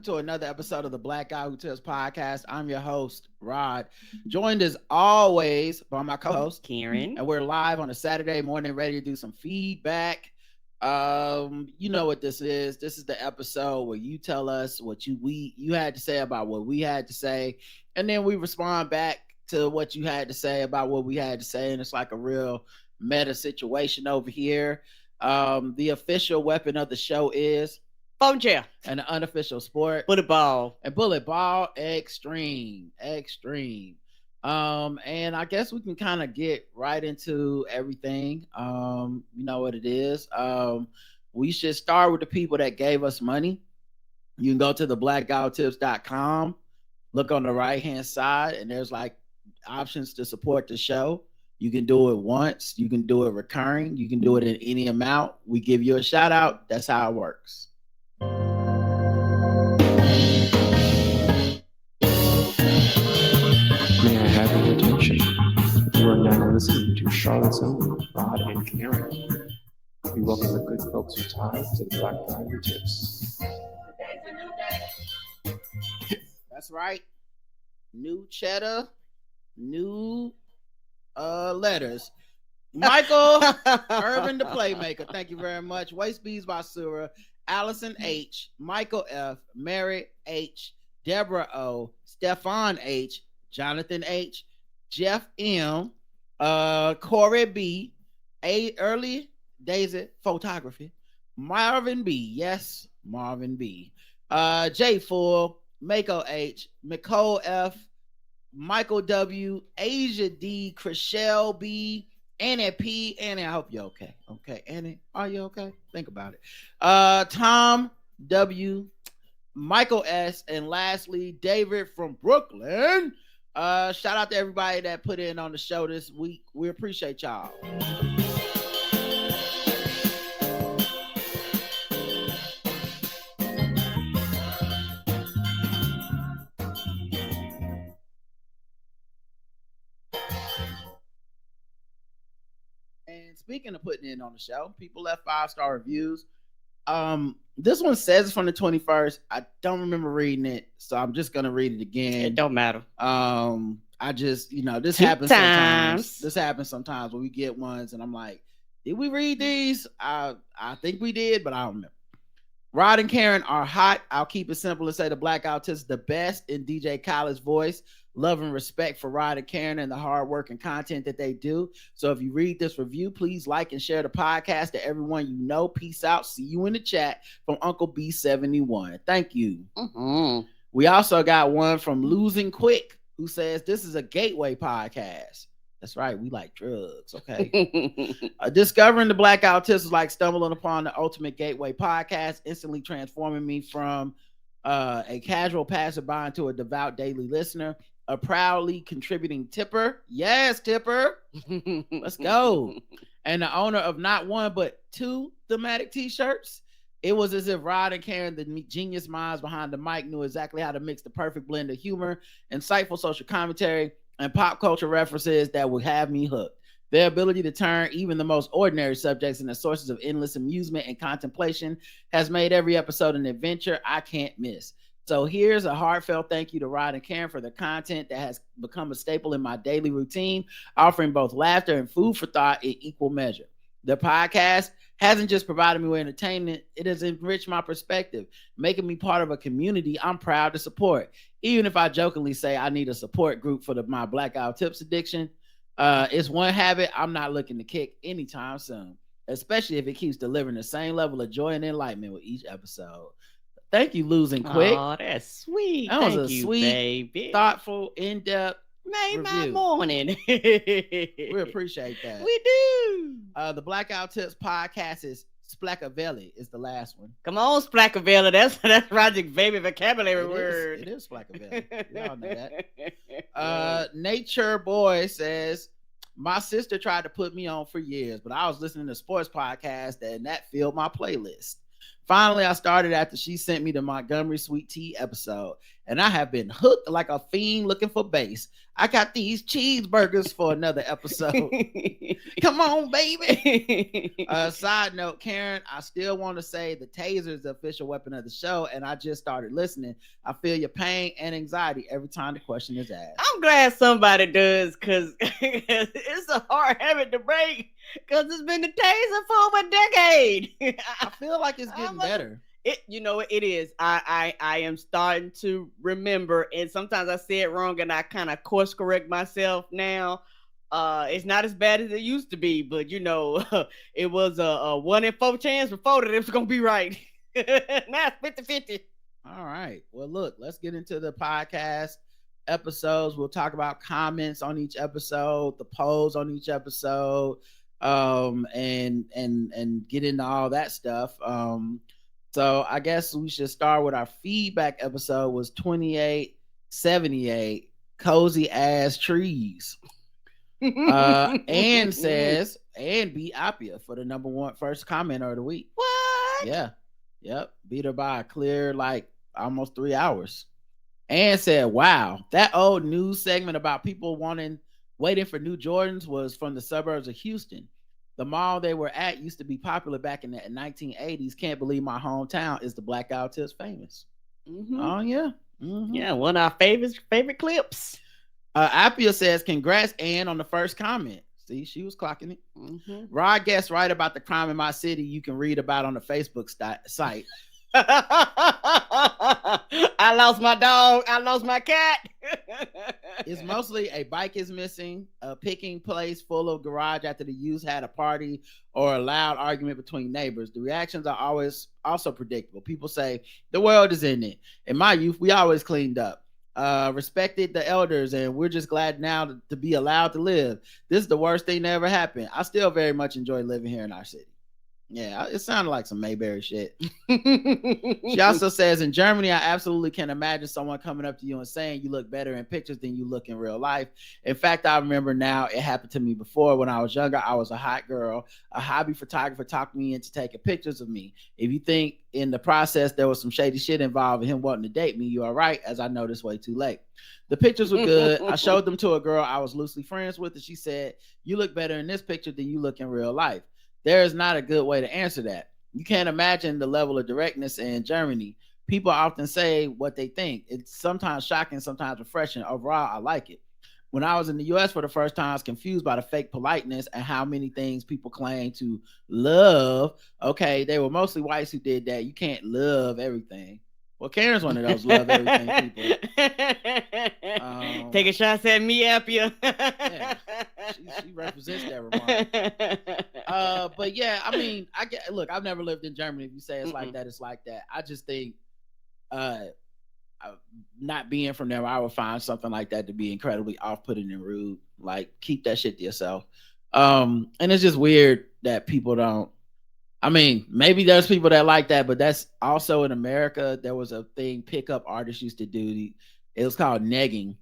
welcome to another episode of the Black Guy Who Tells Podcast. I'm your host, Rod, joined as always by my co-host, Karen. and we're live on a Saturday morning, ready to do some feedback. You know what this is. This is the episode where you tell us what you had to say about what we had to say, and then we respond back to what you had to say about what we had to say, and it's like a real meta situation over here. The official weapon of the show is phone chair, and the unofficial sport bullet ball, and bullet ball extreme. And I guess we can kind of get right into everything. You know what it is. We should start with the people that gave us money. You can go to the blackguywhotips.com, look on the right hand side, and there's like options to support the show. You can do it once, you can do it recurring, you can do it in any amount. We give you a shout out. That's how it works. May I have your attention? You are now listening to Charlotte's own Rod and Karen. We welcome the good folks who tie to the Black Guy Who Tips. That's right. New cheddar, new letters. Michael Urban the Playmaker. Thank you very much. Waste Bees Basura. Allison H, Michael F, Mary H, Deborah O, Stefan H, Jonathan H, Jeff M, Corey B, A Early Daisy Photography, Marvin B, yes, Marvin B, J Full, Mako H, Nicole F, Michael W, Asia D, Chriselle B, Annie P, Annie, I hope you're okay. Okay, Annie, are you okay? Think about it. Tom W, Michael S, and lastly, David from Brooklyn. Shout out to everybody that put in on the show this week. We appreciate y'all. And speaking of putting in on the show, people left 5-star reviews. This one says it's from the 21st. I don't remember reading it, so I'm just gonna read it again. It don't matter. I just, this happens sometimes. This happens sometimes when we get ones, and I'm like, did we read these? I think we did, but I don't remember. Rod and Karen are hot. I'll keep it simple and say the Black Guy is the best in DJ Khaled's voice. Love and respect for Rod and Karen and the hard work and content that they do. So if you read this review, please like and share the podcast to everyone you know. Peace out. See you in the chat from Uncle B71. Thank you. Mm-hmm. We also got one from Losing Quick, who says this is a gateway podcast. That's right. We like drugs. Okay. Discovering the Black Guy Tips is like stumbling upon the ultimate gateway podcast, instantly transforming me from a casual passerby into a devout daily listener, a proudly contributing tipper. Yes, tipper. Let's go. And the owner of not one, but 2 thematic t-shirts. It was as if Rod and Karen, the genius minds behind the mic, knew exactly how to mix the perfect blend of humor, insightful social commentary, and pop culture references that would have me hooked. Their ability to turn even the most ordinary subjects into sources of endless amusement and contemplation has made every episode an adventure I can't miss. So here's a heartfelt thank you to Rod and Karen for the content that has become a staple in my daily routine, offering both laughter and food for thought in equal measure. The podcast hasn't just provided me with entertainment, it has enriched my perspective, making me part of a community I'm proud to support. Even if I jokingly say I need a support group for my blackout tips addiction, it's one habit I'm not looking to kick anytime soon, especially if it keeps delivering the same level of joy and enlightenment with each episode. Thank you, Losing Quick. Oh, that's sweet. That was a sweet, baby. Thoughtful, in-depth Made review. my morning. We appreciate that. We do. The Blackout Tips podcast is Splackavelli is the last one. Come on, Splackavelli. That's Roger's baby vocabulary word. It is Splackavelli. Y'all know that. Nature Boy says, my sister tried to put me on for years, but I was listening to sports podcasts and that filled my playlist. Finally, I started after she sent me the Montgomery Sweet Tea episode, and I have been hooked like a fiend looking for bass. I got these cheeseburgers for another episode. Come on, baby. Side note, Karen, I still want to say the taser is the official weapon of the show, and I just started listening. I feel your pain and anxiety every time the question is asked. I'm glad somebody does, because it's a hard habit to break, because it's been the taser for over a decade. I feel like it's getting better. It is. I am starting to remember, and sometimes I say it wrong, and I kind of course correct myself now. It's not as bad as it used to be, but it was a 1 in 4 chance before that it was gonna be right. Now it's 50-50. All right. Well, look, let's get into the podcast episodes. We'll talk about comments on each episode, the polls on each episode, and get into all that stuff. So I guess we should start with our feedback episode. Was 2878 cozy ass trees. Ann says, and beat Appia for the number 1 first commenter of the week. What? Yeah. Yep. Beat her by a clear almost 3 hours. Ann said, wow, that old news segment about people waiting for new Jordans was from the suburbs of Houston. The mall they were at used to be popular back in the 1980s. Can't believe my hometown is the Blackout Tips famous. Mm-hmm. Oh, yeah. Mm-hmm. Yeah, one of our favorite clips. Appia says, congrats, Ann, on the first comment. See, she was clocking it. Mm-hmm. Rod guessed right about the crime in my city you can read about on the Facebook site. I lost my dog. I lost my cat. It's mostly a bike is missing, a picking place full of garage after the youth had a party, or a loud argument between neighbors. The reactions are always also predictable. People say, the world is in it. In my youth, we always cleaned up, respected the elders, and we're just glad now to be allowed to live. This is the worst thing that ever happened. I still very much enjoy living here in our city. Yeah, it sounded like some Mayberry shit. She also says, in Germany, I absolutely can imagine someone coming up to you and saying you look better in pictures than you look in real life. In fact, I remember now, it happened to me before. When I was younger, I was a hot girl. A hobby photographer talked me into taking pictures of me. If you think in the process there was some shady shit involved in him wanting to date me, you are right, as I know this way too late. The pictures were good. I showed them to a girl I was loosely friends with, and she said, you look better in this picture than you look in real life. There is not a good way to answer that. You can't imagine the level of directness in Germany. People often say what they think. It's sometimes shocking, sometimes refreshing. Overall, I like it. When I was in the U.S. for the first time, I was confused by the fake politeness and how many things people claim to love. Okay, they were mostly whites who did that. You can't love everything. Well, Karen's one of those love everything people. Taking shots at me, Appia. Yeah, she represents that remark. But yeah, I mean, look, I've never lived in Germany. If you say it's like that, it's like that. I just think, not being from there, I would find something like that to be incredibly off-putting and rude. Like, keep that shit to yourself. And it's just weird that people don't. I mean, maybe there's people that like that, but that's also in America. There was a thing pickup artists used to do. It was called negging,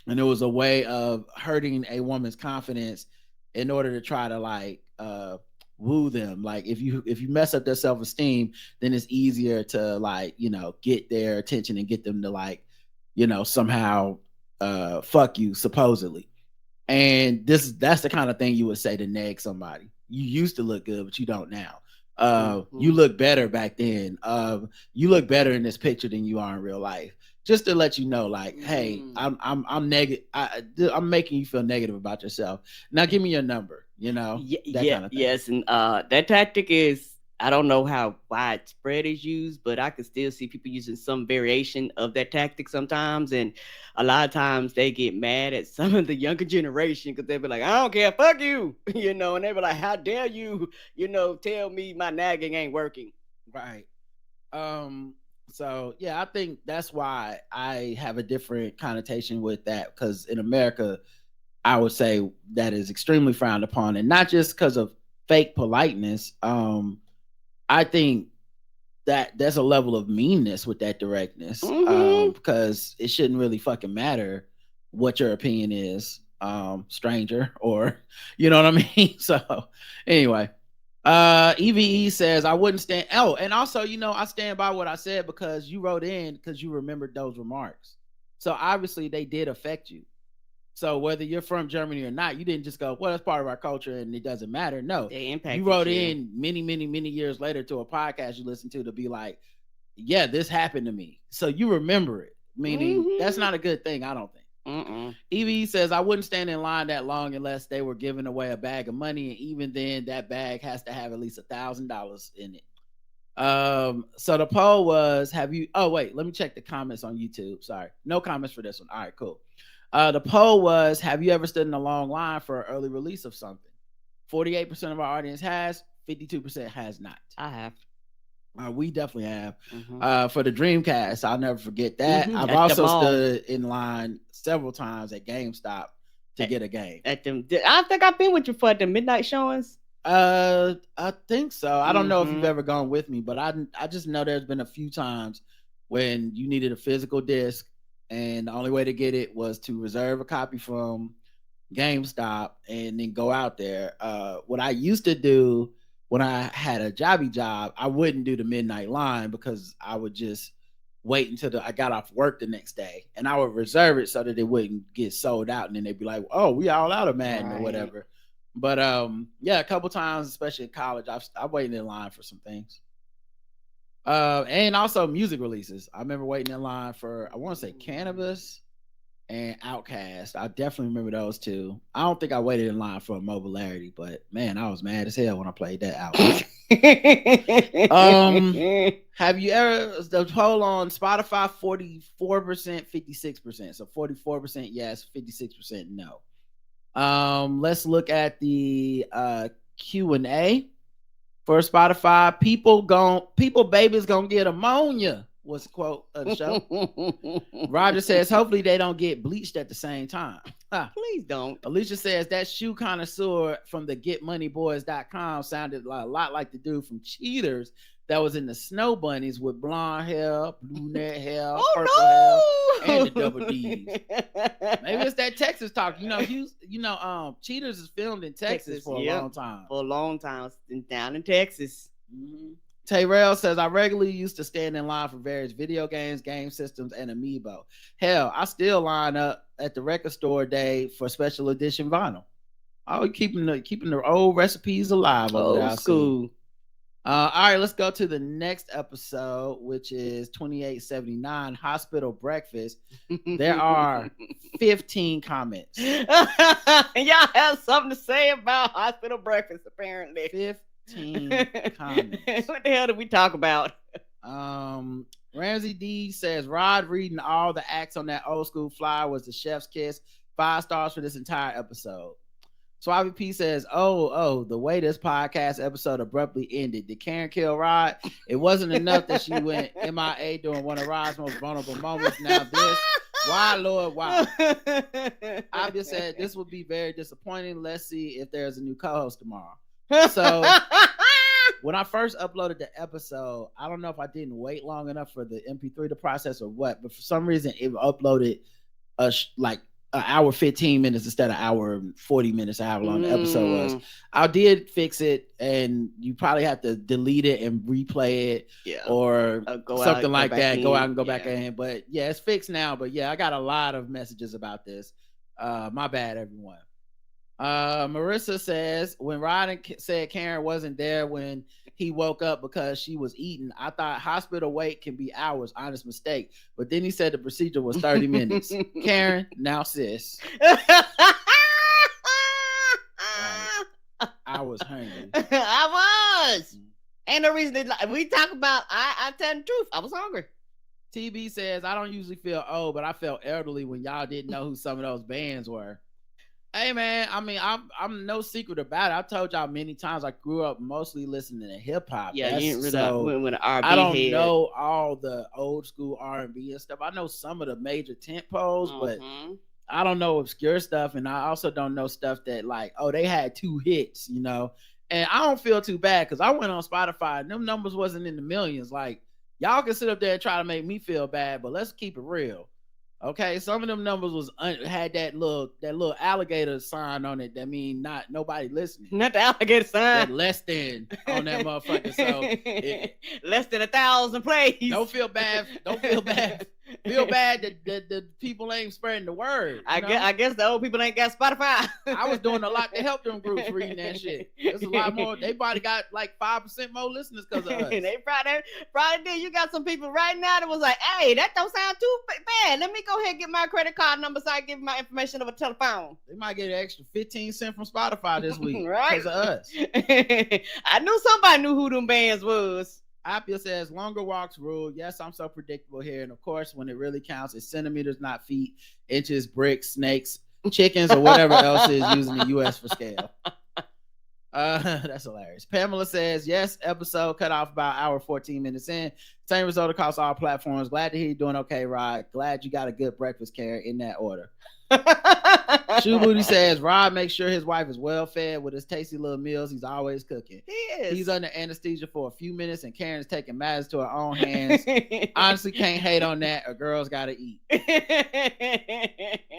and it was a way of hurting a woman's confidence in order to try to woo them. Like, if you mess up their self-esteem, then it's easier to get their attention and get them to somehow fuck you, supposedly. And that's the kind of thing you would say to neg somebody. You used to look good, but you don't now. You look better back then. You look better in this picture than you are in real life. Just to let you know, hey, I'm negative. I'm making you feel negative about yourself. Now give me your number. Kind of thing. Yes, and that tactic is, I don't know how widespread it's used, but I can still see people using some variation of that tactic sometimes. And a lot of times they get mad at some of the younger generation because they'll be like, I don't care, fuck you, and they be like, how dare you, tell me my nagging ain't working. Right. So yeah, I think that's why I have a different connotation with that, because in America, I would say that is extremely frowned upon, and not just because of fake politeness. I think that there's a level of meanness with that directness, because it shouldn't really fucking matter what your opinion is, stranger, or you know what I mean? So anyway, EVE says I wouldn't stand. Oh, and also, I stand by what I said because you wrote in because you remembered those remarks. So obviously they did affect you. So whether you're from Germany or not, you didn't just go, well, that's part of our culture and it doesn't matter. No, they impacted you wrote in many, many, many years later to a podcast you listened to be like, yeah, this happened to me. So you remember it. Meaning that's not a good thing, I don't think. EV says I wouldn't stand in line that long unless they were giving away a bag of money, and even then that bag has to have at least $1,000 in it. So the poll was, let me check the comments on YouTube. Sorry, no comments for this one. All right, cool. The poll was, have you ever stood in a long line for an early release of something? 48% of our audience has, 52% has not. I have. We definitely have. For the Dreamcast, I'll never forget that. I've also stood in line several times at GameStop to get a game. I think I've been with you for the midnight showings. I think so. I don't know if you've ever gone with me, but I just know there's been a few times when you needed a physical disc, and the only way to get it was to reserve a copy from GameStop and then go out there. What I used to do when I had a job, I wouldn't do the midnight line because I would just wait until I got off work the next day, and I would reserve it so that it wouldn't get sold out, and then they'd be like, "Oh, we all out of Madden," or whatever. But yeah, a couple times, especially in college, I've waited in line for some things. And also music releases. I remember waiting in line for, I want to say Cannabis and Outkast. I definitely remember those two. I don't think I waited in line for a Mobilarity, but man, I was mad as hell when I played that out. Have you ever, the poll on Spotify, 44%, 56%. So 44% yes, 56% no. Let's look at the Q&A for Spotify. People babies gonna get ammonia was the quote of the show. Roger says hopefully they don't get bleached at the same time. Please don't. Alicia says that shoe connoisseur from the getmoneyboys.com sounded a lot like the dude from Cheaters that was in the Snow Bunnies with blonde hair, brunette hair, purple hair, and the double D's. Maybe it's that Texas talk. Cheaters is filmed in Texas for a long time. For a long time, down in Texas. Tayrell says, I regularly used to stand in line for various video games, game systems, and Amiibo. Hell, I still line up at the record store day for special edition vinyl. Oh, keeping the old recipes alive over there. Old school. All right, let's go to the next episode, which is 2879, Hospital Breakfast. There are 15 comments. Y'all have something to say about Hospital Breakfast, apparently. 15 comments. What the hell did we talk about? Ramsey D says, Rod reading all the acts on that old school flyer was the chef's kiss. 5 stars for this entire episode. Suave P says, oh, the way this podcast episode abruptly ended. Did Karen kill Rod? It wasn't enough that she went MIA during one of Rod's most vulnerable moments. Now this, why, Lord, why? Obvi said, this would be very disappointing. Let's see if there's a new co-host tomorrow. So when I first uploaded the episode, I don't know if I didn't wait long enough for the MP3 to process or what, but for some reason it uploaded like an hour 15 minutes instead of hour 40 minutes, however long the episode was. I did fix it, and you probably have to delete it and replay it, or something like that. Go out and go back in. But yeah, it's fixed now. But yeah, I got a lot of messages about this. My bad, everyone. Marissa says, when Rod said Karen wasn't there when he woke up because she was eating, I thought hospital wait can be hours. Honest mistake. But then he said the procedure was 30 minutes. Karen, now sis. I was hungry. I was. Ain't no reason to, we talk about, I tell the truth. I was hungry. TB says, I don't usually feel old, but I felt elderly when y'all didn't know who some of those bands were. Hey man, I mean, I'm no secret about it. I told y'all many times I grew up mostly listening to hip hop. Yeah, you didn't really when R&B. I don't know all the old school R&B and stuff. I know some of the major tent poles, but I don't know obscure stuff, and I also don't know stuff that like, oh, they had 2 hits, you know. And I don't feel too bad because I went on Spotify and them numbers wasn't in the millions. Like, y'all can sit up there and try to make me feel bad, but let's keep it real. Okay, some of them numbers had that little alligator sign on it. That mean not nobody listening. Not the alligator That sign. less than on that motherfucker. So less than 1,000 plays. Don't feel bad. Don't feel bad. Feel bad that the people ain't spreading the word. I guess the old people ain't got Spotify. I was doing a lot to help them groups reading that shit. There's a lot more. They probably got like 5% more listeners because of us. They probably did. You got some people right now that was like, hey, that don't sound too bad. Let me go ahead and get my credit card number so I can give my information over telephone. They might get an extra 15 cents from Spotify this week right? because of us. I knew somebody knew who them bands was. Apia says, longer walks rule. Yes, I'm so predictable here. And of course, when it really counts, it's centimeters, not feet, inches, bricks, snakes, chickens, or whatever else is using the U.S. for scale. That's hilarious. Pamela says, yes, episode cut off about hour 14 minutes in. Same result across all platforms. Glad to hear you doing okay, Rod. Glad you got a good breakfast, Karen, in that order. Shoe Booty says, Rod makes sure his wife is well fed with his tasty little meals he's always cooking. He is. He's under anesthesia for a few minutes and Karen's taking matters to her own hands. Honestly, can't hate on that. A girl's got to eat.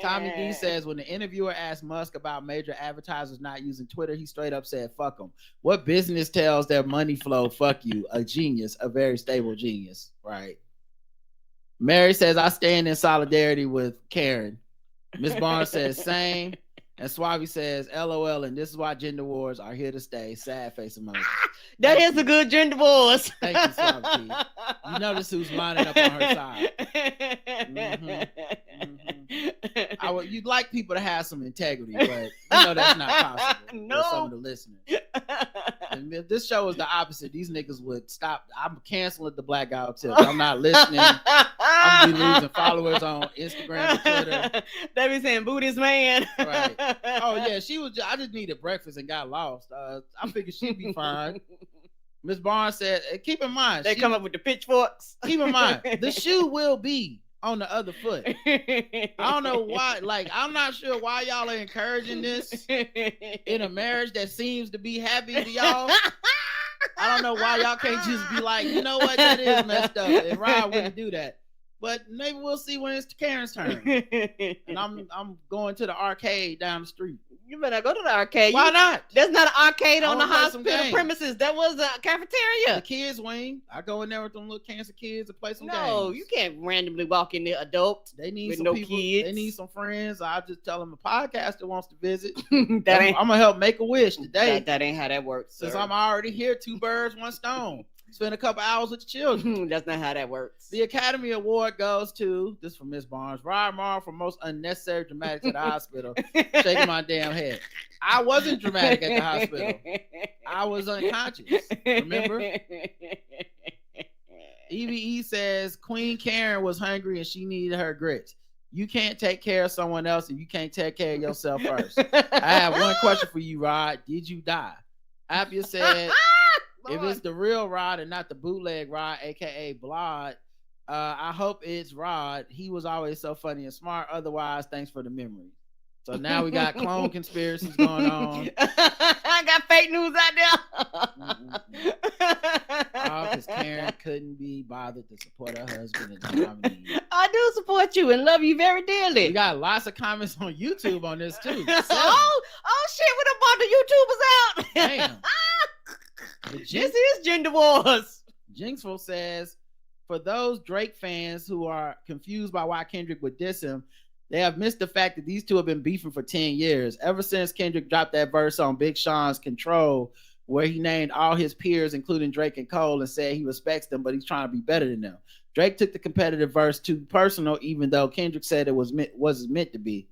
Tommy D says, when the interviewer asked Musk about major advertisers not using Twitter, he straight up said, fuck them. What business tells their money flow? Fuck you. A genius, a very stable genius. Right. Mary says, I stand in solidarity with Karen. Miss Barnes says, same. And Suave says, LOL, and this is why gender wars are here to stay. Sad face emoji. That is a good gender wars. Thank you, Suave. You notice who's lining up on her side. You'd like people to have some integrity, but you know that's not possible. No. For some of the listeners. And if this show was the opposite, these niggas would stop. I'm canceling the Black Guy Tips. I'm not listening. I'm gonna be losing followers on Instagram and Twitter. They be saying Buddhist man. Right. Oh yeah, she was. I just needed breakfast and got lost. I figured she'd be fine. Miss Barnes said, keep in mind they come up with the pitchforks. Keep in mind the shoe will be on the other foot. I don't know why. Like, I'm not sure why y'all are encouraging this in a marriage that seems to be happy to y'all. I don't know why y'all can't just be like, you know what, that is messed up. And Rod wouldn't do that. But maybe we'll see when it's Karen's turn. And I'm going to the arcade down the street. You better go to the arcade. Why not? There's not an arcade on the play hospital premises. That was a cafeteria. The kids wing. I go in there with them little cancer kids and play some games. No, you can't randomly walk in there, adults. They need with some no people. Kids. They need some friends. I just tell them a podcaster wants to visit. I'm gonna help make a wish today. That ain't how that works. Since sir. I'm already here, 2 birds, 1 stone. Spend a couple hours with the children. That's not how that works. The Academy Award goes to, this from Miss Barnes, Rod Marr for most unnecessary dramatics at the hospital. Shaking my damn head. I wasn't dramatic at the hospital. I was unconscious. Remember? EVE says Queen Karen was hungry and she needed her grits. You can't take care of someone else and you can't take care of yourself first. I have one question for you, Rod. Did you die? Apia said, if it's the real Rod and not the bootleg Rod, aka Blod, I hope it's Rod. He was always so funny and smart. Otherwise, thanks for the memory. So now we got clone conspiracies going on. I got fake news out there. Oh, because Karen couldn't be bothered to support her husband in time of need. I do support you and love you very dearly. We got lots of comments on YouTube on this too. Oh shit! What about the YouTubers out? Damn. This is gender wars. Jinxful says, for those Drake fans who are confused by why Kendrick would diss him, they have missed the fact that these two have been beefing for 10 years. Ever since Kendrick dropped that verse on Big Sean's Control, where he named all his peers, including Drake and Cole, and said he respects them, but he's trying to be better than them. Drake took the competitive verse too personal, even though Kendrick said it wasn't meant to be.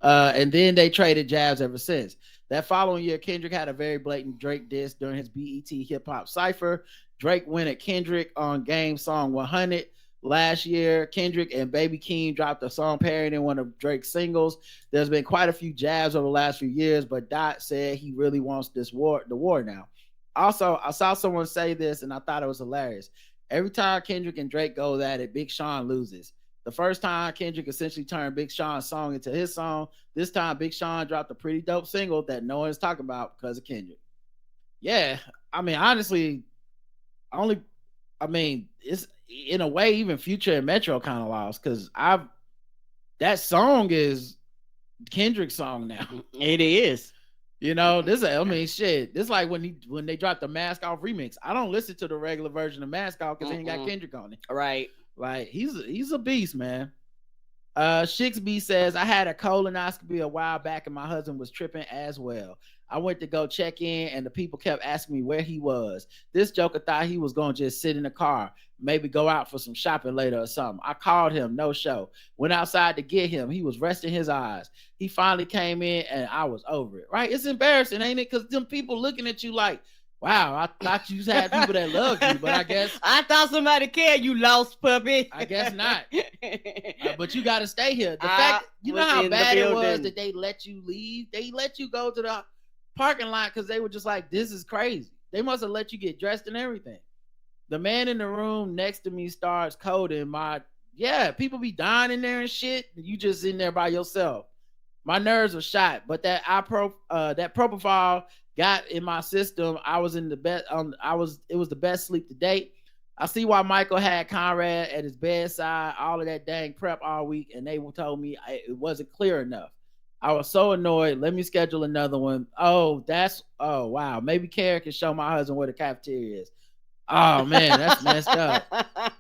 And then they traded jabs ever since. That following year, Kendrick had a very blatant Drake diss during his BET Hip Hop Cypher. Drake went at Kendrick on Game Song 100. Last year, Kendrick and Baby Keem dropped a song parodying one of Drake's singles. There's been quite a few jabs over the last few years, but Dot said he really wants the war now. Also, I saw someone say this, and I thought it was hilarious. Every time Kendrick and Drake go at it, Big Sean loses. The first time, Kendrick essentially turned Big Sean's song into his song. This time, Big Sean dropped a pretty dope single that no one's talking about because of Kendrick. Yeah, I mean, honestly, it's in a way even Future and Metro kind of lost because that song is Kendrick's song now. It is. You know, shit. This like when they dropped the Mask Off remix. I don't listen to the regular version of Mask Off because he ain't got Kendrick on it. Right. Like he's a beast, man. Shixby says, I had a colonoscopy a while back and my husband was tripping as well. I went to go check in and the people kept asking me where he was. This joker thought he was going to just sit in the car, maybe go out for some shopping later or something. I called him, no show. Went outside to get him. He was resting his eyes. He finally came in and I was over it, right? It's embarrassing, ain't it? Because them people looking at you like, wow, I thought you had people that loved you, but I guess I thought somebody cared, you lost puppy. I guess not. But you got to stay here. The fact, you know how bad it was that they let you leave? They let you go to the parking lot because they were just like, this is crazy. They must have let you get dressed and everything. The man in the room next to me starts coding people be dying in there and shit. And you just in there by yourself. My nerves were shot, but that propofol got in my system. I was in the best. It was the best sleep to date. I see why Michael had Conrad at his bedside, all of that dang prep all week, and they told me it wasn't clear enough. I was so annoyed. Let me schedule another one. Oh, wow. Maybe Karen can show my husband where the cafeteria is. Oh man, that's messed up.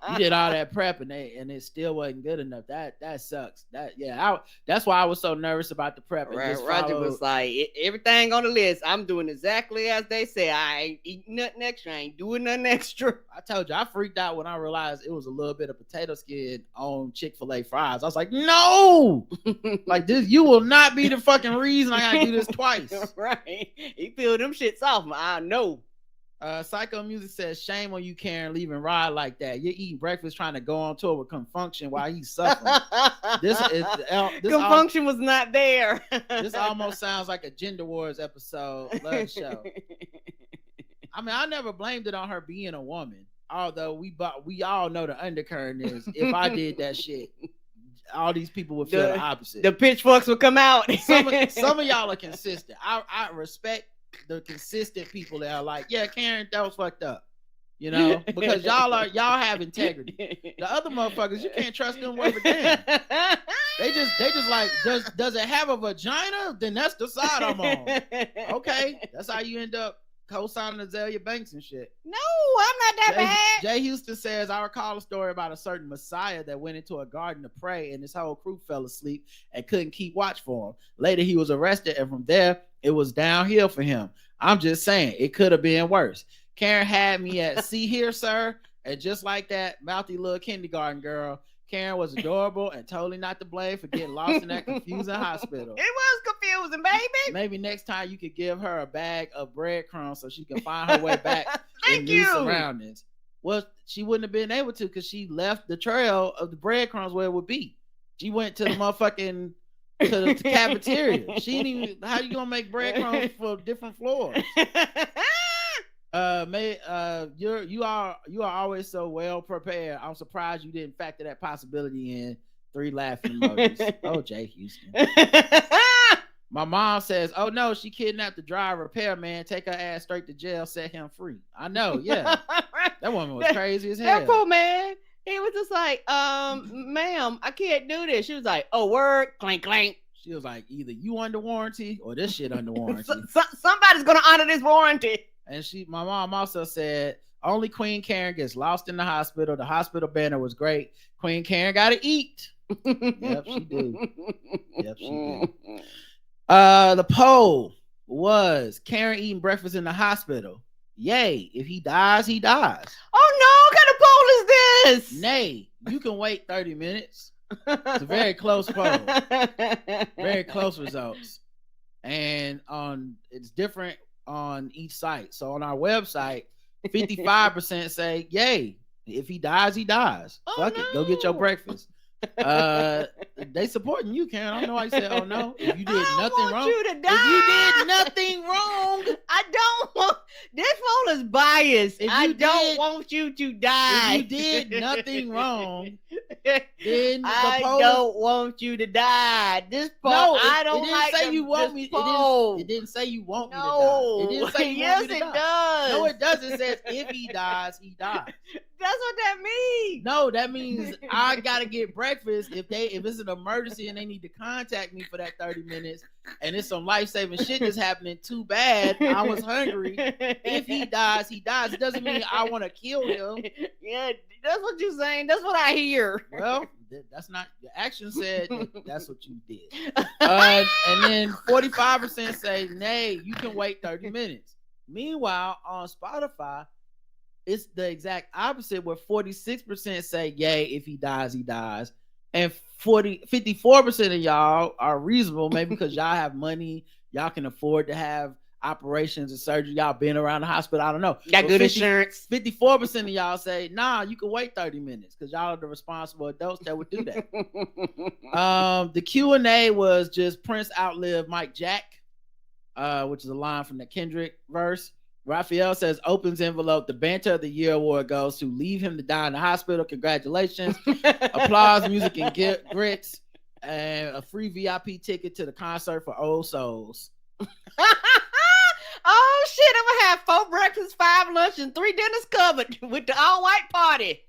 You did all that prep and it still wasn't good enough. That sucks. That's why I was so nervous about the prep. Right, Roger was like, everything on the list, I'm doing exactly as they say. I ain't eating nothing extra. I ain't doing nothing extra. I told you, I freaked out when I realized it was a little bit of potato skin on Chick-fil-A fries. I was like, no, like this, you will not be the fucking reason I gotta do this twice. Right? He peeled them shits off. I know. Psycho Music says, shame on you, Karen, leaving Rod like that. You're eating breakfast trying to go on tour with Confunction while he's suffering. this Confunction was not there. This almost sounds like a Gender Wars episode love show. I mean, I never blamed it on her being a woman, although we all know the undercurrent is if I did that shit, all these people would feel the opposite. The pitchforks would come out. some of y'all are consistent. I respect the consistent people that are like, yeah, Karen, that was fucked up, you know, because y'all have integrity. The other motherfuckers, you can't trust them worth a damn. They just like, does it have a vagina? Then that's the side I'm on. Okay, that's how you end up co-signing Azalea Banks and shit. No, I'm not that bad. Jay Houston says, I recall a story about a certain Messiah that went into a garden to pray and his whole crew fell asleep and couldn't keep watch for him. Later, he was arrested, and from there, it was downhill for him. I'm just saying, it could have been worse. Karen had me at, see here, sir, and just like that, mouthy little kindergarten girl, Karen was adorable and totally not to blame for getting lost in that confusing hospital. It was confusing, baby. Maybe next time you could give her a bag of breadcrumbs so she can find her way back in new surroundings. Well, she wouldn't have been able to because she left the trail of the breadcrumbs where it would be. She went to the motherfucking to the cafeteria. She didn't even. How you gonna make breadcrumbs for different floors? You are always so well prepared. I'm surprised you didn't factor that possibility in. 3 laughing emojis. Oh, Jay Houston. My mom says, oh no, she kidnapped the driver repairman, take her ass straight to jail, set him free. I know, yeah. That woman was crazy as hell. That poor man. He was just like, ma'am, I can't do this. She was like, oh, word, clank, clank. She was like, either you under warranty or this shit under warranty. Somebody's gonna honor this warranty. And my mom also said, only Queen Karen gets lost in the hospital. The hospital banner was great. Queen Karen got to eat. Yep, she do. Yep, she do. The poll was Karen eating breakfast in the hospital. Yay. If he dies, he dies. Oh no, what kind of poll is this? Nay, you can wait 30 minutes. It's a very close poll. Very close results. And it's different on each site. So on our website, 55% say, yay, if he dies, he dies. Fuck it, go get your breakfast. They supporting you, Karen. I don't know why you said, oh no. If you did nothing wrong. You to die. If you did nothing wrong. I don't want this poll is biased. I don't want you to die. If you did nothing wrong, then I don't want you to die. This poll, no, I don't like say you want me. It didn't say you want me to die. It didn't say you yes, want me to it die. does. No, it does. It says if he dies, he dies. That's what that means. No, that means I gotta get breakfast if it's an emergency and they need to contact me for that 30 minutes and it's some life-saving shit that's happening. Too bad. I was hungry. If he dies, he dies. It doesn't mean I want to kill him. Yeah, that's what you're saying. That's what I hear. Well, that's not the action said that's what you did. And then 45% say nay, you can wait 30 minutes. Meanwhile, on Spotify, it's the exact opposite, where 46% say yay, if he dies, he dies. And 54% of y'all are reasonable, maybe because y'all have money, y'all can afford to have operations and surgery, y'all been around the hospital, I don't know. Got good insurance. 54% of y'all say, nah, you can wait 30 minutes because y'all are the responsible adults that would do that. The Q&A was just Prince outlived Mike Jack, which is a line from the Kendrick verse. Raphael says, opens envelope. The Banter of the Year award goes to Leave Him to Die in the Hospital. Congratulations. Applause, music, and grits. And a free VIP ticket to the concert for Old Souls. Oh, shit. I'm going to have 4 breakfasts, 5 lunch, and 3 dinners covered with the all-white party.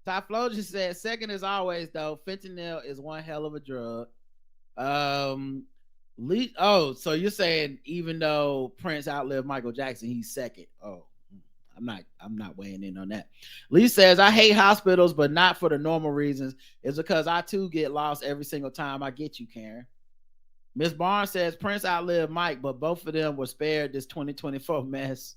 Typhlosion says, second as always, though, fentanyl is one hell of a drug. So you're saying even though Prince outlived Michael Jackson, he's second? Oh, I'm not weighing in on that. Lee says, I hate hospitals, but not for the normal reasons. It's because I too get lost every single time. I get you, Karen. Miss Barnes says, Prince outlived Mike, but both of them were spared this 2024 mess.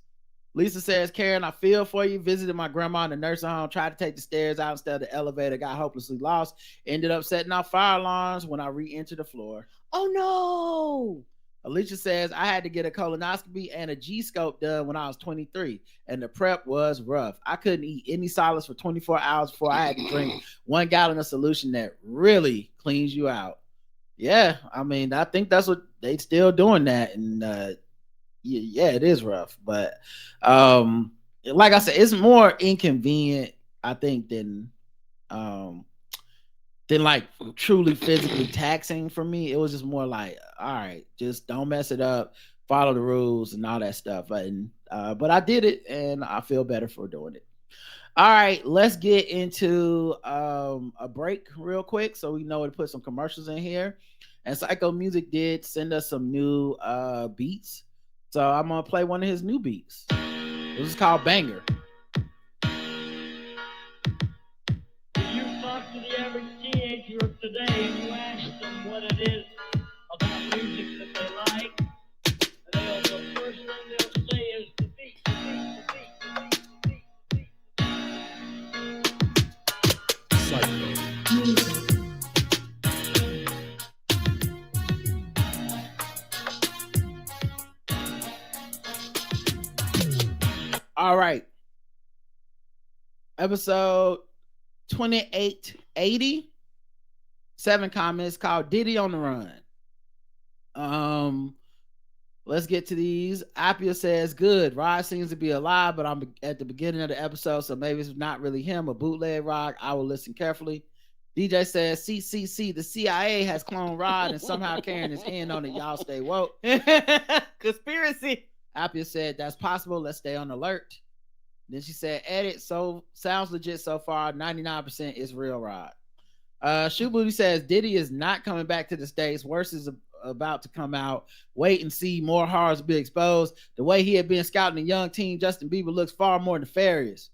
Lisa says, Karen, I feel for you. Visited my grandma in the nursing home, tried to take the stairs out instead of the elevator, got hopelessly lost, ended up setting off fire alarms when I re-entered the floor. Oh, no. Alicia says, I had to get a colonoscopy and a G-scope done when I was 23, and the prep was rough. I couldn't eat any solids for 24 hours before I had to drink 1 gallon of solution that really cleans you out. Yeah, I mean, I think that's what they still doing that, and yeah, it is rough, but like I said, it's more inconvenient, I think, than like truly physically taxing for me. It was just more like, all right, just don't mess it up, follow the rules and all that stuff. And but I did it and I feel better for doing it. All right, let's get into a break real quick so we know to put some commercials in here. And Psycho Music did send us some new beats, so I'm gonna play one of his new beats. This is called Banger. Of today, and you ask them what it is about music that they like, and the first thing they'll say is the beat, the beat, the beat, All right. Episode 2880. 7 comments called Diddy on the Run. Let's get to these. Appia says, good. Rod seems to be alive, but I'm at the beginning of the episode, so maybe it's not really him, a bootleg Rod. I will listen carefully. DJ says, CCC, the CIA has cloned Rod and somehow Karen is in on it. Y'all stay woke. Conspiracy. Appia said, that's possible. Let's stay on alert. Then she said, edit. So sounds legit so far. 99% is real Rod. Shoe Booty says Diddy is not coming back to the States. Worse is about to come out. Wait and see. More horrors be exposed. The way he had been scouting a young teen Justin Bieber looks far more nefarious.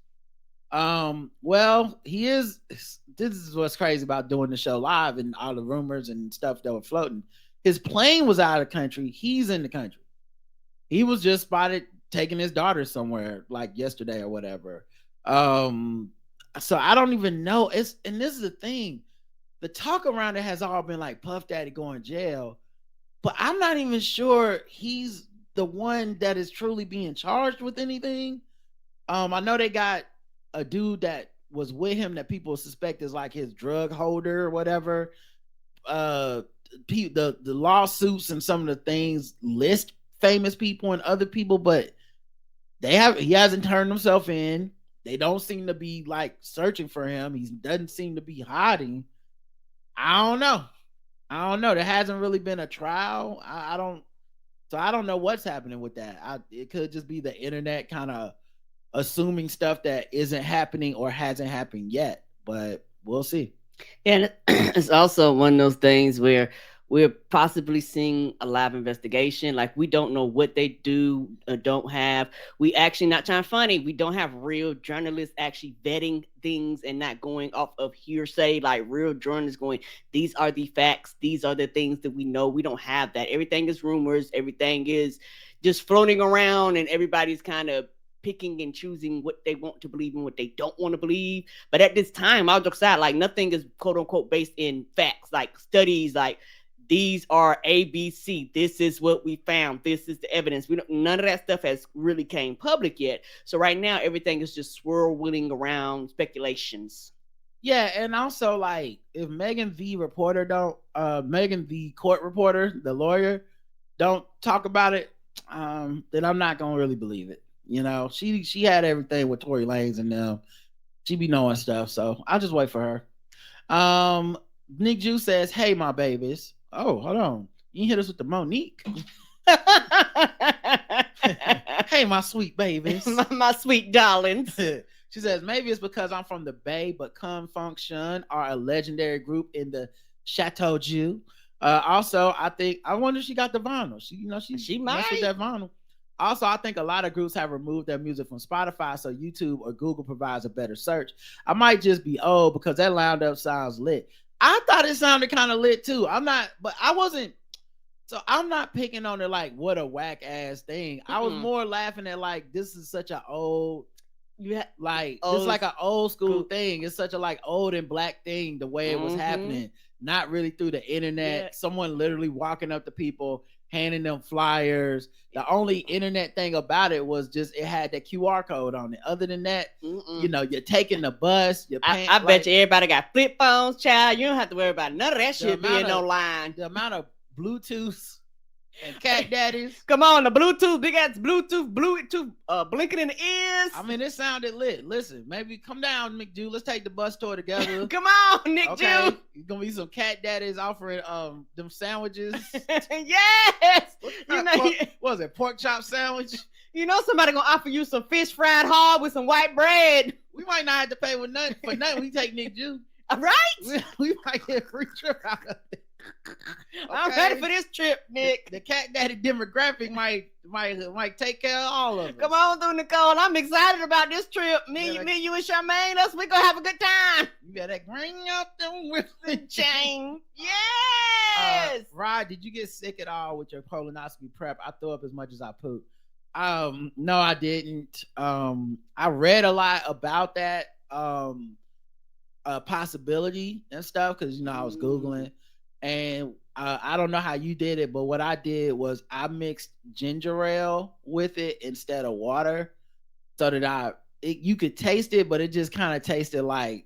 Well, he is. This is what's crazy about doing the show live and all the rumors and stuff that were floating. His plane was out of the country. He's in the country. He was just spotted taking his daughter somewhere like yesterday or whatever. So I don't even know. And this is the thing. The talk around it has all been like Puff Daddy going to jail, but I'm not even sure he's the one that is truly being charged with anything. I know they got a dude that was with him that people suspect is like his drug holder or whatever. The lawsuits and some of the things list famous people and other people, but he hasn't turned himself in. They don't seem to be like searching for him. He doesn't seem to be hiding. I don't know. There hasn't really been a trial. I don't know what's happening with that. It could just be the internet kind of assuming stuff that isn't happening or hasn't happened yet. But we'll see. And it's also one of those things where we're possibly seeing a live investigation. Like we don't know what they do or don't have. We actually not trying funny. We don't have real journalists actually vetting things and not going off of hearsay. Like real journalists going, these are the facts. These are the things that we know. We don't have that. Everything is rumors. Everything is just floating around, and everybody's kind of picking and choosing what they want to believe and what they don't want to believe. But at this time, I'll just say, like, nothing is quote unquote based in facts, like studies, like these are ABC. This is what we found. This is the evidence. None of that stuff has really came public yet. So right now, everything is just swirling around speculations. Yeah, and also like if Megan the reporter don't, Megan the court reporter, the lawyer, don't talk about it, then I'm not gonna really believe it. You know, she had everything with Tory Lanez and them. She be knowing stuff, so I'll just wait for her. Nick Jew says, "Hey, my babies." Oh, hold on. You hit us with the Monique. Hey, my sweet babies. my sweet darlings. She says, maybe it's because I'm from the Bay, but Con Function are a legendary group in the Chateau Jew. Also, I wonder if she got the vinyl. She might with that vinyl. Also, I think a lot of groups have removed their music from Spotify, so YouTube or Google provides a better search. I might just be old because that Lounge Up sounds lit. I thought it sounded kind of lit too. I'm not picking on it like what a whack ass thing. Mm-hmm. I was more laughing at like this is such an old, it's like an old school thing. It's such a like old and black thing the way it was happening. Not really through the internet. Yeah. Someone literally walking up to people, handing them flyers. The only internet thing about it was just it had that QR code on it. Other than that, you're taking the bus. I bet you everybody got flip phones, child. You don't have to worry about none of that shit being online. The amount of Bluetooth and cat daddies. Come on, the Bluetooth, big ass Bluetooth, blinking in the ears. I mean, it sounded lit. Listen, maybe come down, Nick Jew. Let's take the bus tour together. Come on, Nick Jew. It's gonna be some cat daddies offering them sandwiches. Yes. What was it? Pork chop sandwich. You know somebody gonna offer you some fish fried hard with some white bread. We might not have to pay for nothing. We take Nick Jew. Right? We might get a free trip out of it. Okay. I'm ready for this trip, Nick. The cat daddy demographic might take care of all of us. Come on through, Nicole. I'm excited about this trip. Me, you, and Charmaine, we're gonna have a good time. You better bring out the whistling chain. Yes. Rod, did you get sick at all with your colonoscopy prep? I threw up as much as I pooped. No, I didn't. I read a lot about that possibility and stuff because I was Googling. And I don't know how you did it, but what I did was I mixed ginger ale with it instead of water, so that you could taste it, but it just kind of tasted like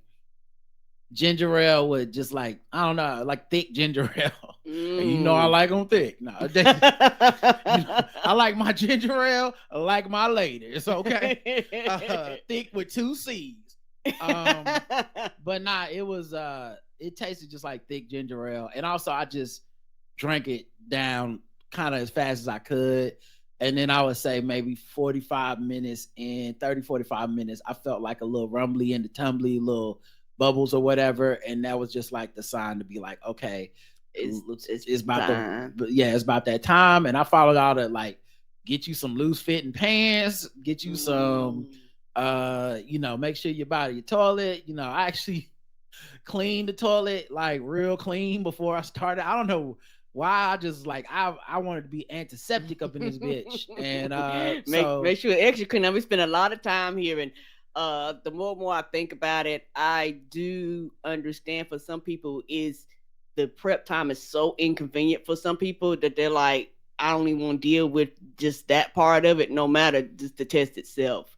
ginger ale with just like I don't know, like thick ginger ale. And I like them thick. No, I like my ginger ale. I like my ladies. Okay, thick with 2 C's. But nah, it was it tasted just like thick ginger ale, and also I just drank it down kind of as fast as I could, and then I would say maybe 45 minutes in 30-45 minutes I felt like a little rumbly in the tumbly, little bubbles or whatever, and that was just like the sign to be like, okay, it's about it's about that time. And I followed all the like get you some loose fitting pants, get you some make sure you're by your toilet. I actually cleaned the toilet like real clean before I started. I don't know why. I just like I wanted to be antiseptic up in this bitch. And make sure extra clean. We spend a lot of time here, and the more I think about it, I do understand for some people is the prep time is so inconvenient for some people that they're like, I don't even want to deal with just that part of it, no matter just the test itself.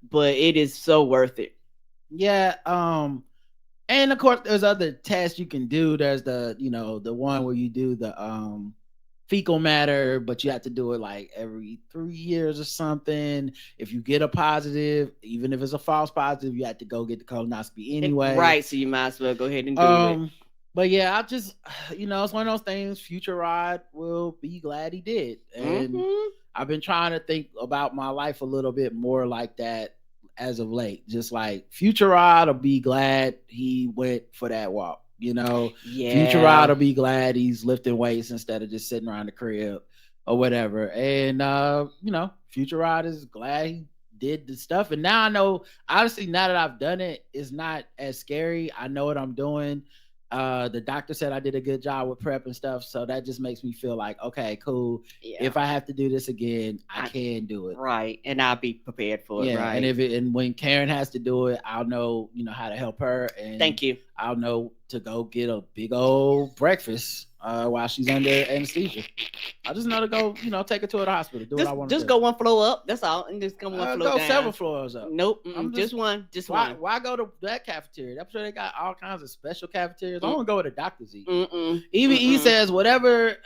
But it is so worth it. Yeah. And of course there's other tests you can do. There's the one where you do the fecal matter, but you have to do it like every 3 years or something. If you get a positive, even if it's a false positive, you have to go get the colonoscopy anyway. Right. So you might as well go ahead and do it. But yeah, I just it's one of those things. Future Rod will be glad he did. And I've been trying to think about my life a little bit more like that. as of late. Just like Future Rod will be glad he went for that walk. Future Rod will be glad he's lifting weights instead of just sitting around the crib or whatever. And Future Rod is glad he did the stuff. And now I know, honestly, now that I've done it, it's not as scary. I know what I'm doing. The doctor said I did a good job with prep and stuff, so that just makes me feel like, okay, cool. Yeah. If I have to do this again, I can do it. Right, and I'll be prepared for it. Right, and when Karen has to do it, I'll know, how to help her. And thank you. I'll know to go get a big old breakfast while she's under anesthesia. I just know to go, take her to the hospital. Do what I want to do. Just go one floor up. That's all, and just come one floor down. Go several floors up. Nope, just one. One. Why go to that cafeteria? That's where they got all kinds of special cafeterias. I want to go where the doctors eat. EVE says whatever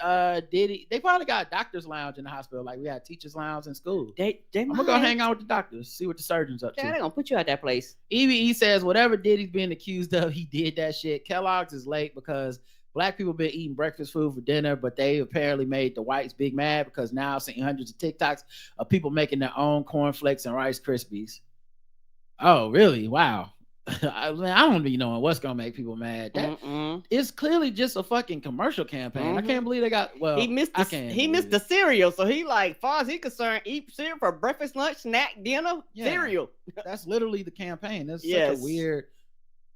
Diddy. They probably got a doctor's lounge in the hospital, like we had teachers' lounge in school. They I'm gonna go hang out with the doctors, see what the surgeons up to. They're gonna put you at that place. EVE says whatever Diddy's being accused of, he did that shit. Kellogg's is late because Black people been eating breakfast food for dinner, but they apparently made the whites big mad because now I've seen hundreds of TikToks of people making their own cornflakes and Rice Krispies. Oh, really? Wow. I don't be knowing what's gonna make people mad. It's clearly just a fucking commercial campaign. I can't believe they got. Well, he missed the cereal, so he like, far as he's concerned, eat cereal for breakfast, lunch, snack, dinner, cereal. That's literally the campaign. That's such a weird.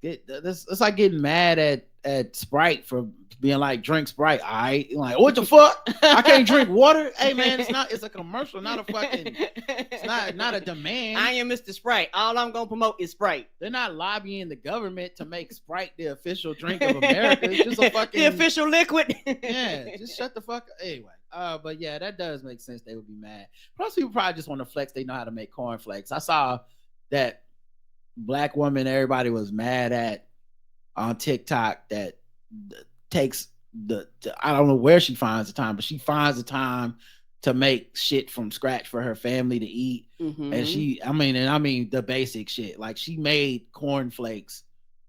It's like getting mad at Sprite for being like, drink Sprite. All right, like, what the fuck? I can't drink water. Hey man, it's a commercial, not a fucking. It's not a demand. I am Mr. Sprite. All I'm gonna promote is Sprite. They're not lobbying the government to make Sprite the official drink of America. It's just a fucking the official liquid. Yeah, just shut the fuck up. Anyway, but yeah, that does make sense. They would be mad. Plus, people probably just want to flex. They know how to make cornflakes. I saw that Black woman everybody was mad at on TikTok that takes I don't know where she finds the time, but she finds the time to make shit from scratch for her family to eat. And I mean the basic shit. Like she made cornflakes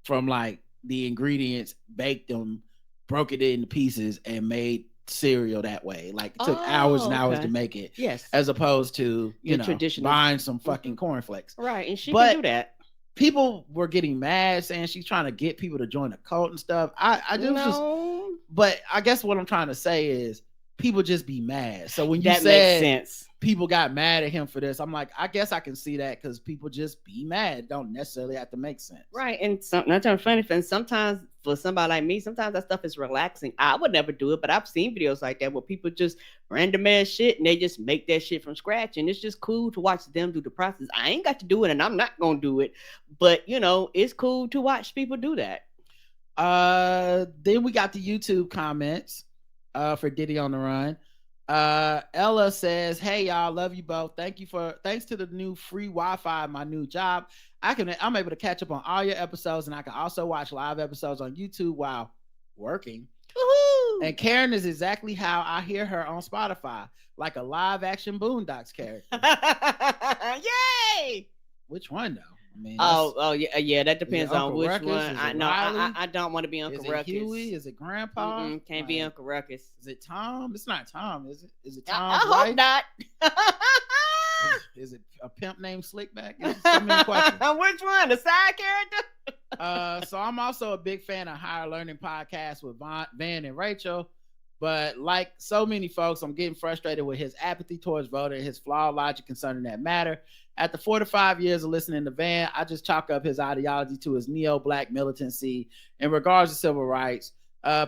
from like the ingredients, baked them, broke it into pieces, and made cereal that way. Like it took hours and hours to make it. Yes. As opposed to, traditional buying some fucking cornflakes. Right. And she can do that. People were getting mad saying she's trying to get people to join the cult and stuff. But I guess what I'm trying to say is people just be mad. So when you said people got mad at him for this, I'm like, I guess I can see that because people just be mad. It don't necessarily have to make sense. Right. And not trying to funny thing, sometimes for somebody like me, sometimes that stuff is relaxing. I would never do it, but I've seen videos like that where people just random ass shit and they just make that shit from scratch. And it's just cool to watch them do the process. I ain't got to do it and I'm not going to do it. But, it's cool to watch people do that. Then we got the YouTube comments for Diddy on the Run. Ella says, hey y'all, love you both. Thanks to the new free Wi-Fi, my new job, I'm able to catch up on all your episodes, and I can also watch live episodes on YouTube while working. Woohoo! And Karen is exactly how I hear her on Spotify, like a live action Boondocks character. Yay! Which one though? I mean, yeah. That depends on which Ruckus? one. I don't want to be Uncle Ruckus. Is it Huey? Is it Grandpa? Can't be Uncle Ruckus. Is it Tom? It's not Tom, is it? Is it Tom? I hope not. Is it a pimp named Slickback? So many questions. Which one? The side character? So I'm also a big fan of Higher Learning Podcast with Van and Rachel. But like so many folks, I'm getting frustrated with his apathy towards voting, his flawed logic concerning that matter. After 4 to 5 years of listening to Van, I just chalk up his ideology to his neo-Black militancy in regards to civil rights.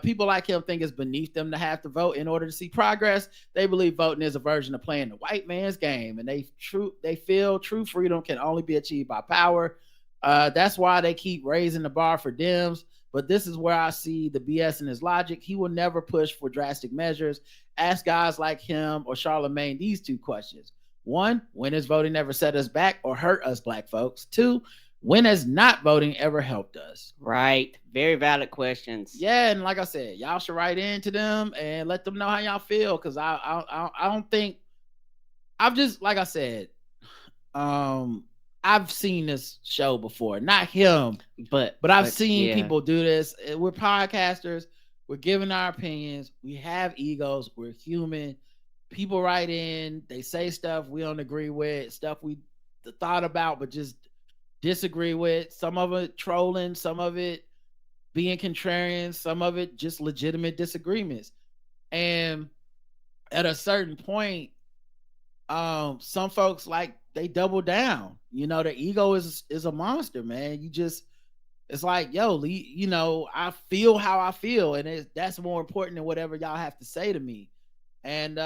People like him think it's beneath them to have to vote in order to see progress. They believe voting is a version of playing the white man's game, and they feel true freedom can only be achieved by power. That's why they keep raising the bar for Dems. But this is where I see the BS in his logic. He will never push for drastic measures. Ask guys like him or Charlemagne these two questions. 1, when has voting ever set us back or hurt us Black folks? 2, when has not voting ever helped us? Right. Very valid questions. Yeah, and like I said, y'all should write into them and let them know how y'all feel. Because I don't think I've just, like I said, I've seen this show before. Not him, but I've seen people do this. We're podcasters. We're giving our opinions. We have egos. We're human. People write in. They say stuff we don't agree with. Stuff we thought about, but just disagree with. Some of it trolling, some of it being contrarian, some of it just legitimate disagreements. And at a certain point, some folks like they double down. You know, the ego is a monster, man. You just it's like, yo, you know, I feel how I feel, and that's more important than whatever y'all have to say to me. And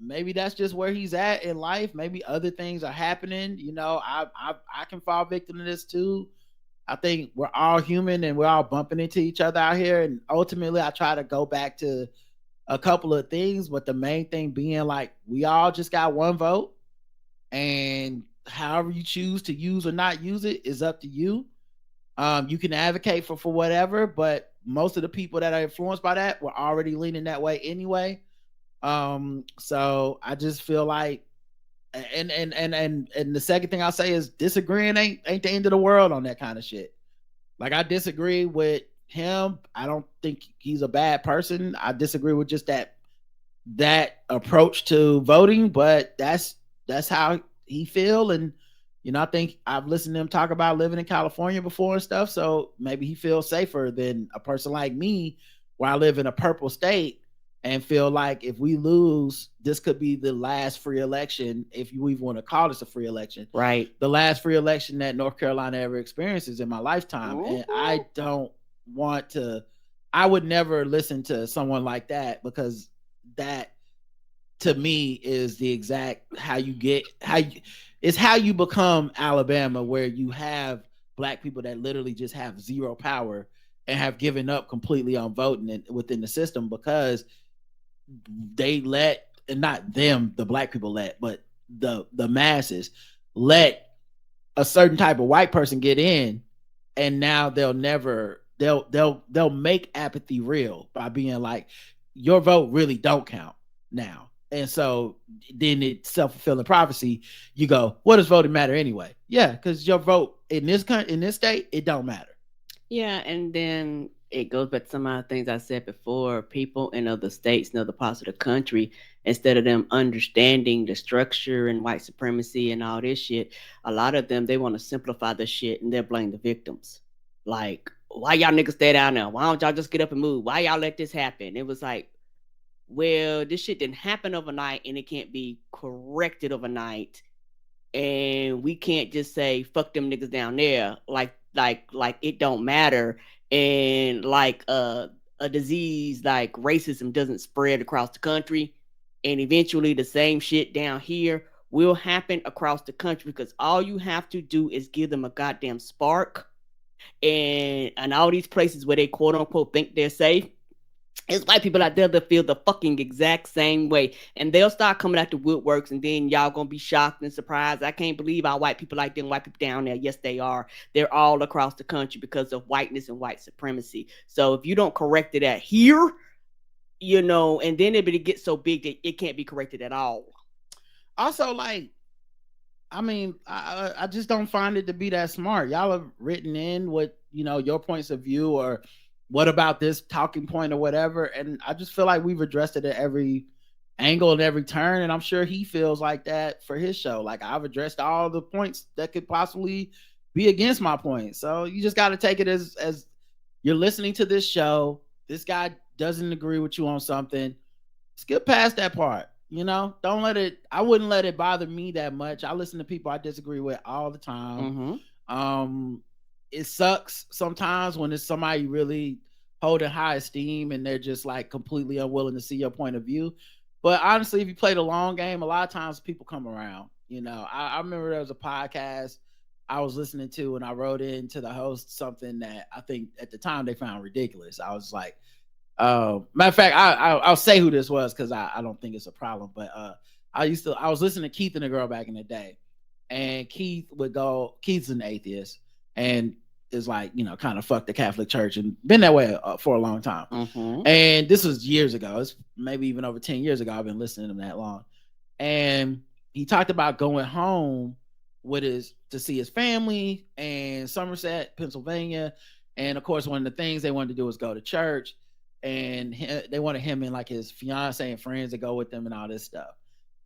maybe that's just where he's at in life. Maybe other things are happening. You know, I can fall victim to this too. I think we're all human and we're all bumping into each other out here. And ultimately, I try to go back to a couple of things, but the main thing being like we all just got one vote, and however you choose to use or not use it is up to you. You can advocate for whatever, but most of the people that are influenced by that were already leaning that way anyway. So I just feel like, and the second thing I'll say is disagreeing ain't the end of the world on that kind of shit. Like I disagree with him. I don't think he's a bad person. I disagree with just that approach to voting, but that's how he feel. And you know, I think I've listened to him talk about living in California before and stuff. So maybe he feels safer than a person like me, where I live in a purple state and feel like if we lose, this could be the last free election, if you even want to call this a free election. Right. The last free election that North Carolina ever experiences in my lifetime. Ooh. And I don't want to, I would never listen to someone like that, because that to me is the exact it's how you become Alabama, where you have black people that literally just have zero power and have given up completely on voting within the system, because they let, and not them, the black people let, but the masses let a certain type of white person get in, and now they'll make apathy real by being like, your vote really don't count now. And so then it's self-fulfilling prophecy. You go, what does voting matter anyway? Yeah, because your vote in this state, it don't matter. Yeah, and then it goes back to some of the things I said before. People in other states and other parts of the country, instead of them understanding the structure and white supremacy and all this shit, a lot of them, they want to simplify the shit and they'll blame the victims. Like, why y'all niggas stay down there? Why don't y'all just get up and move? Why y'all let this happen? It was like, well, this shit didn't happen overnight and it can't be corrected overnight. And we can't just say, fuck them niggas down there. Like it don't matter. And like a disease like racism doesn't spread across the country. And eventually the same shit down here will happen across the country, because all you have to do is give them a goddamn spark. And all these places where they quote unquote think they're safe, it's white people out there that feel the fucking exact same way, and they'll start coming out the woodworks, and then y'all gonna be shocked and surprised. I can't believe our white people like them white people down there. Yes, they are. They're all across the country because of whiteness and white supremacy. So if you don't correct it at here, you know, and then it gets so big that it can't be corrected at all. Also, like, I mean, I just don't find it to be that smart. Y'all have written in what, you know, your points of view, or what about this talking point or whatever. And I just feel like we've addressed it at every angle and every turn. And I'm sure he feels like that for his show. Like, I've addressed all the points that could possibly be against my point. So you just got to take it as you're listening to this show. This guy doesn't agree with you on something. Skip past that part. You know, I wouldn't let it bother me that much. I listen to people I disagree with all the time. Mm-hmm. It sucks sometimes when it's somebody really holding high esteem and they're just like completely unwilling to see your point of view. But honestly, if you play the long game, a lot of times people come around. You know, I remember there was a podcast I was listening to, and I wrote in to the host something that I think at the time they found ridiculous. I was like, matter of fact, I'll say who this was, because I don't think it's a problem. But I was listening to Keith and the Girl back in the day, and Keith's an atheist, and is like, you know, kind of fuck the Catholic Church and been that way for a long time. Mm-hmm. And this was years ago. It's maybe even over 10 years ago. I've been listening to him that long. And he talked about going home to see his family in Somerset, Pennsylvania. And of course, one of the things they wanted to do was go to church, and they wanted him and like his fiance and friends to go with them and all this stuff.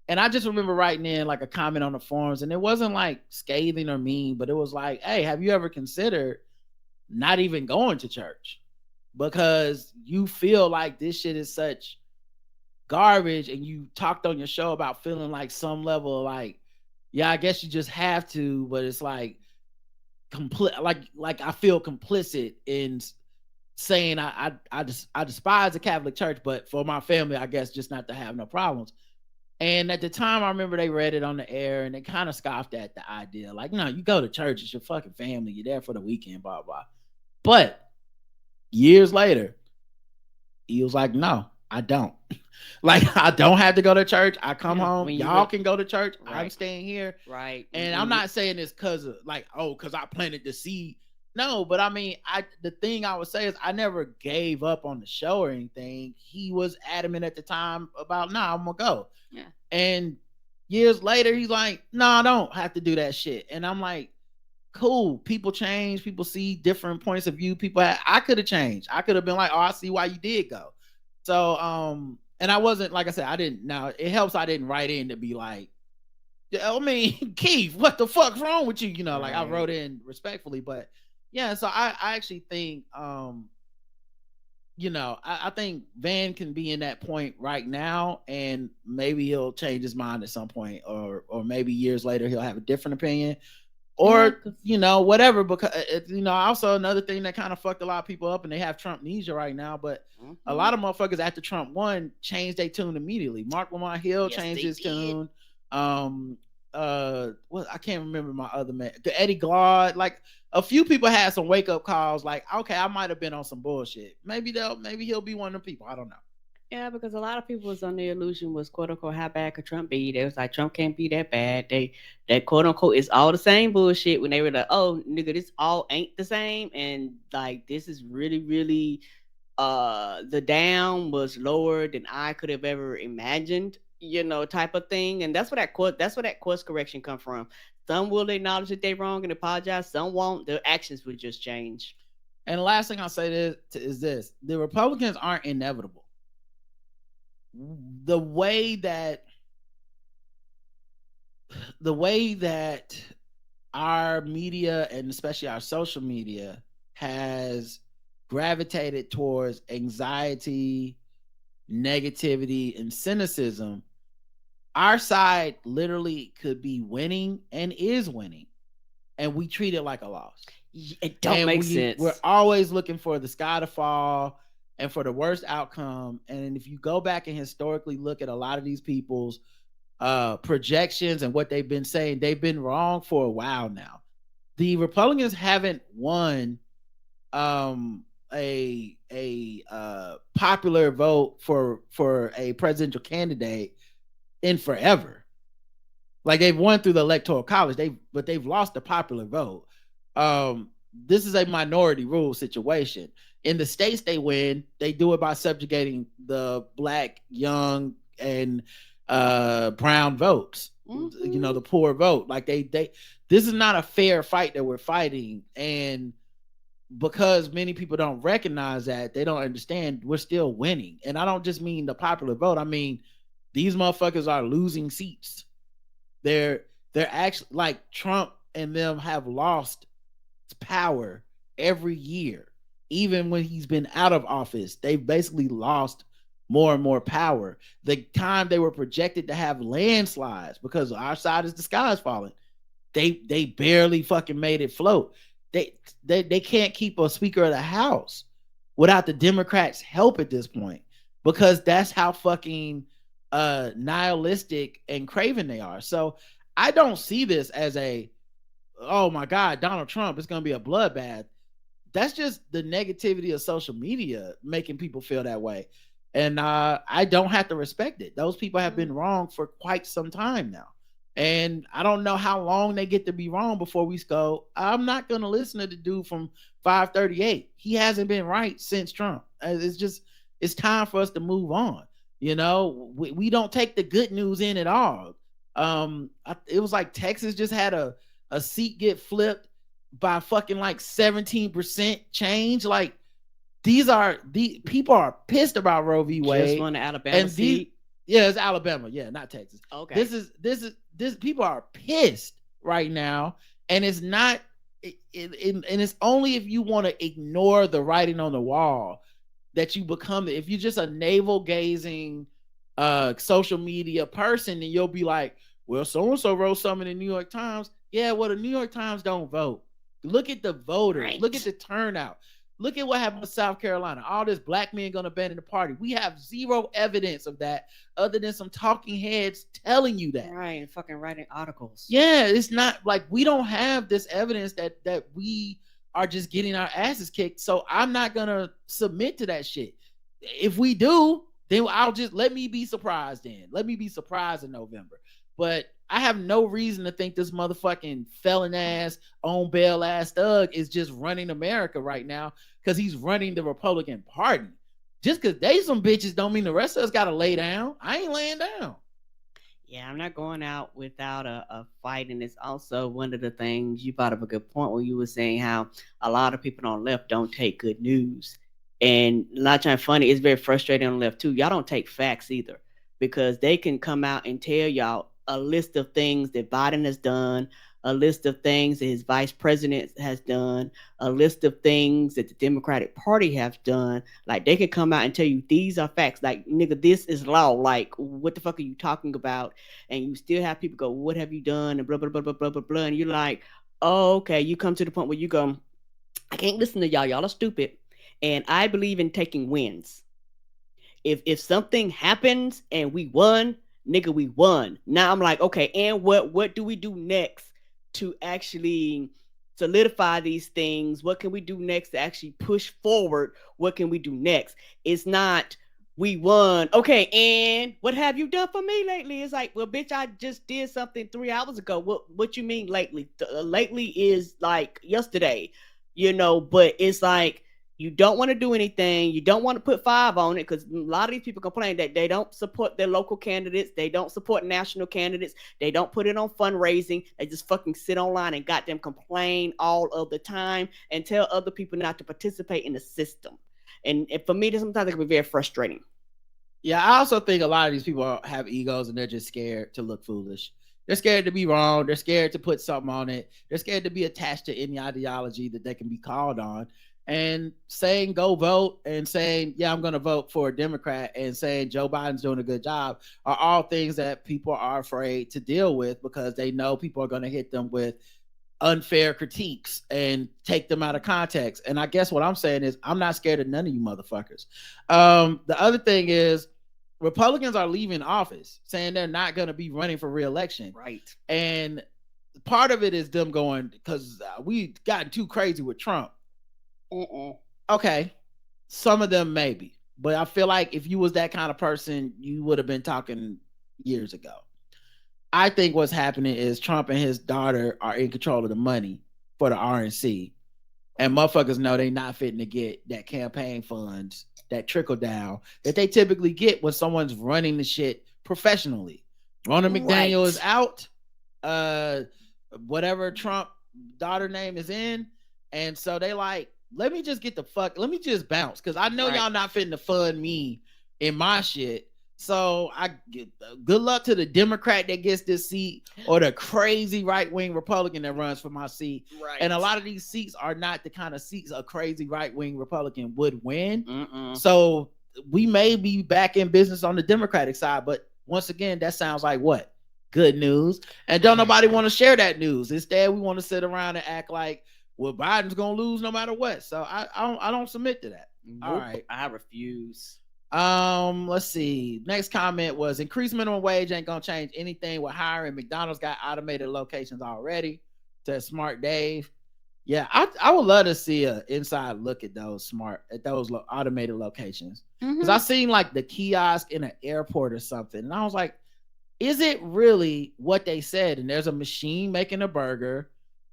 And I just remember writing in like a comment on the forums, and it wasn't like scathing or mean, but it was like, hey, have you ever considered not even going to church because you feel like this shit is such garbage, and you talked on your show about feeling like some level of like, yeah, I guess you just have to, but it's like like I feel complicit in saying I despise the Catholic Church, but for my family, I guess just not to have no problems. And at the time, I remember they read it on the air and they kind of scoffed at the idea. Like, no, you go to church, it's your fucking family. You're there for the weekend, blah, blah. But years later, he was like, no, I don't. Like, I don't have to go to church. I come home. Y'all can go to church. Right. I'm staying here. Right. And I'm not saying this because of like, oh, because I planted the seed. No, but I mean, the thing I would say is I never gave up on the show or anything. He was adamant at the time about, nah, I'm gonna go. Yeah. And years later, he's like, no, I don't have to do that shit. And I'm like, cool. People change. People see different points of view. I could have changed. I could have been like, oh, I see why you did go. So, and I wasn't, like I said, I didn't. Now it helps I didn't write in to be like, I mean, Keith, what the fuck's wrong with you? You know, like I wrote in respectfully, but yeah. So I actually think, you know, I think Van can be in that point right now, and maybe he'll change his mind at some point, or maybe years later he'll have a different opinion, or you know, whatever. Because you know, also another thing that kind of fucked a lot of people up, and they have Trumpnesia right now. But a lot of motherfuckers after Trump won changed their tune immediately. Mark Lamont Hill changed his tune. What I can't remember my other man, Eddie Glaude. Like a few people had some wake up calls. Like, okay, I might have been on some bullshit. Maybe he'll be one of the people. I don't know. Yeah, because a lot of people was on the illusion was quote unquote how bad could Trump be? They was like Trump can't be that bad. That quote unquote is all the same bullshit when they were like, oh nigga, this all ain't the same, and like this is really the down was lower than I could have ever imagined, you know, type of thing. And that's where that course correction come from. Some will acknowledge that they're wrong and apologize. Some won't. Their actions will just change. And the last thing I'll say is this: the Republicans aren't inevitable. The way that our media, and especially our social media, has gravitated towards anxiety, negativity, and cynicism, our side literally could be winning and is winning, and we treat it like a loss. It don't make sense. We're always looking for the sky to fall and for the worst outcome. And if you go back and historically look at a lot of these people's projections and what they've been saying, they've been wrong for a while now. The Republicans haven't won a popular vote for a presidential candidate in forever. Like they've won through the Electoral College, but they've lost the popular vote. This is a minority rule situation. In the states they win, they do it by subjugating the black, young, and brown votes. You know, the poor vote. Like they this is not a fair fight that we're fighting, and because many people don't recognize that, they don't understand we're still winning. And I don't just mean the popular vote. I mean these motherfuckers are losing seats. They're actually, like, Trump and them have lost power every year. Even when he's been out of office, they've basically lost more and more power. The time they were projected to have landslides because our side is the sky is falling, they barely fucking made it float. They can't keep a Speaker of the House without the Democrats' help at this point, because that's how fucking nihilistic and craven they are. So I don't see this as oh my God, Donald Trump, it's gonna be a bloodbath. That's just the negativity of social media making people feel that way. And I don't have to respect it. Those people have been wrong for quite some time now. And I don't know how long they get to be wrong before we go, I'm not going to listen to the dude from 538. He hasn't been right since Trump. It's time for us to move on. You know, we don't take the good news in at all. It was like Texas just had a seat get flipped by fucking like 17% change. Like the people are pissed about Roe v. Wade. Just won the Alabama seat. Yeah, it's Alabama. Yeah, not Texas. Okay. This people are pissed right now, and it's not. And it's only if you want to ignore the writing on the wall that you become. If you're just a navel gazing, social media person, then you'll be like, well, so and so wrote something in the New York Times. Yeah, well, the New York Times don't vote. Look at the voters. Right. Look at the turnout. Look at what happened in South Carolina. All this black men going to abandon the party. We have zero evidence of that other than some talking heads telling you that. Right, and fucking writing articles. Yeah, it's not like we don't have this evidence that we are just getting our asses kicked. So I'm not going to submit to that shit. If we do, then I'll just let me be surprised then. Let me be surprised in November. But I have no reason to think this motherfucking felon ass, on bail ass thug is just running America right now because he's running the Republican Party. Just because they some bitches don't mean the rest of us got to lay down. I ain't laying down. Yeah, I'm not going out without a fight. And it's also one of the things you brought up a good point when you were saying how a lot of people on the left don't take good news. And not trying funny, it's very frustrating on the left too. Y'all don't take facts either, because they can come out and tell y'all a list of things that Biden has done, a list of things that his vice president has done, a list of things that the Democratic Party have done. Like, they can come out and tell you these are facts. Like, nigga, this is law. Like, what the fuck are you talking about? And you still have people go, what have you done? And blah, blah, blah, blah, blah, blah, blah. And you're like, oh, okay. You come to the point where you go, I can't listen to y'all. Y'all are stupid. And I believe in taking wins. If something happens and we won, nigga, we won. Now I'm like, okay, and what do we do next to actually solidify these things? What can we do next to actually push forward? What can we do next? It's not we won. Okay, and what have you done for me lately? It's like, well, bitch, I just did something 3 hours ago. What you mean lately? Lately is like yesterday, but it's like, you don't want to do anything. You don't want to put 5 on it, because a lot of these people complain that they don't support their local candidates. They don't support national candidates. They don't put it on fundraising. They just fucking sit online and got them complain all of the time and tell other people not to participate in the system. And for me, sometimes it can be very frustrating. Yeah, I also think a lot of these people have egos and they're just scared to look foolish. They're scared to be wrong. They're scared to put something on it. They're scared to be attached to any ideology that they can be called on. And saying go vote and saying, yeah, I'm going to vote for a Democrat, and saying Joe Biden's doing a good job are all things that people are afraid to deal with, because they know people are going to hit them with unfair critiques and take them out of context. And I guess what I'm saying is, I'm not scared of none of you motherfuckers. The other thing is, Republicans are leaving office saying they're not going to be running for re-election. Right. And part of it is them going, because we gotten too crazy with Trump. Okay, some of them maybe, but I feel like if you was that kind of person, you would have been talking years ago. I think what's happening is Trump and his daughter are in control of the money for the RNC, and motherfuckers know they not fitting to get that campaign funds, that trickle down that they typically get when someone's running the shit professionally. Ronna McDaniel is out, whatever Trump daughter name is in, and so they like, let me just bounce, because I know y'all not fitting to fund me in my shit. So I get good luck to the Democrat that gets this seat, or the crazy right-wing Republican that runs for my seat. Right. And a lot of these seats are not the kind of seats a crazy right-wing Republican would win. So we may be back in business on the Democratic side, but once again, that sounds like what? Good news. And don't nobody want to share that news. Instead, we want to sit around and act like, well, Biden's gonna lose no matter what. So I don't submit to that. Nope, all right, I refuse. Let's see. Next comment was, increased minimum wage ain't gonna change anything with hiring. McDonald's got automated locations already. To Smart Dave. Yeah, I would love to see an inside look at those automated locations, because I seen like the kiosk in an airport or something, and I was like, is it really what they said? And there's a machine making a burger,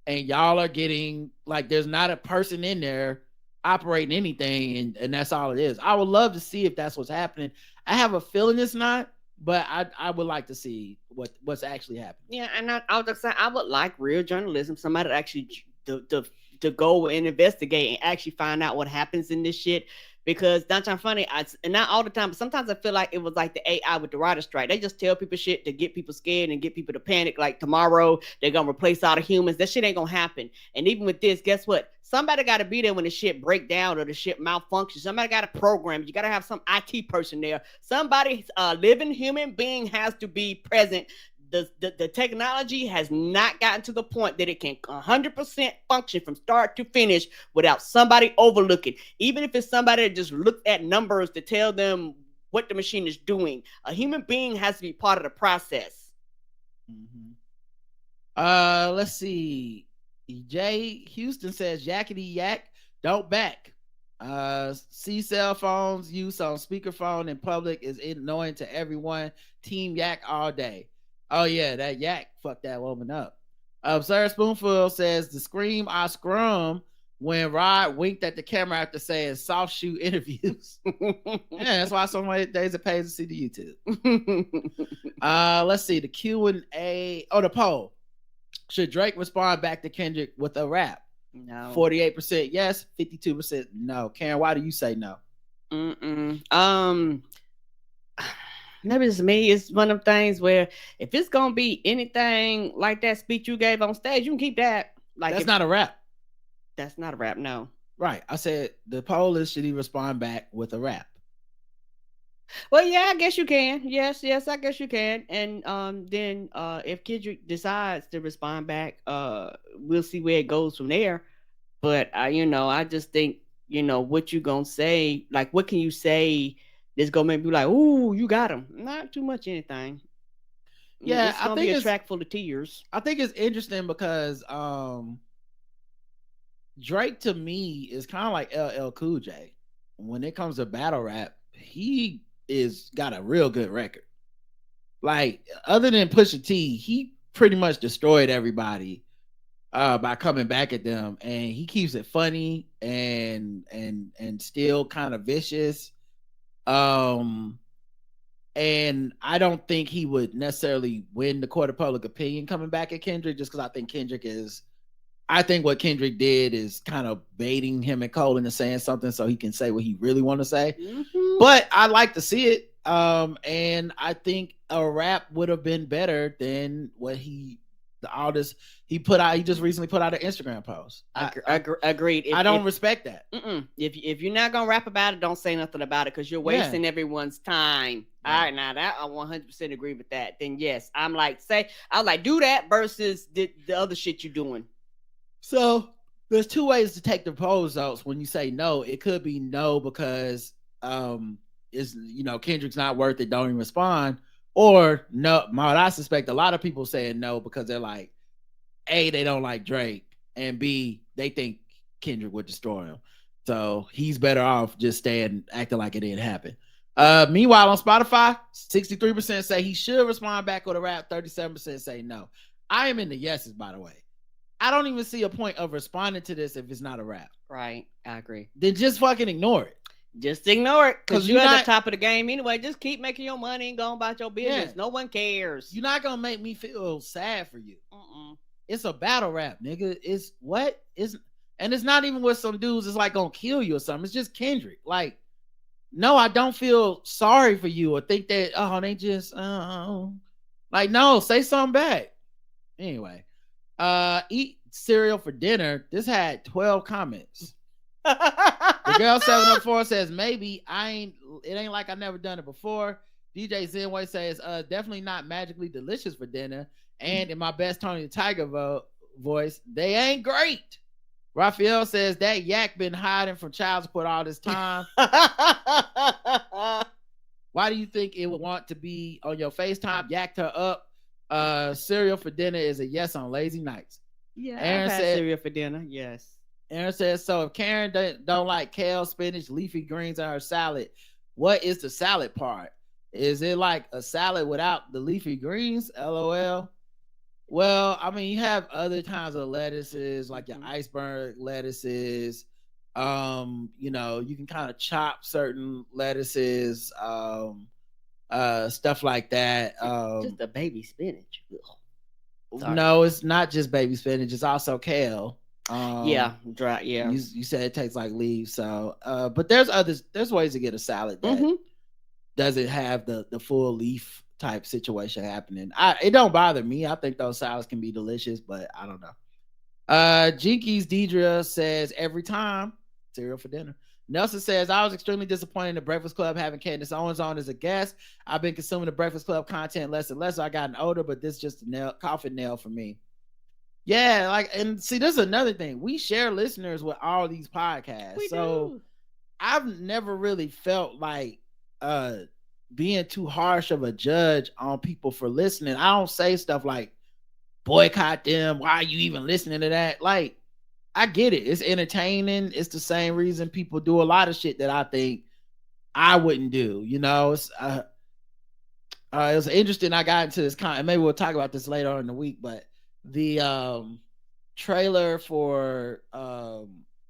and y'all are getting, like, there's not a person in there operating anything, and that's all it is. I would love to see if that's what's happening. I have a feeling it's not, but I would like to see what's actually happening. Yeah, and I was just saying, I would like real journalism, somebody to actually to go and investigate and actually find out what happens in this shit, because not trying funny, and not all the time, but sometimes I feel like it was like the AI with the writer strike. They just tell people shit to get people scared and get people to panic. Like tomorrow they're gonna replace all the humans. That shit ain't gonna happen. And even with this, guess what? Somebody got to be there when the shit break down or the shit malfunctions. Somebody got to program it. You got to have some IT person there. Somebody, living human being has to be present. The technology has not gotten to the point that it can 100% function from start to finish without somebody overlooking. Even if it's somebody that just looked at numbers to tell them what the machine is doing. A human being has to be part of the process. Mm-hmm. Let's see. Jay Houston says, yakety yak, don't back. See cell phones use on speakerphone in public is annoying to everyone. Team yak all day. Oh yeah, that yak fucked that woman up. Sarah Spoonful says, the scream I scrum when Rod winked at the camera after saying soft shoe interviews. Yeah, that's why so many days it pays to see the YouTube. Let's see, the Q&A. Oh, the poll. Should Drake respond back to Kendrick with a rap? No. 48% yes, 52% no. Karen, why do you say no? Maybe it's me. It's one of them things where if it's gonna be anything like that speech you gave on stage, you can keep that. Like that's not a rap. That's not a rap, no. Right. I said the poll is, should he respond back with a rap? Well, yeah, I guess you can. Yes, I guess you can. And then if Kendrick decides to respond back, we'll see where it goes from there. But I just think, what you gonna say? Like, what can you say that's gonna make me like, ooh, you got him? Not too much anything. Yeah, it's gonna be a track full of tears. I think it's interesting because Drake to me is kind of like LL Cool J. When it comes to battle rap, he is got a real good record. Like, other than Pusha T, he pretty much destroyed everybody by coming back at them, and he keeps it funny and still kind of vicious. And I don't think he would necessarily win the court of public opinion coming back at Kendrick, just because I think what Kendrick did is kind of baiting him and Cole into saying something so he can say what he really want to say. Mm-hmm. But I like to see it. And I think a rap would have been better than what he put out. He just recently put out an Instagram post. Agreed. I don't respect that. If you're not gonna rap about it, don't say nothing about it, because you're wasting everyone's time. Yeah. All right, now that I 100% agree with that. Then yes, I'm like, do that versus the other shit you're doing. So there's two ways to take the poll results. When you say no, it could be no because Kendrick's not worth it, don't even respond. Or no, what I suspect a lot of people saying no because they're like, A, they don't like Drake, and B, they think Kendrick would destroy him. So he's better off just acting like it didn't happen. Meanwhile, on Spotify, 63% say he should respond back with a rap, 37% say no. I am in the yeses, by the way. I don't even see a point of responding to this if it's not a rap. Right, I agree. Then just fucking ignore it. Just ignore it, because you're at the top of the game anyway. Just keep making your money and go about your business. Yeah. No one cares. You're not gonna make me feel sad for you. It's a battle rap, nigga. And it's not even with some dudes. It's like gonna kill you or something. It's just Kendrick. Like, no, I don't feel sorry for you or think that they just like, no, say something back. Anyway, eat cereal for dinner. This had 12 comments. The girl 704 says, maybe it ain't like I never done it before. DJ Zenway says, definitely not magically delicious for dinner. And in my best Tony the Tiger voice, they ain't great. Raphael says, that yak been hiding from child support all this time. Why do you think it would want to be on your FaceTime? Yacked her up. Cereal for dinner is a yes on lazy nights. Yeah, Aaron said cereal for dinner. Yes. Aaron says, so if Karen don't like kale, spinach, leafy greens on her salad, what is the salad part? Is it like a salad without the leafy greens? LOL. Well, I mean, you have other kinds of lettuces, like your iceberg lettuces. You can kind of chop certain lettuces, stuff like that. Just a baby spinach. No, it's not just baby spinach. It's also kale. Yeah, dry. Yeah. You said it tastes like leaves. So, but there's ways to get a salad that doesn't have the full leaf type situation happening. It don't bother me. I think those salads can be delicious, but I don't know. Jinkies Deidre says every time cereal for dinner. Nelson says, I was extremely disappointed in the Breakfast Club having Candace Owens on as a guest. I've been consuming the Breakfast Club content less and less. So I gotten older, but this is just a coffin nail for me. Yeah, like, and see, this is another thing. We share listeners with all these podcasts. We so do. I've never really felt like being too harsh of a judge on people for listening. I don't say stuff like boycott them. Why are you even listening to that? Like, I get it. It's entertaining. It's the same reason people do a lot of shit that I think I wouldn't do. You know, it was interesting. I got into this and maybe we'll talk about this later on in the week, but the trailer for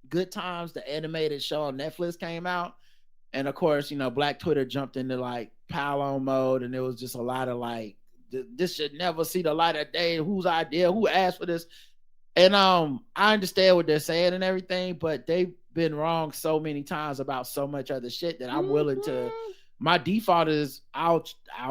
Good Times, the animated show on Netflix, came out. And of course, you know, Black Twitter jumped into like pile on mode, and it was just a lot of like, this should never see the light of day. Whose idea? Who asked for this? And I understand what they're saying and everything, but they've been wrong so many times about so much other shit that I'm willing to. My default is I'll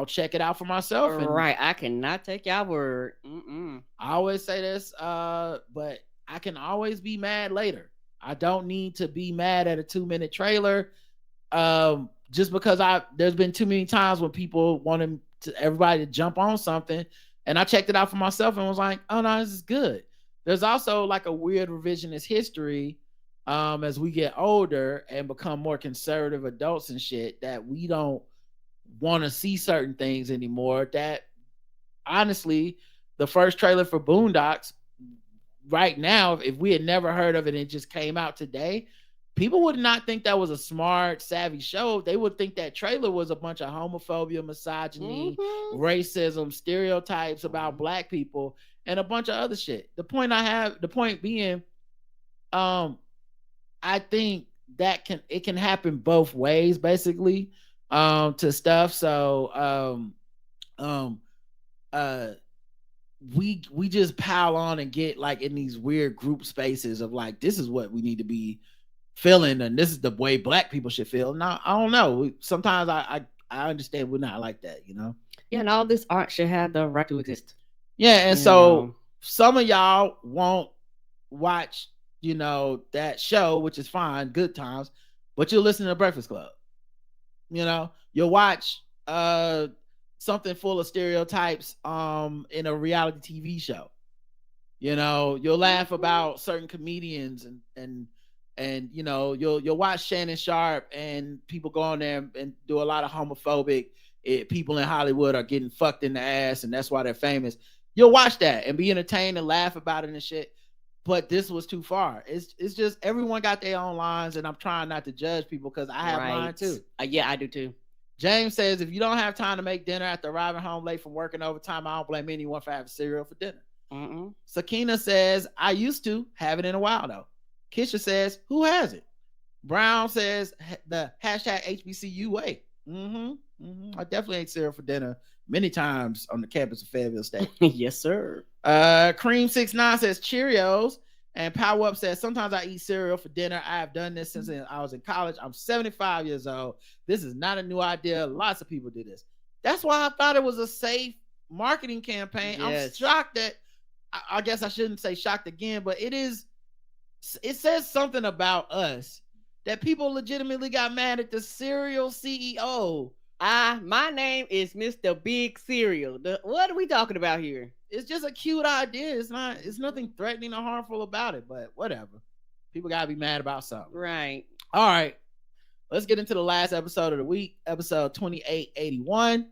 check it out for myself. And right, I cannot take your word. I always say this, but I can always be mad later. I don't need to be mad at a 2-minute trailer, just because there's been too many times when people wanted everybody to jump on something, and I checked it out for myself and was like, oh no, this is good. There's also like a weird revisionist history as we get older and become more conservative adults and shit, that we don't want to see certain things anymore. That honestly, the first trailer for Boondocks right now, if we had never heard of it and it just came out today, people would not think that was a smart, savvy show. They would think that trailer was a bunch of homophobia, misogyny, racism, stereotypes about Black people, and a bunch of other shit. The point being, I think that it can happen both ways, basically, to stuff. So, we just pile on and get like in these weird group spaces of like, this is what we need to be feeling, and this is the way Black people should feel. Now, I don't know. Sometimes I understand we're not like that, you know? Yeah, and all this art should have the right to exist. Yeah, and so some of y'all won't watch, you know, that show, which is fine, Good Times, but you'll listen to Breakfast Club. You know, you'll watch something full of stereotypes in a reality TV show. You know, you'll laugh about certain comedians and you know, you'll watch Shannon Sharp, and people go on there and do a lot of homophobic. People in Hollywood are getting fucked in the ass, and that's why they're famous. You'll watch that and be entertained and laugh about it and shit. But this was too far. It's just everyone got their own lines, and I'm trying not to judge people because I have mine too. Yeah, I do too. James says, if you don't have time to make dinner after arriving home late from working overtime, I don't blame anyone for having cereal for dinner. Sakina says, I used to have it in a while though. Kisha says, who has it? Brown says, the hashtag HBCU way. I definitely ate cereal for dinner many times on the campus of Fayetteville State. Yes, sir. Cream69 says Cheerios. And Power Up says, sometimes I eat cereal for dinner. I have done this since I was in college. I'm 75 years old. This is not a new idea. Lots of people do this. That's why I thought it was a safe marketing campaign. Yes. I'm shocked that, I guess I shouldn't say shocked again, but it says something about us that people legitimately got mad at the cereal CEO. My name is Mr. Big Cereal. What are we talking about here? It's just a cute idea. It's nothing threatening or harmful about it, but whatever. People gotta be mad about something. Right. All right. Let's get into the last episode of the week, episode 2881.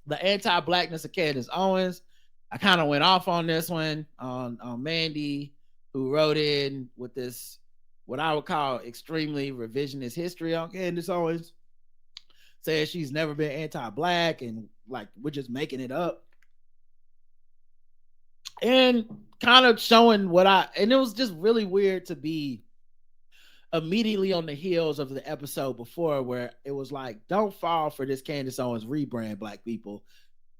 The anti-blackness of Candace Owens. I kind of went off on this one on Mandy, who wrote in with this, what I would call extremely revisionist history on Candace Owens. Says she's never been anti-black and like we're just making it up. And kind of showing and it was just really weird to be immediately on the heels of the episode before where it was like, don't fall for this Candace Owens rebrand, Black people.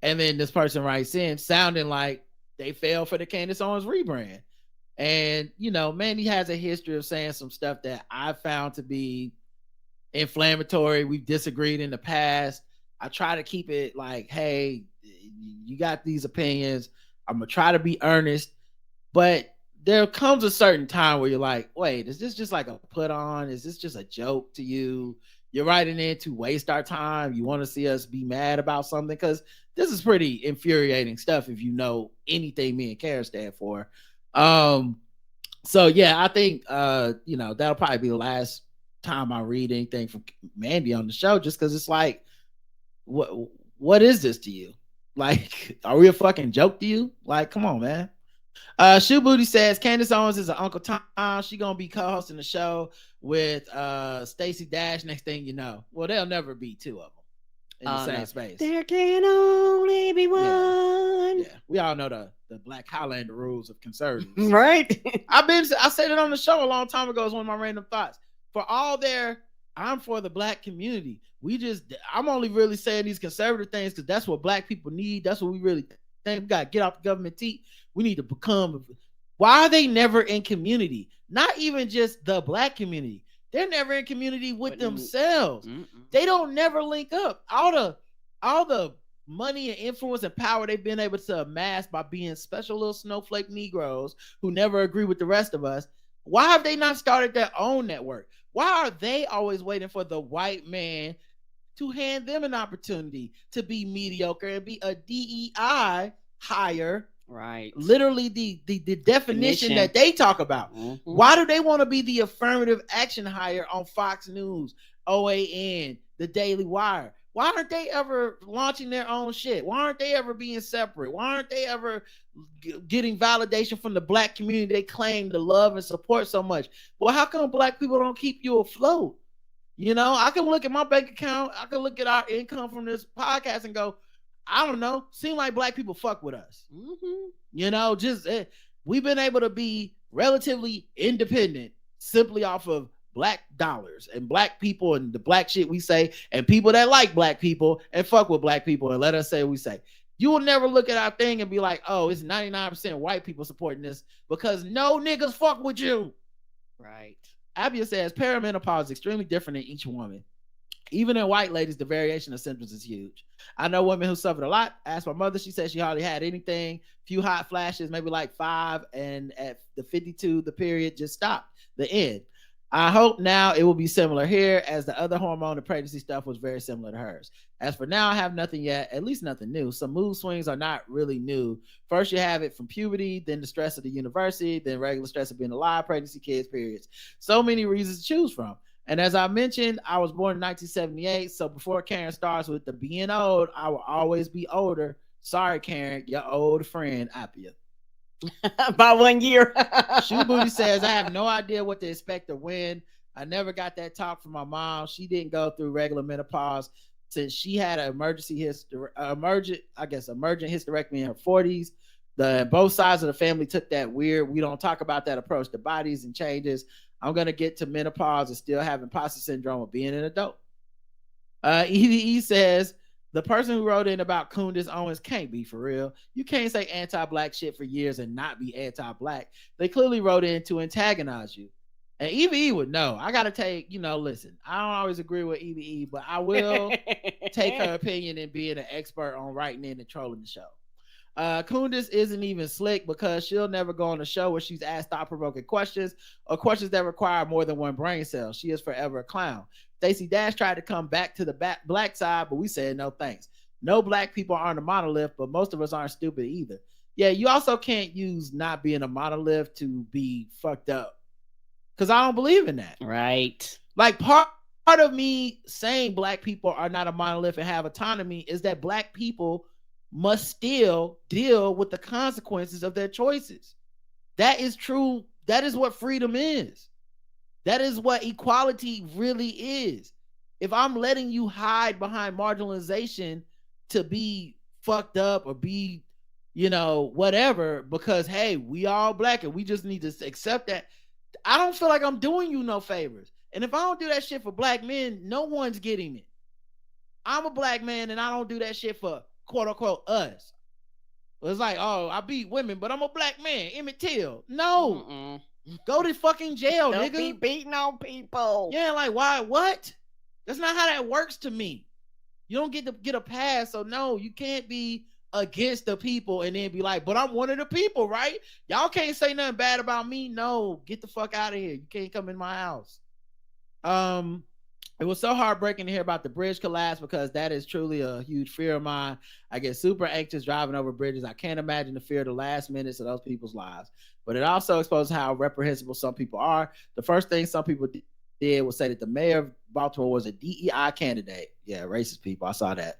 And then this person writes in sounding like they fell for the Candace Owens rebrand. And Mandy has a history of saying some stuff that I found to be inflammatory. We've disagreed in the past. I try to keep it like, hey, you got these opinions. I'm gonna try to be earnest, but there comes a certain time where you're like, wait, is this just like a put on? Is this just a joke to you? You're writing in to waste our time. You want to see us be mad about something? Because this is pretty infuriating stuff if you know anything me and Karen stand for. So yeah, I think that'll probably be the last time I read anything from Mandy on the show, just because it's like, what is this to you? Like, are we a fucking joke to you? Like, come on, man. Shoe Booty says Candace Owens is an Uncle Tom. She gonna be co-hosting the show with Stacey Dash. Next thing you know, well, there'll never be two of them in the same space. There can only be one. Yeah, we all know the Black Highlander rules of conservatives, right? I said it on the show a long time ago. It's one of my random thoughts. For all I'm for the black community. I'm only really saying these conservative things because that's what black people need. That's what we really think. We got to get off the government teat. We need to become. Why are they never in community? Not even just the black community. They're never in community with themselves. They don't never link up. All the money and influence and power they've been able to amass by being special little snowflake Negroes who never agree with the rest of us. Why have they not started their own network? Why are they always waiting for the white man to hand them an opportunity to be mediocre and be a DEI hire? Right. Literally the definition that they talk about. Why do they want to be the affirmative action hire on Fox News, OAN, the Daily Wire? Why aren't they ever launching their own shit? Why aren't they ever being separate? Why aren't they ever getting validation from the black community they claim to love and support so much? Well, how come black people don't keep you afloat? I can look at my bank account. I can look at our income from this podcast and go, I don't know. Seem like black people fuck with us. We've been able to be relatively independent simply off of black dollars and black people and the black shit we say and people that like black people and fuck with black people and let us say what we say. You will never look at our thing and be like, oh, it's 99% white people supporting this because no niggas fuck with you. Right. Abia says perimenopause is extremely different in each woman. Even in white ladies, the variation of symptoms is huge. I know women who suffered a lot. Asked my mother, she said she hardly had anything. Few hot flashes, maybe like 5, and at the 52, the period just stopped. The end. I hope now it will be similar here, as the other hormone and pregnancy stuff was very similar to hers. As for now, I have nothing yet, at least nothing new. Some mood swings are not really new. First, you have it from puberty, then the stress of the university, then regular stress of being alive, pregnancy, kids, periods. So many reasons to choose from. And as I mentioned, I was born in 1978, so before Karen starts with the being old, I will always be older. Sorry, Karen, your old friend, Appia. By 1 year. Shoe Booty says, I have no idea what to expect or when. I never got that talk from my mom. She didn't go through regular menopause since she had an emergent hysterectomy in her 40s. Both sides of the family took that weird, we don't talk about that approach to bodies and changes. I'm going to get to menopause and still have imposter syndrome of being an adult. EDE says, the person who wrote in about Candace Owens can't be for real. You can't say anti-black shit for years and not be anti-black. They clearly wrote in to antagonize you. And EVE would know. I got to take, listen, I don't always agree with EVE, but I will take her opinion in being an expert on writing in and trolling the show. Candace isn't even slick because she'll never go on a show where she's asked thought-provoking questions or questions that require more than one brain cell. She is forever a clown. Stacey Dash tried to come back to the black side, but we said no thanks. No black people aren't a monolith, but most of us aren't stupid either. Yeah, you also can't use not being a monolith to be fucked up, because I don't believe in that. Right. Like part of me saying black people are not a monolith and have autonomy is that black people must still deal with the consequences of their choices. That is true. That is what freedom is. That is what equality really is. If I'm letting you hide behind marginalization to be fucked up or be, whatever, because, hey, we all black and we just need to accept that, I don't feel like I'm doing you no favors. And if I don't do that shit for black men, no one's getting it. I'm a black man and I don't do that shit for quote unquote us. It's like, oh, I beat women, but I'm a black man. Emmett Till. No. Go to fucking jail, Don't nigga. be beating on people. Yeah, like why? What? That's not how that works to me. You don't get to get a pass. So no, you can't be against the people and then be like, but I'm one of the people, right? Y'all can't say nothing bad about me. No, get the fuck out of here. You can't come in my house. It was so heartbreaking to hear about the bridge collapse because that is truly a huge fear of mine. I get super anxious driving over bridges. I can't imagine the fear of the last minutes of those people's lives. But it also exposes how reprehensible some people are. The first thing some people did was say that the mayor of Baltimore was a DEI candidate. Yeah, racist people. I saw that.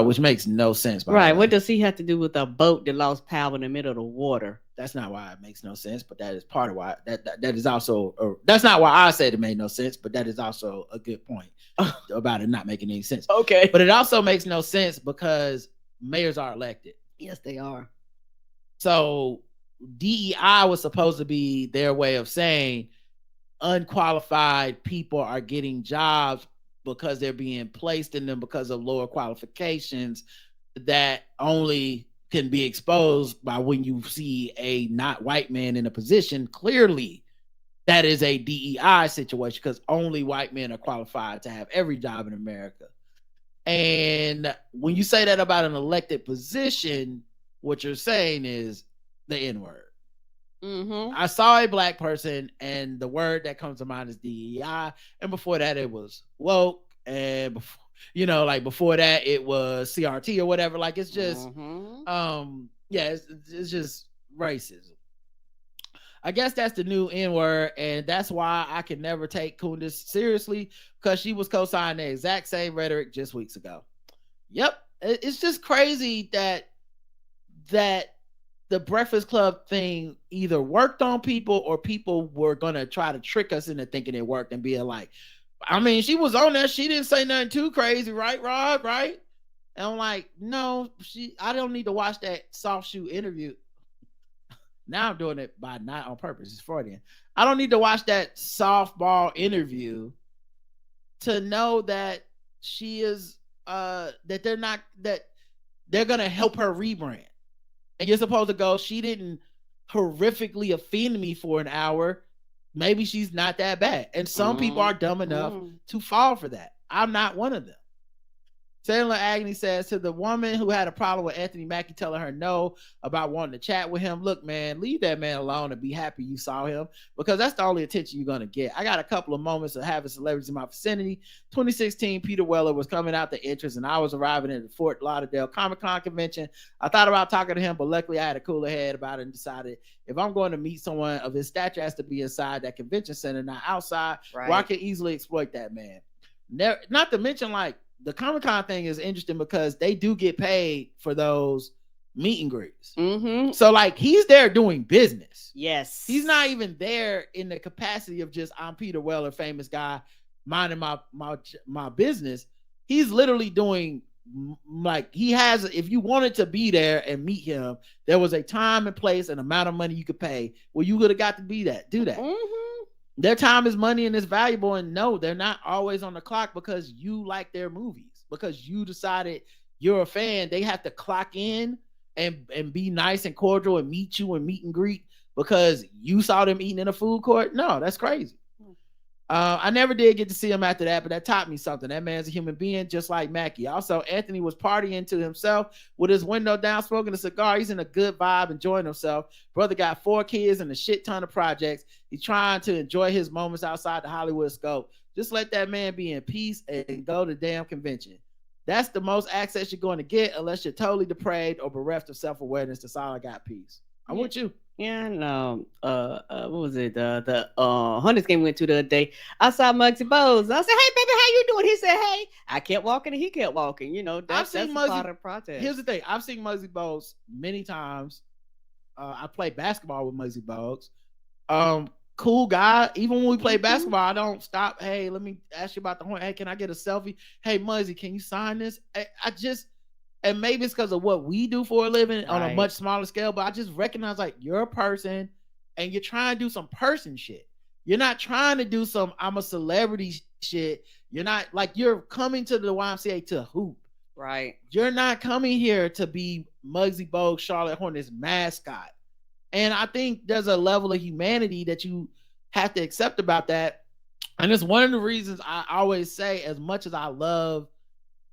Which makes no sense. Right. What does he have to do with a boat that lost power in the middle of the water? That's not why it makes no sense, but that is part of why that is also that's not why I said it made no sense, but that is also a good point about it not making any sense. Okay. But it also makes no sense because mayors are elected. Yes, they are. So DEI was supposed to be their way of saying unqualified people are getting jobs because they're being placed in them because of lower qualifications that only can be exposed by when you see a not white man in a position. Clearly, that is a DEI situation because only white men are qualified to have every job in America. And when you say that about an elected position, what you're saying is the N-word. I saw a black person, and the word that comes to mind is DEI. And before that, it was woke. And before, like before that, it was CRT or whatever. Like it's just, it's just racism. I guess that's the new N-word, and that's why I can never take Kundis seriously because she was co-signing the exact same rhetoric just weeks ago. Yep, it's just crazy that the Breakfast Club thing either worked on people or people were gonna try to trick us into thinking it worked and being like, I mean, she was on there. She didn't say nothing too crazy, right, Rod? Right? And I'm like, no, I don't need to watch that soft shoe interview. Now I'm doing it by not on purpose. It's Freudian. I don't need to watch that softball interview to know that she is that they're gonna help her rebrand. And you're supposed to go, she didn't horrifically offend me for an hour. Maybe she's not that bad. And some people are dumb enough to fall for that. I'm not one of them. Sandler Agnew says to the woman who had a problem with Anthony Mackie telling her no about wanting to chat with him, look, man, leave that man alone and be happy you saw him because that's the only attention you're going to get. I got a couple of moments of having celebrities in my vicinity. 2016, Peter Weller was coming out the entrance and I was arriving at the Fort Lauderdale Comic-Con convention. I thought about talking to him, but luckily I had a cooler head about it and decided if I'm going to meet someone of his stature, has to be inside that convention center, not outside, where I can easily exploit that man. Not to mention, like, the Comic-Con thing is interesting because they do get paid for those meet and greets. So like he's there doing business. Yes. He's not even there in the capacity of just I'm Peter Weller, famous guy, minding my business. He's literally doing like he has, if you wanted to be there and meet him, there was a time and place and amount of money you could pay where you would have got to do that. Their time is money and it's valuable. And no, they're not always on the clock because you like their movies, because you decided you're a fan. They have to clock in and be nice and cordial and meet you and meet and greet because you saw them eating in a food court. No, that's crazy. I never did get to see him after that, but that taught me something. That man's a human being just like Mackie. Also, Anthony was partying to himself with his window down, smoking a cigar. He's in a good vibe, enjoying himself. Brother got 4 kids and a shit ton of projects. He's trying to enjoy his moments outside the Hollywood scope. Just let that man be in peace and go to the damn convention. That's the most access you're going to get unless you're totally depraved or bereft of self-awareness. That's all I got. Peace. I'm with you. Yeah, no. What was it? The Hunters game we went to the other day. I saw Muggsy Bogues. I said, "Hey, baby, how you doing?" He said, "Hey." I kept walking, and he kept walking. You know, that's part of the process. Here's the thing: I've seen Muggsy Bogues many times. I played basketball with Muggsy Bogues. Cool guy. Even when we play basketball, I don't stop. Hey, let me ask you about the horn. Hey, can I get a selfie? Hey, Muggsy, can you sign this? I just. And maybe it's because of what we do for a living on a much smaller scale, but I just recognize like you're a person and you're trying to do some person shit. You're not trying to do some I'm a celebrity shit. You're not like you're coming to the YMCA to hoop. Right. You're not coming here to be Muggsy Bogues, Charlotte Hornets mascot. And I think there's a level of humanity that you have to accept about that. And it's one of the reasons I always say, as much as I love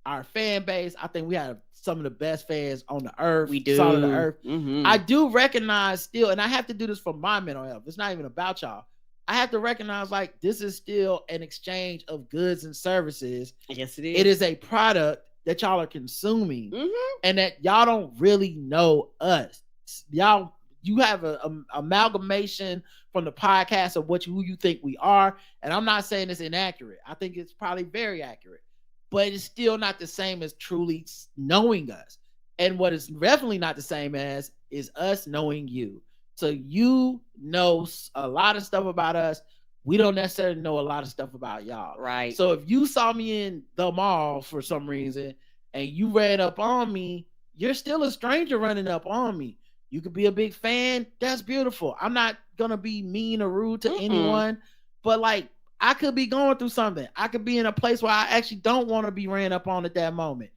our fan base, I think we have some of the best fans on the earth. We do. Salt of the earth. Mm-hmm. I do recognize still, and I have to do this for my mental health. It's not even about y'all. I have to recognize, like, this is still an exchange of goods and services. Yes, it is. It is a product that y'all are consuming, and that y'all don't really know us. You have a amalgamation from the podcast of who you think we are, and I'm not saying it's inaccurate. I think it's probably very accurate, but it's still not the same as truly knowing us. And what is definitely not the same as is us knowing you. So you know a lot of stuff about us. We don't necessarily know a lot of stuff about y'all. Right. So if you saw me in the mall for some reason and you ran up on me, you're still a stranger running up on me. You could be a big fan. That's beautiful. I'm not going to be mean or rude to anyone, but like, I could be going through something. I could be in a place where I actually don't want to be ran up on at that moment.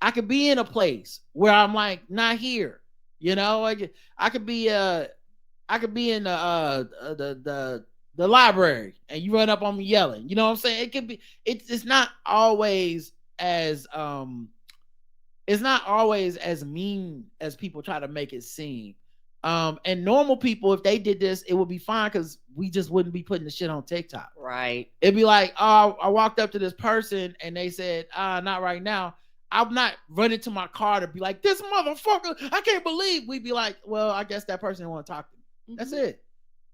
I could be in a place where I'm like, not here. You know, I could be in the library and you run up on me yelling. You know what I'm saying? It could be. It's not always as mean as people try to make it seem. And normal people, if they did this, it would be fine because we just wouldn't be putting the shit on TikTok. Right. It'd be like, oh, I walked up to this person and they said, not right now. I'm not running to my car to be like, this motherfucker, I can't believe. We'd be like, well, I guess that person didn't want to talk to me. That's it.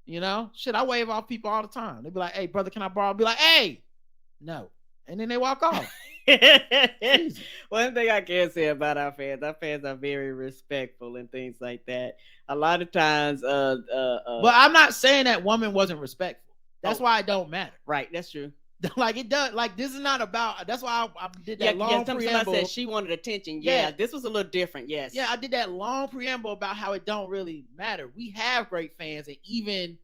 You know, shit, I wave off people all the time. They'd be like, hey, brother, can I borrow? I'd be like, hey, no. And then they walk off. One thing I can say about our fans are very respectful and things like that. A lot of times, but I'm not saying that woman wasn't respectful. That's why it don't matter. Right, that's true. Like it does. Like this is not about. That's why I did that long preamble. Somebody said she wanted attention. Yeah, this was a little different. Yes. Yeah, I did that long preamble about how it don't really matter. We have great fans, and even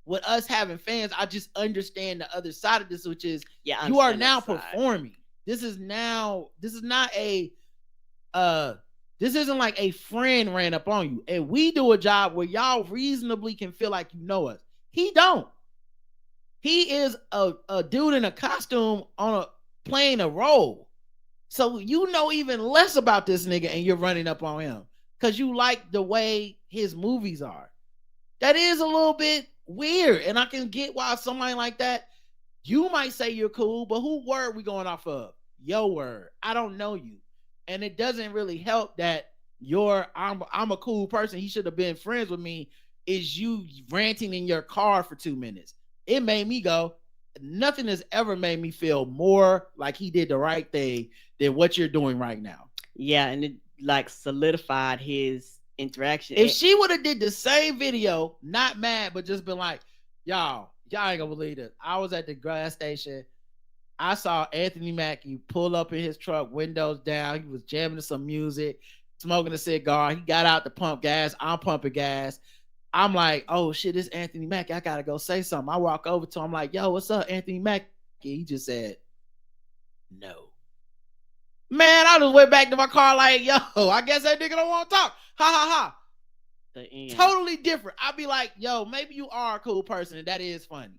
with us having fans, I just understand the other side of this, which is you are now performing. This isn't like a friend ran up on you, and we do a job where y'all reasonably can feel like you know us. He don't. He is a dude in a costume playing a role. So you know even less about this nigga and you're running up on him because you like the way his movies are. That is a little bit weird. And I can get why somebody like that, you might say you're cool, but who word we going off of? Your word. I don't know you. And it doesn't really help that I'm a cool person. He should have been friends with me. Is you ranting in your car for 2 minutes. It made me go, nothing has ever made me feel more like he did the right thing than what you're doing right now. Yeah, and it like solidified his interaction. If she would have did the same video, not mad, but just been like, y'all ain't gonna believe it. I was at the gas station. I saw Anthony Mackie pull up in his truck, windows down. He was jamming to some music, smoking a cigar. He got out to pump gas. I'm pumping gas. I'm like, oh shit, this Anthony Mackie. I gotta go say something. I walk over to him like, yo, what's up, Anthony Mackie? He just said, no. Man, I just went back to my car like, yo, I guess that nigga don't want to talk. Ha ha ha. Totally different. I'd be like, yo, maybe you are a cool person and that is funny.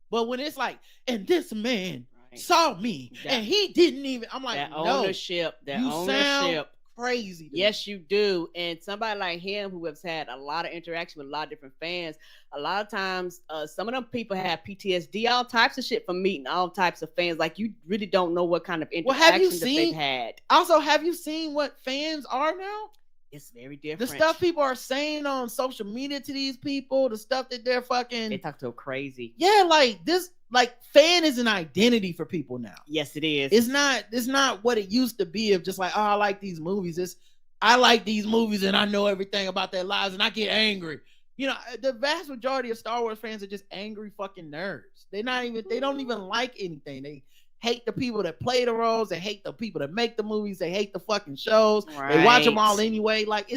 But when it's like, and this man saw me and he didn't even, I'm like, that no. ownership. Sound crazy. Yes, you do. And somebody like him who has had a lot of interaction with a lot of different fans, a lot of times some of them people have PTSD, all types of shit from meeting all types of fans. Like you really don't know what kind of interaction that they've had. Also, have you seen what fans are now? It's very different. The stuff people are saying on social media to these people, the stuff that they talk to crazy. Yeah, like this, like fan is an identity for people now. Yes, it is. It's not what it used to be of just like, oh, I like these movies. I like these movies and I know everything about their lives and I get angry. You know, the vast majority of Star Wars fans are just angry fucking nerds. They don't even like anything. They hate the people that play the roles. They hate the people that make the movies. They hate the fucking shows. Right. They watch them all anyway. Like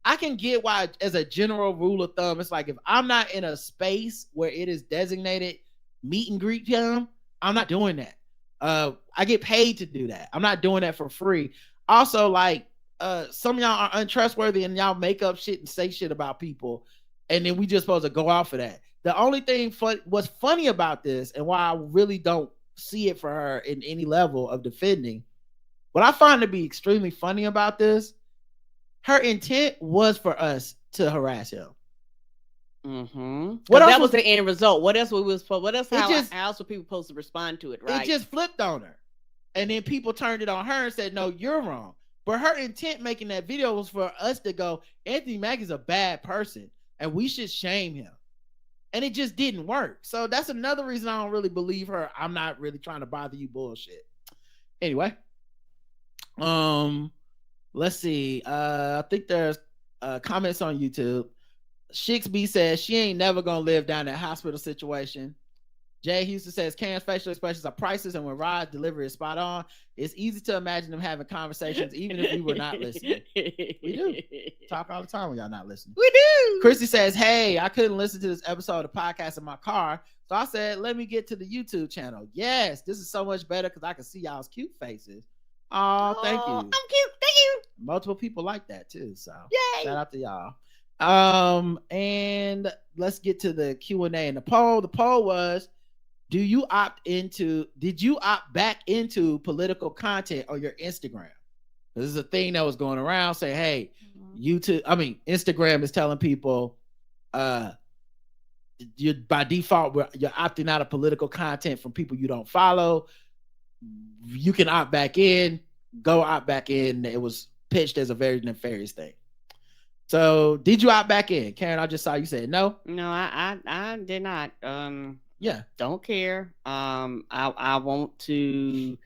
I can get why, as a general rule of thumb, it's like if I'm not in a space where it is designated meet and greet time, I'm not doing that. I get paid to do that. I'm not doing that for free. Also, like some of y'all are untrustworthy and y'all make up shit and say shit about people, and then we just supposed to go off of that. The only thing what's funny about this, and why I really don't see it for her in any level of defending, what I find to be extremely funny about this, her intent was for us to harass him. What else that was the end result? What else what else? How else were people supposed to respond to it? Right? It just flipped on her, and then people turned it on her and said, "No, you're wrong." But her intent making that video was for us to go, Anthony Mackie's a bad person, and we should shame him. And it just didn't work. So that's another reason I don't really believe her. I'm not really trying to bother you bullshit. Anyway, let's see. I think there's comments on YouTube. Shixby says she ain't never gonna live down that hospital situation. Jay Houston says Cam's facial expressions are priceless, and when Rod's delivery is spot on, it's easy to imagine them having conversations even if we were not listening. We do talk all the time when y'all not listening. We do. Christy says, hey, I couldn't listen to this episode of the podcast in my car, so I said, let me get to the YouTube channel. Yes, this is so much better because I can see y'all's cute faces. Oh, thank you. I'm cute. Thank you. Multiple people like that too, so yay. Shout out to y'all. And let's get to the Q&A and the poll. The poll was, did you opt back into political content on your Instagram? This is a thing that was going around saying, hey, Instagram is telling people you by default you're opting out of political content from people you don't follow. You can opt back in, go opt back in. It was pitched as a very nefarious thing. So did you opt back in? Karen, I just saw you said no. No, I did not. Yeah, don't care. I want to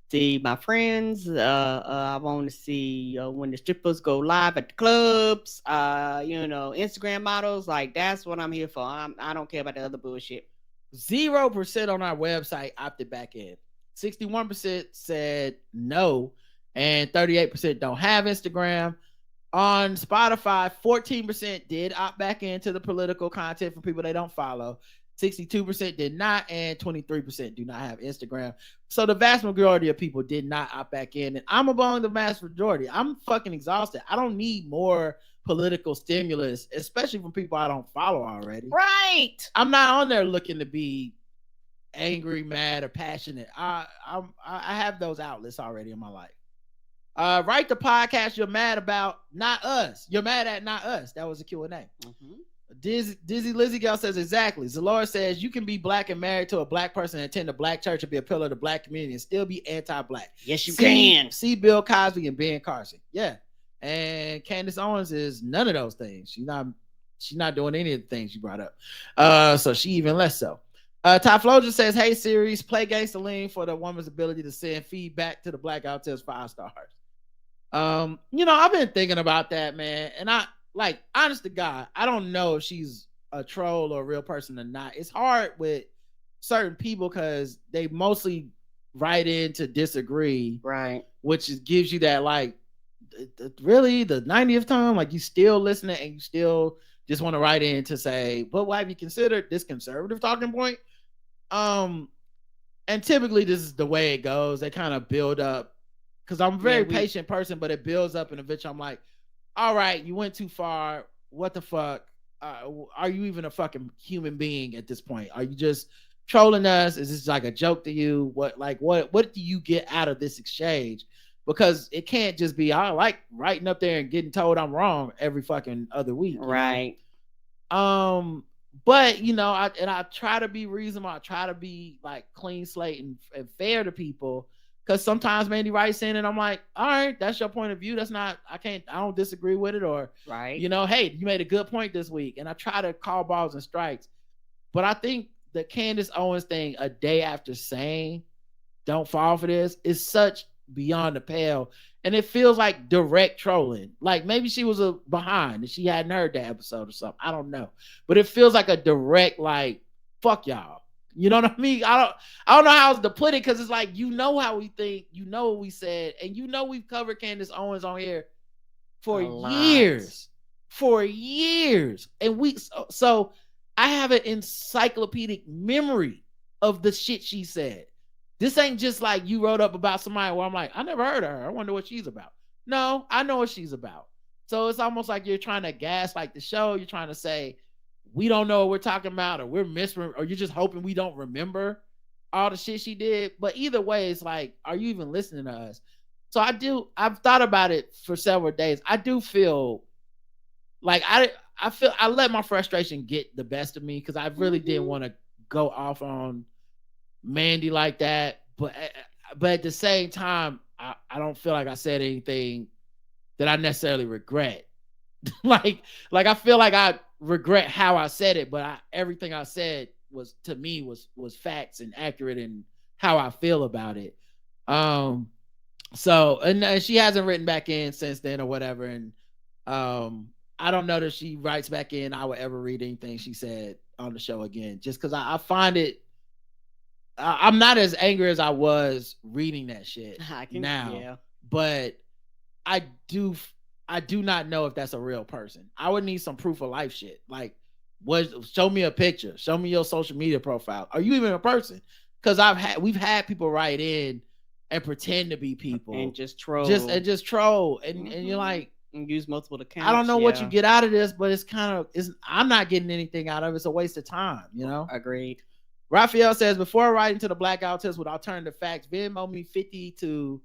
see my friends. I want to see when the strippers go live at the clubs. Instagram models. Like, that's what I'm here for. I don't care about the other bullshit. 0% on our website opted back in. 61% said no, and 38% don't have Instagram. On Spotify, 14% did opt back into the political content for people they don't follow. 62% did not, and 23% do not have Instagram. So the vast majority of people did not opt back in, and I'm among the vast majority. I'm fucking exhausted. I don't need more political stimulus, especially from people I don't follow already. Right. I'm not on there looking to be angry, mad, or passionate. I have those outlets already in my life. Write the podcast you're mad about, not us. You're mad at, not us. That was a Q&A. Mm-hmm. Dizzy Lizzie Girl says exactly. Zalora says you can be black and married to a black person and attend a black church and be a pillar of the black community and still be anti-black. Yes, you can. See Bill Cosby and Ben Carson. Yeah. And Candace Owens is none of those things. She's not doing any of the things you brought up. So she even less so. Ty Floja says, hey Sirius, play Gangsta Lean for the woman's ability to send feedback to the black outels 5 stars. I've been thinking about that, man. And honest to God, I don't know if she's a troll or a real person or not. It's hard with certain people because they mostly write in to disagree. Right. Which gives you that, really the 90th time, you still listening and you still just want to write in to say, but why have you considered this conservative talking point? And typically this is the way it goes. They kind of build up. Because I'm a very patient person, but it builds up, and eventually I'm like, all right, you went too far. What the fuck? Are you even a fucking human being at this point? Are you just trolling us? Is this like a joke to you? What do you get out of this exchange? Because it can't just be, I like writing up there and getting told I'm wrong every fucking other week. Right. But I try to be reasonable. I try to be clean slate and fair to people. Because sometimes Mandy writes in and I'm like, all right, that's your point of view. I don't disagree with it. Or, right. Hey, you made a good point this week. And I try to call balls and strikes. But I think the Candace Owens thing a day after saying, don't fall for this, is such beyond the pale. And it feels like direct trolling. Maybe she was behind and she hadn't heard that episode or something. I don't know. But it feels like a direct, fuck y'all. You know what I mean? I don't know how else to put it, because it's how we think, what we said, and we've covered Candace Owens on here for years. And so I have an encyclopedic memory of the shit she said. This ain't just you wrote up about somebody where I'm like, I never heard of her. I wonder what she's about. No, I know what she's about. So it's almost like you're trying to gaslight the show. You're trying to say we don't know what we're talking about, or or you're just hoping we don't remember all the shit she did. But either way, it's like, are you even listening to us? So I've thought about it for several days. I do feel like I let my frustration get the best of me because I really didn't want to go off on Mandy like that. But at the same time, I don't feel like I said anything that I necessarily regret. like I feel like I regret how I said it, but everything I said was, to me, was facts and accurate in how I feel about it. So and she hasn't written back in since then or whatever, and I don't know that she writes back in. I would ever read anything she said on the show again, just because I find it. I'm not as angry as I was reading that shit now, but I do not know if that's a real person. I would need some proof of life shit. Like, show me a picture, show me your social media profile. Are you even a person? Because we've had people write in and pretend to be people and just troll, and you're like, and use multiple accounts. I don't know what you get out of this, but I'm not getting anything out of it. It's a waste of time, you know? Agreed. Raphael says, before writing to the Blackout Tips with alternative facts, Venmo me $50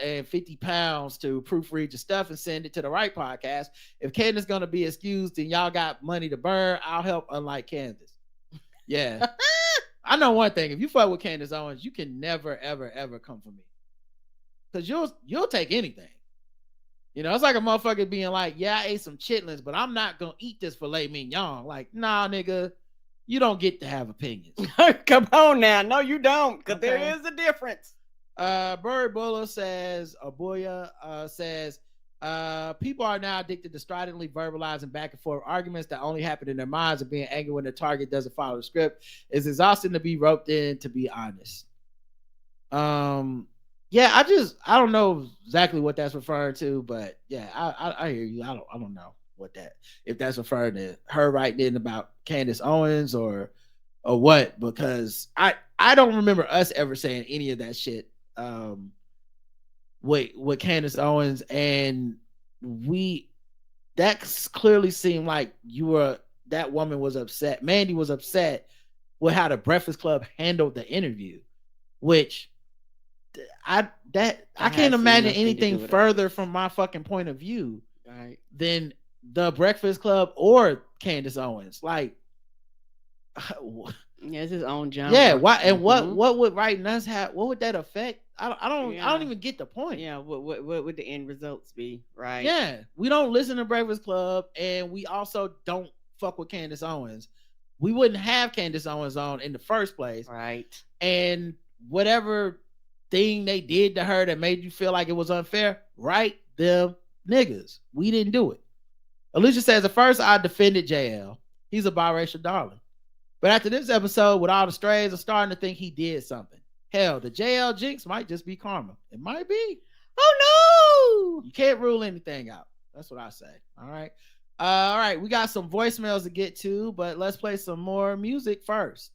and 50 pounds to proofread your stuff and send it to the right podcast. If Candace gonna be excused and y'all got money to burn, I'll help, unlike Candace. Yeah. I know one thing. If you fuck with Candace Owens, you can never, ever, ever come for me. Because you'll take anything. You know, it's like a motherfucker being like, yeah, I ate some chitlins, but I'm not gonna eat this filet mignon. Like, nah, nigga. You don't get to have opinions. Come on now. No, you don't, because there is a difference. Bird Buller says, people are now addicted to stridently verbalizing back and forth arguments that only happen in their minds and being angry when the target doesn't follow the script. It's exhausting to be roped in, to be honest. Yeah, I don't know exactly what that's referring to, but yeah, I hear you. I don't know if that's referring to her writing in about Candace Owens or what, because I don't remember us ever saying any of that shit with Candace Owens, and that clearly seemed like that woman was upset. Mandy was upset with how the Breakfast Club handled the interview, which I can't imagine anything further from my fucking point of view than the Breakfast Club or Candace Owens. Like, yeah, it's his own genre. Yeah, why and what would writing us have? What would that affect? I don't even get the point. Yeah, what would the end results be? Right? Yeah, we don't listen to Breakfast Club, and we also don't fuck with Candace Owens. We wouldn't have Candace Owens on in the first place, right? And whatever thing they did to her that made you feel like it was unfair, right? Them niggas, we didn't do it. Alicia says, at first I defended JL. He's a biracial darling. But after this episode with all the strays, I'm starting to think he did something. Hell, the JL jinx might just be karma. It might be. Oh no! You can't rule anything out. That's what I say. All right. All right. We got some voicemails to get to, but let's play some more music first.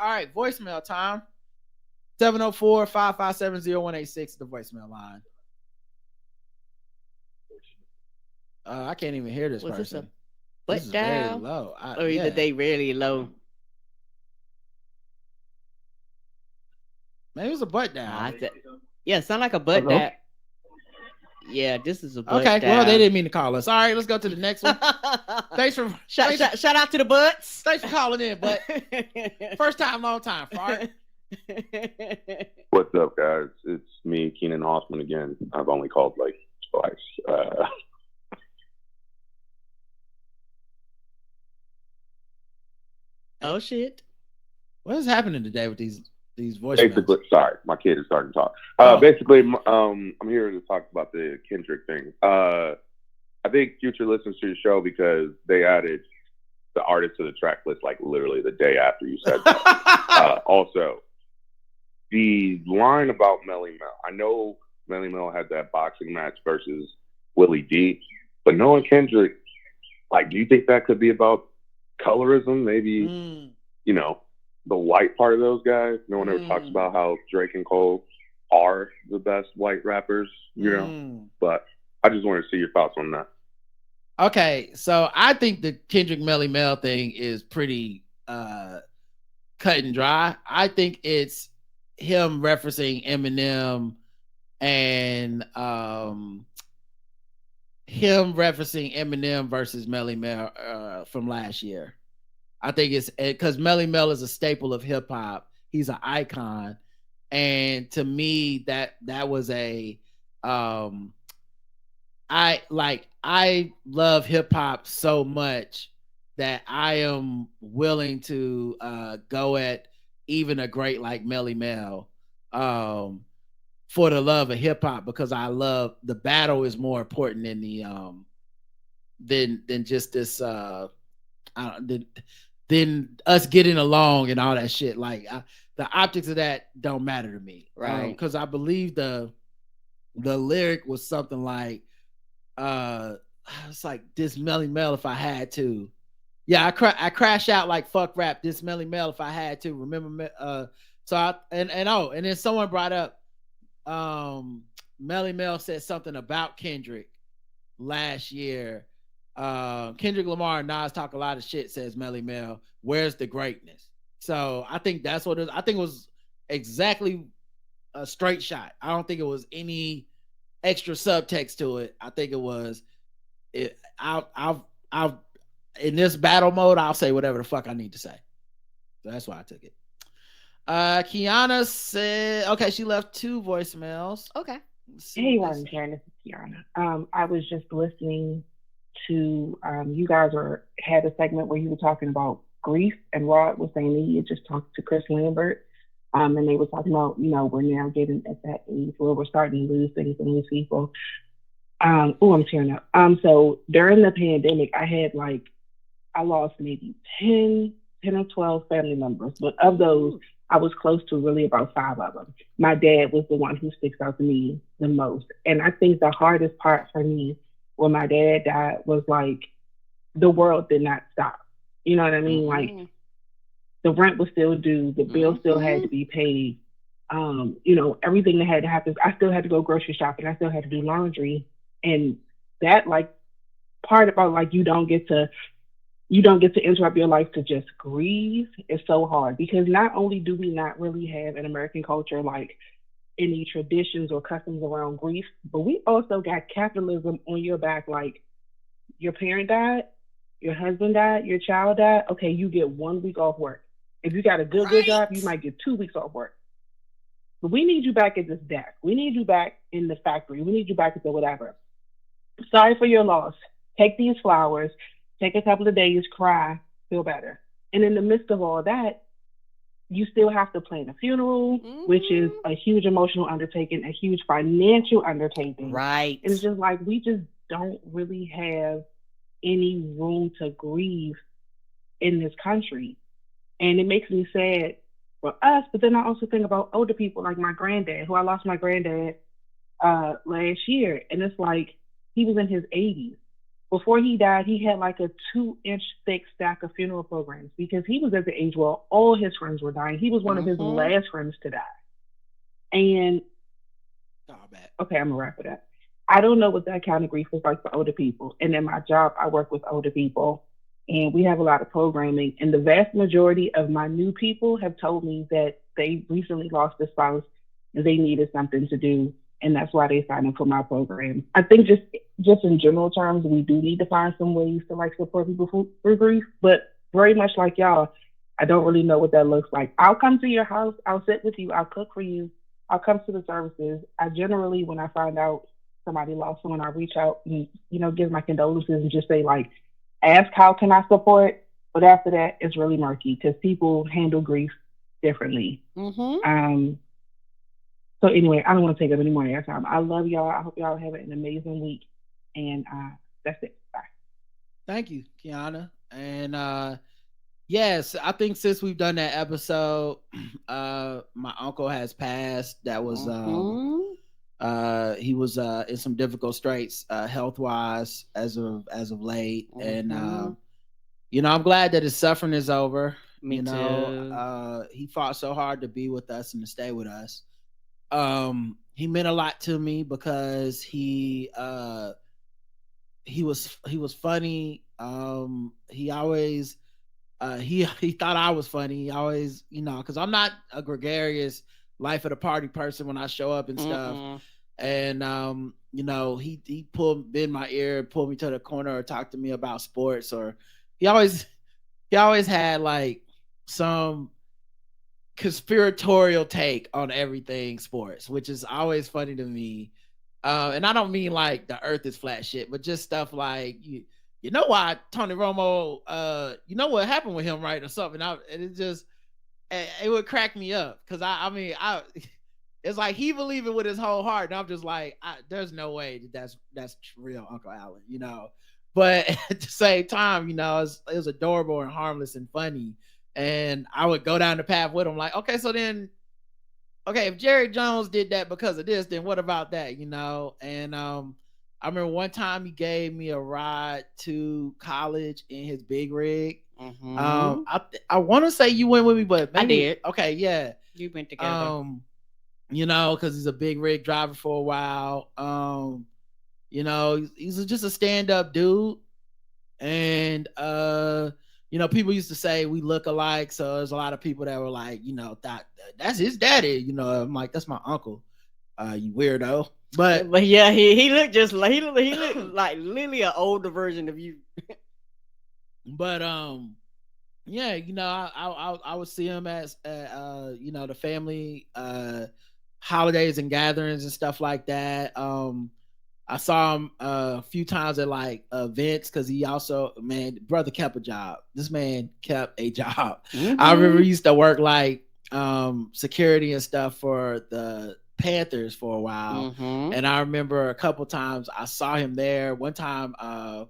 All right, voicemail time. 704-557-0186, the voicemail line. I can't even hear this person. This is very low. Or either they really low. Maybe it's a butt down. Yeah, sound like a butt down. Yeah, this is a butt down. Okay, well, they didn't mean to call us. All right, let's go to the next one. Thanks for shout out to the butts. Thanks for calling in, but first time, long time, fart. What's up, guys? It's me, Keenan Hoffman again. I've only called like twice. Oh shit! What is happening today with these voicemails? Basically, sorry, my kid is starting to talk. Basically, I'm here to talk about the Kendrick thing. I think Future listens to your show because they added the artist to the track list like literally the day after you said that. Also, the line about Melly Mel. I know Melly Mel had that boxing match versus Willie D, but knowing Kendrick, like, do you think that could be about colorism? Maybe, you know, the white part of those guys. No one ever talks about how Drake and Cole are the best white rappers, you know. But I just wanted to see your thoughts on that. Okay, so I think the Kendrick Melly Mel thing is pretty cut and dry. I think it's him referencing Eminem and him referencing Eminem versus Melly Mel from last year. I think it's because Melly Mel is a staple of hip hop. He's an icon, and to me, that was a I love hip hop so much that I am willing to go at even a great like Melly Mel for the love of hip hop, because I love the battle is more important than the than just this than us getting along and all that shit. Like the optics of that don't matter to me, right? Because I believe the lyric was something like it's like this Melly Mel if I had to. Yeah, I crash out like fuck rap this Melly Mel if I had to. Remember so I and then someone brought up Melly Mel said something about Kendrick last year. Kendrick Lamar and Nas talk a lot of shit, says Melly Mel. Where's the greatness? So I think that's what it is. I think it was exactly a straight shot. I don't think it was any extra subtext to it. I think it was I'll in this battle mode, I'll say whatever the fuck I need to say. So that's why I took it. Kiana said, okay, she left 2 voicemails. Okay. Hey, Robin Karen, this is Kiana. I was just listening to you guys had a segment where you were talking about grief, and Rod was saying that he had just talked to Chris Lambert, and they were talking about, you know, we're now getting at that age where we're starting to lose things and lose people. I'm tearing up. So during the pandemic, I lost maybe 10 or 12 family members, but of those, I was close to really about 5 of them. My dad was the one who sticks out to me the most. And I think the hardest part for me when my dad died was like, the world did not stop. You know what I mean? Like, the rent was still due, the bill still had to be paid. You know, everything that had to happen. I still had to go grocery shopping. I still had to do laundry. And that, like, part about, like, you don't get to interrupt your life to just grieve is so hard, because not only do we not really have an American culture, like any traditions or customs around grief, but we also got capitalism on your back. Like, your parent died, your husband died, your child died. Okay, you get 1 week off work. If you got a good job, you might get 2 weeks off work. But we need you back at this desk. We need you back in the factory. We need you back at the whatever. Sorry for your loss. Take these flowers. Take a couple of days, cry, feel better. And in the midst of all that, you still have to plan a funeral, which is a huge emotional undertaking, a huge financial undertaking. Right. And it's just like, we just don't really have any room to grieve in this country. And it makes me sad for us, but then I also think about older people like my granddad, who I lost my granddad last year. And it's like, he was in his 80s. Before he died, he had like a 2-inch thick stack of funeral programs, because he was at the age where all his friends were dying. He was one of his last friends to die. And, okay, I'm gonna wrap it up. I don't know what that kind of grief is like for older people. And in my job, I work with older people, and we have a lot of programming. And the vast majority of my new people have told me that they recently lost a spouse and they needed something to do. And that's why they signed up for my program. I think just in general terms, we do need to find some ways to like support people through grief. But very much like y'all, I don't really know what that looks like. I'll come to your house. I'll sit with you. I'll cook for you. I'll come to the services. I generally, when I find out somebody lost someone, I reach out and, you know, give my condolences and just say, like, ask how can I support? But after that, it's really murky, because people handle grief differently. So anyway, I don't want to take up any more of your time. I love y'all. I hope y'all have an amazing week. And That's it. Bye. Thank you, Kiana. And yes, I think since we've done that episode, my uncle has passed. That was he was in some difficult straits health wise as of late. And I'm glad that his suffering is over. Me too. He fought so hard to be with us and to stay with us. He meant a lot to me because he was funny. He always he thought I was funny. He always, because I'm not a gregarious life of the party person when I show up and stuff. And he pulled in my ear, pulled me to the corner, or talked to me about sports, or he always had like some conspiratorial take on everything sports, which is always funny to me. And I don't mean like the earth is flat shit, but just stuff like you know why Tony Romo, you know what happened with him, right? Or something. And it would crack me up because I it's like he believed it with his whole heart, and I'm just like, there's no way that's real, Uncle Allen, But at the same time, it was adorable and harmless and funny, and I would go down the path with him, like, okay, so then, okay, if Jerry Jones did that because of this, then what about that, And I remember one time he gave me a ride to college in his big rig. I want to say you went with me, but maybe, I did. Okay, yeah, you went together. Because he's a big rig driver for a while. He's just a stand-up dude. And people used to say we look alike, so there's a lot of people that were like, that's his daddy. I'm like, that's my uncle. You weirdo. But yeah, he looked just like he looked like literally an older version of you. But yeah, I would see him as the family holidays and gatherings and stuff like that. I saw him a few times at like events because he also, brother kept a job. This man kept a job. I remember he used to work like security and stuff for the Panthers for a while. And I remember a couple times I saw him there. One time I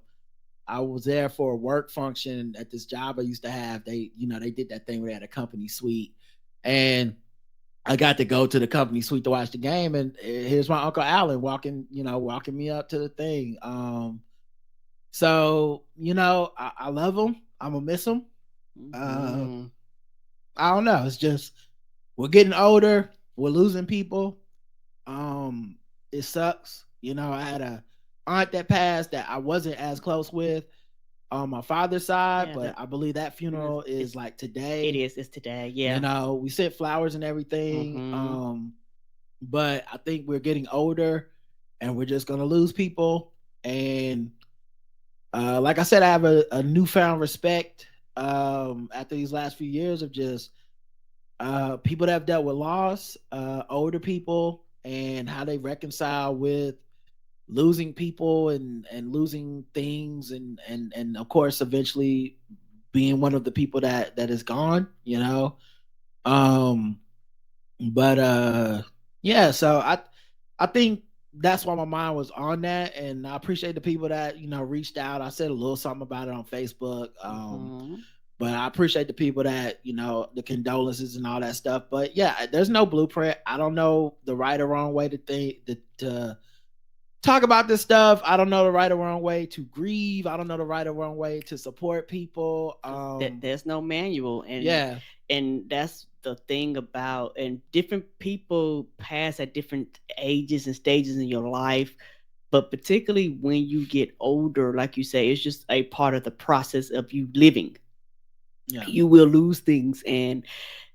was there for a work function at this job I used to have. They did that thing where they had a company suite, and I got to go to the company suite to watch the game, and here's my Uncle Allen walking me up to the thing. So I love him. I'm gonna miss him. I don't know. It's just we're getting older. We're losing people. It sucks. I had a aunt that passed that I wasn't as close with on my father's side, but I believe that funeral is like today. It is. It's today. Yeah. We sent flowers and everything. But I think we're getting older and we're just gonna lose people. And like I said, I have a newfound respect after these last few years of just people that have dealt with loss, older people, and how they reconcile with losing people and losing things and of course eventually being one of the people that is gone, but yeah, so I think that's why my mind was on that, and I appreciate the people that reached out. I said a little something about it on Facebook, but I appreciate the people that the condolences and all that stuff. But yeah, there's no blueprint. I don't know the right or wrong way to think to talk about this stuff. I don't know the right or wrong way to grieve. I don't know the right or wrong way to support people. There's no manual, and yeah, and that's the thing about, and different people pass at different ages and stages in your life, but particularly when you get older, like you say, it's just a part of the process of you living. Yeah. You will lose things, and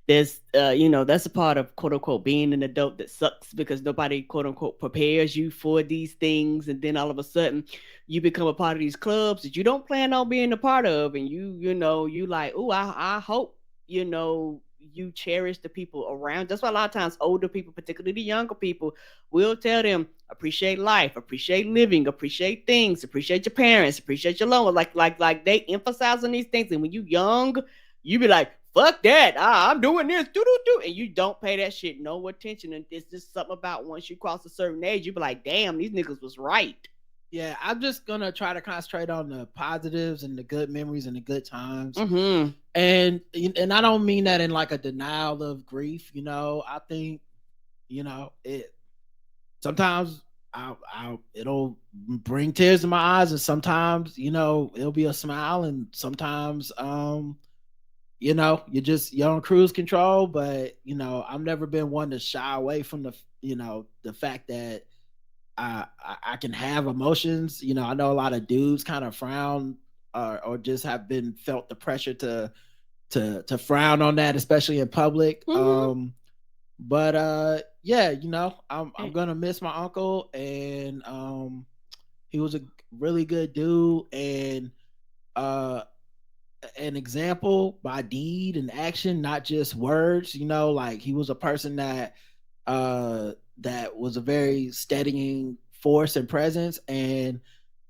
there's that's a part of quote unquote being an adult that sucks, because nobody quote unquote prepares you for these things, and then all of a sudden you become a part of these clubs that you don't plan on being a part of, and you like, oh, I hope you cherish the people around. That's why a lot of times older people, particularly the younger people, will tell them appreciate life, appreciate living, appreciate things, appreciate your parents, appreciate your loved ones. Like they emphasize on these things, and when you young, you be like, fuck that, I'm doing this, and you don't pay that shit no attention. And it's just something about once you cross a certain age, you be like, damn, these niggas was right. Yeah, I'm just gonna try to concentrate on the positives and the good memories and the good times. Mm-hmm. And I don't mean that in like a denial of grief. I think it sometimes I it'll bring tears to my eyes, and sometimes it'll be a smile, and sometimes you're on cruise control. But I've never been one to shy away from the fact that I can have emotions. I know a lot of dudes kind of frown or just have been felt the pressure to frown on that, especially in public. Mm-hmm. But yeah, I'm gonna miss my uncle, and he was a really good dude, and uh an example by deed and action, not just words. Like he was a person that was a very steadying force and presence, and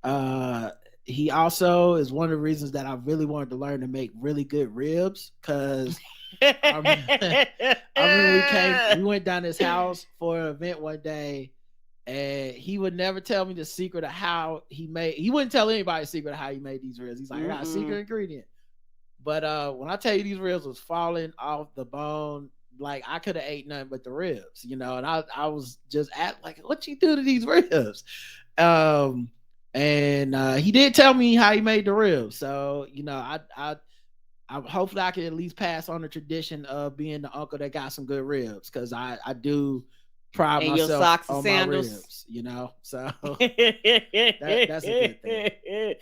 uh he also is one of the reasons that I really wanted to learn to make really good ribs, because I remember we went down his house for an event one day, and he would never tell me the secret of how he wouldn't tell anybody the secret of how he made these ribs. He's like, I got a secret ingredient. But when I tell you these ribs was falling off the bone, like I could have ate nothing but the ribs, and I was just at like, what you do to these ribs? Um, and he did tell me how he made the ribs, so I hopefully I can at least pass on the tradition of being the uncle that got some good ribs, because I do pride And your myself socks and on sandals. my ribs, so that's a good thing.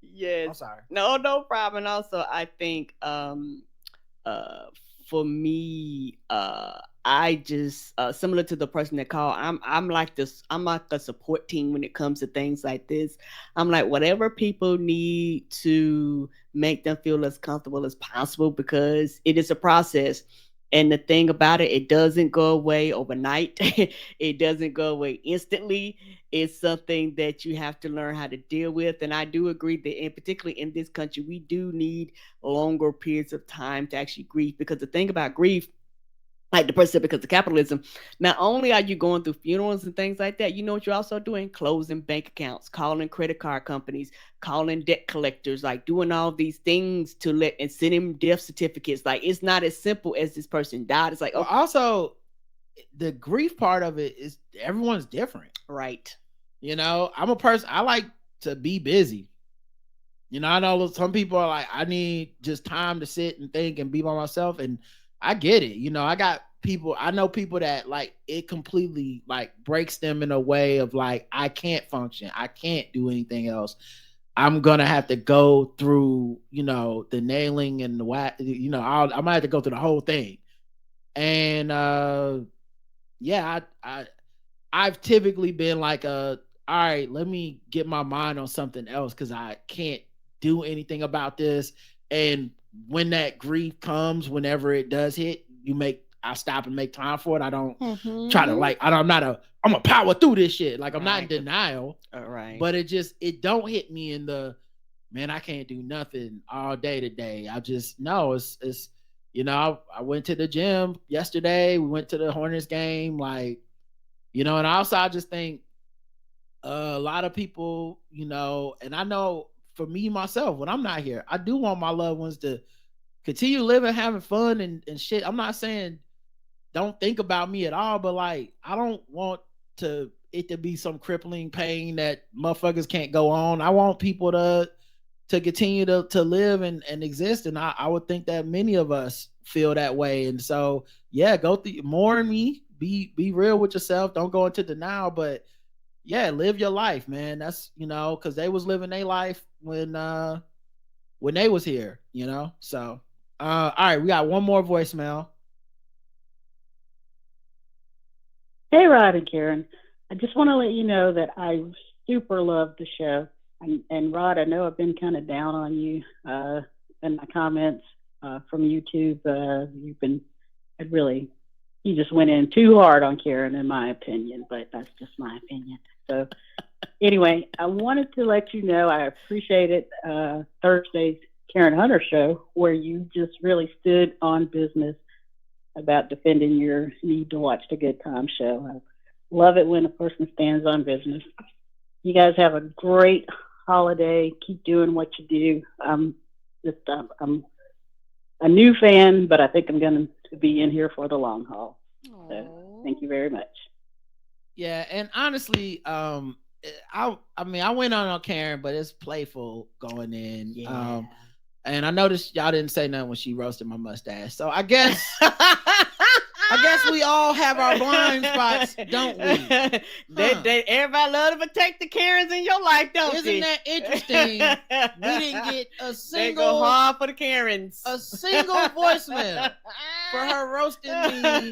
Yes. I'm sorry. No problem. And also, I think for me, I just similar to the person that called. I'm like this. I'm like a support team when it comes to things like this. I'm like, whatever people need to make them feel as comfortable as possible, because it is a process. And the thing about it, it doesn't go away overnight. It doesn't go away instantly. It's something that you have to learn how to deal with. And I do agree that, in particularly in this country, we do need longer periods of time to actually grieve. Because the thing about grief, like the person said, because of capitalism, not only are you going through funerals and things like that, you know what you're also doing? Closing bank accounts, calling credit card companies, calling debt collectors, like doing all these things to let and sending death certificates. Like, it's not as simple as this person died. It's like, Well, also the grief part of it is everyone's different. right. I'm a person, I like to be busy. I know some people are like, I need just time to sit and think and be by myself, and I get it. I know people that like it completely like breaks them in a way of like, I can't function, I can't do anything else. I'm gonna have to go through, the nailing and the wax. I might have to go through the whole thing. And yeah, I've typically been like, all right, let me get my mind on something else, because I can't do anything about this. And when that grief comes, whenever it does hit, I stop and make time for it. I don't try to like, I'm a power through this shit. Like, I'm not in denial. All right. But it don't hit me in the, man, I can't do nothing all day today. I just, no, it's I went to the gym yesterday. We went to the Hornets game, like, and also I just think a lot of people, and I know for me myself, when I'm not here, I do want my loved ones to continue living, having fun and shit. I'm not saying don't think about me at all, but like, I don't want it to be some crippling pain that motherfuckers can't go on. I want people to continue to live and exist. And I would think that many of us feel that way. And so, yeah, go through, mourn me, be real with yourself. Don't go into denial, but yeah, live your life, man. That's, cause they was living their life when they was here, So, all right, we got one more voicemail. Hey, Rod and Karen. I just want to let you know that I super love the show. And Rod, I know I've been kind of down on you in my comments from YouTube. You just went in too hard on Karen, in my opinion, but that's just my opinion. So anyway, I wanted to let you know I appreciated Thursday's Karen Hunter show, where you just really stood on business about defending your need to watch the Good Time show. I love it when a person stands on business. You guys have a great holiday. Keep doing what you do. I'm a new fan, but I think I'm going to be in here for the long haul. So thank you very much. Yeah, and honestly, I mean, I went on Karen, but it's playful going in. Yeah. And I noticed y'all didn't say nothing when she roasted my mustache. So I guess we all have our blind spots, don't we? Everybody love to protect the Karens in your life, don't Isn't they? that interesting? We didn't get a They go single hard for the Karens. voicemail for her roasting me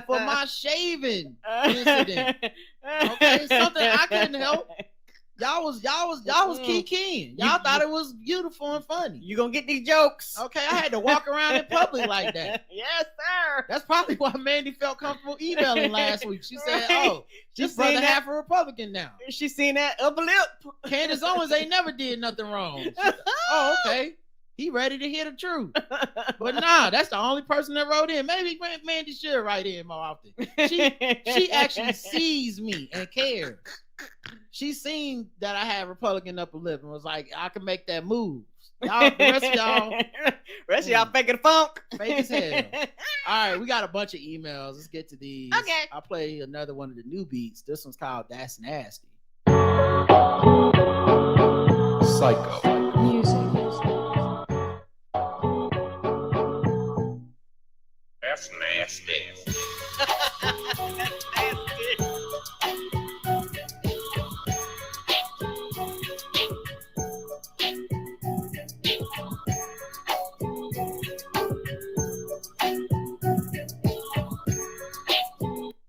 for my shaving incident. Okay, something I couldn't help. Y'all was keying. Y'all thought it was beautiful and funny. You gonna get these jokes? Okay, I had to walk around in public like that. Yes, sir. That's probably why Mandy felt comfortable emailing last week. She said, "Oh, this She brother seen half a Republican now." She seen that upper lip. Candace Owens ain't never did nothing wrong. She said, "Oh, okay. He ready to hear the truth." But nah, that's the only person that wrote in. Maybe Mandy should write in more often. She actually sees me and cares. She seen that I had Republican upper lip and was like, I can make that move. Y'all, the rest of y'all faking funk. fake as hell. All right, we got a bunch of emails. Let's get to these. Okay. I'll play another one of the new beats. This one's called That's Nasty. Psycho. That's nasty.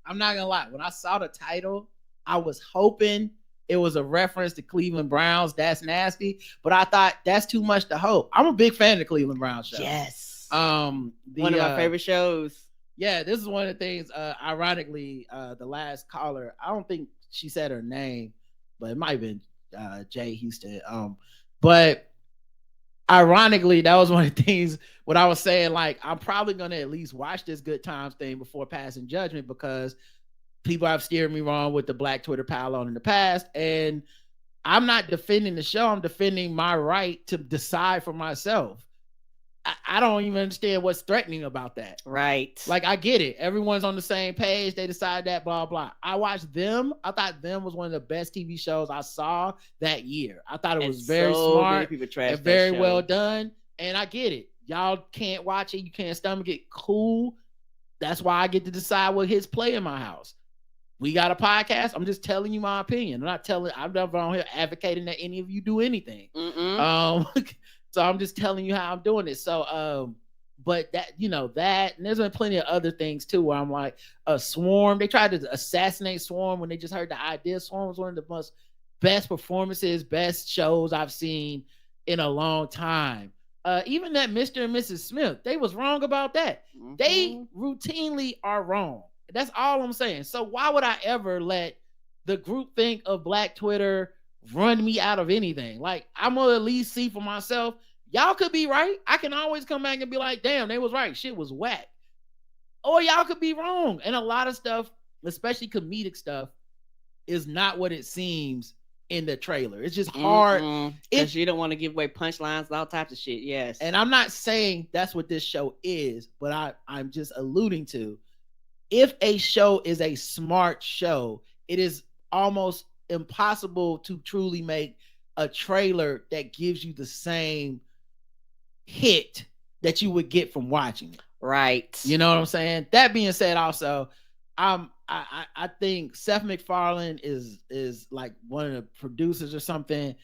I'm not gonna lie. When I saw the title, I was hoping it was a reference to Cleveland Browns. That's nasty, but I thought that's too much to hope. I'm a big fan of the Cleveland Browns show. Yes. One One of my favorite shows. Yeah, this is one of the things. Ironically, the last caller, I don't think she said her name, but it might have been Jay Houston. But ironically, that was one of the things when I was saying, like, I'm probably gonna at least watch this Good Times thing before passing judgment, because people have steered me wrong with the Black Twitter pylon in the past, and I'm not defending the show. I'm defending my right to decide for myself. I don't even understand what's threatening about that. Right. Like, I get it. Everyone's on the same page. They decide that, blah, blah. I watched Them. I thought Them was one of the best TV shows I saw that year. I thought it was very smart and very well done. And I get it. Y'all can't watch it. You can't stomach it. Cool. That's why I get to decide what hits play in my house. We got a podcast. I'm just telling you my opinion. I'm never on here advocating that any of you do anything. So I'm just telling you how I'm doing it. So, but that, that, and there's been plenty of other things too, where I'm like, Swarm, they tried to assassinate Swarm when they just heard the idea. Swarm was one of the best performances, best shows I've seen in a long time. Even that Mr. and Mrs. Smith, they was wrong about that. Mm-hmm. They routinely are wrong. That's all I'm saying. So why would I ever let the group think of Black Twitter run me out of anything? Like, I'm gonna at least see for myself. Y'all could be right. I can always come back and be like, damn, they was right. Shit was whack. Or y'all could be wrong. And a lot of stuff, especially comedic stuff, is not what it seems in the trailer. It's just hard. Because you don't want to give away punchlines and all types of shit. Yes. And I'm not saying that's what this show is, but I'm just alluding to, if a show is a smart show, it is almost impossible to truly make a trailer that gives you the same hit that you would get from watching it. Right. You know what I'm saying? That being said, also, I think Seth MacFarlane is like one of the producers or something.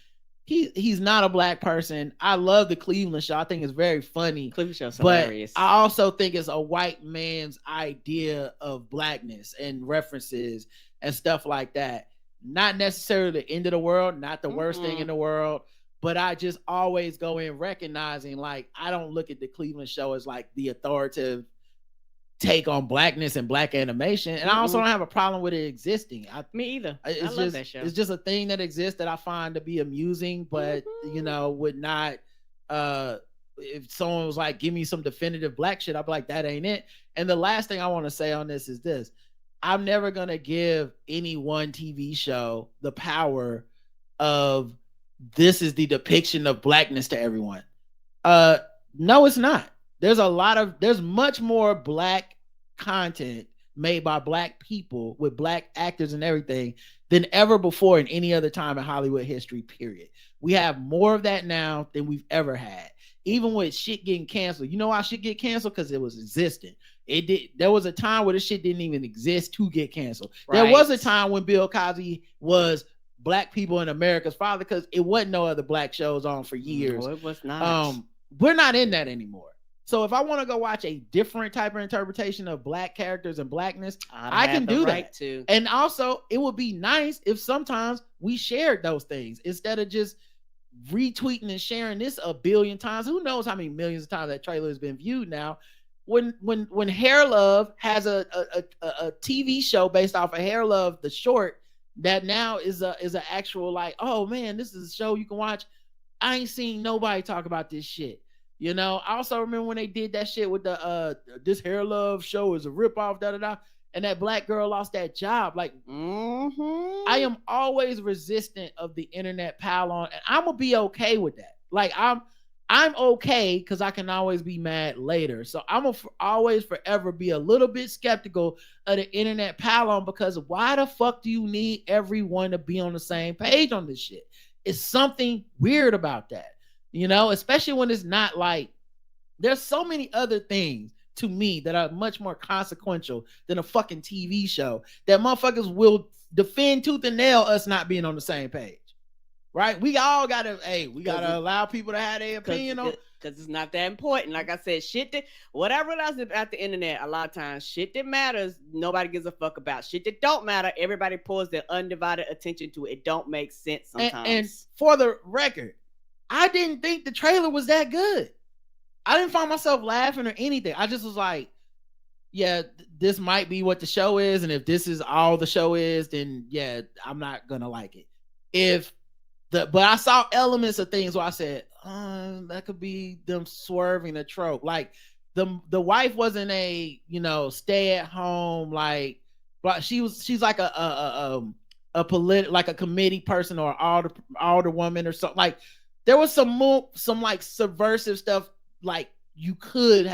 He's not a Black person. I love the Cleveland show. I think it's very funny. Cleveland show's but hilarious. I also think it's a white man's idea of Blackness and references and stuff like that. Not necessarily the end of the world, not the worst thing in the world, but I just always go in recognizing, like, I don't look at the Cleveland show as like the authoritative take on Blackness and Black animation. And I also don't have a problem with it existing. Me either. I love just, that show. It's just a thing that exists that I find to be amusing, but would not, if someone was like, give me some definitive Black shit, I'd be like, that ain't it. And the last thing I want to say on this is this. I'm never going to give any one TV show the power of this is the depiction of blackness to everyone. No, it's not. There's much more black content made by black people with black actors and everything than ever before in any other time in Hollywood history, period. We have more of that now than we've ever had. Even with shit getting canceled. You know why shit get canceled? Because it was existing. It did. There was a time where this shit didn't even exist to get canceled. Right. There was a time when Bill Cosby was black people in America's father because it wasn't no other black shows on for years. No, it was not. We're not in that anymore. So if I want to go watch a different type of interpretation of black characters and blackness, I can do that too. And also, it would be nice if sometimes we shared those things instead of just retweeting and sharing this a billion times. Who knows how many millions of times that trailer has been viewed now? When Hair Love has a TV show based off of Hair Love, the short, that now is a actual like, oh man, this is a show you can watch. I ain't seen nobody talk about this shit. You know, I also remember when they did that shit with the this Hair Love show is a ripoff, and that black girl lost that job. Like, I am always resistant of the internet pile on, and I'm gonna be okay with that. Like, I'm okay because I can always be mad later. So I'm gonna always forever be a little bit skeptical of the internet pile on, because why the fuck do you need everyone to be on the same page on this shit? It's something weird about that. You know, especially when it's not like, there's so many other things to me that are much more consequential than a fucking TV show that motherfuckers will defend tooth and nail us not being on the same page. Right? We all gotta, we gotta allow people to have their opinion on, because it's not that important. Like I said, shit that, whatever else about the internet, a lot of times shit that matters, nobody gives a fuck about. Shit that don't matter, everybody pours their undivided attention to it. It don't make sense sometimes. And for the record, I didn't think the trailer was that good. I didn't find myself laughing or anything. I just was like, yeah, this might be what the show is. And if this is all the show is, then yeah, I'm not going to like it. But I saw elements of things where I said, that could be them swerving a trope. Like the wife wasn't a, stay at home, like, but she's like a committee person or alder woman or something. Like, there was some like subversive stuff like you could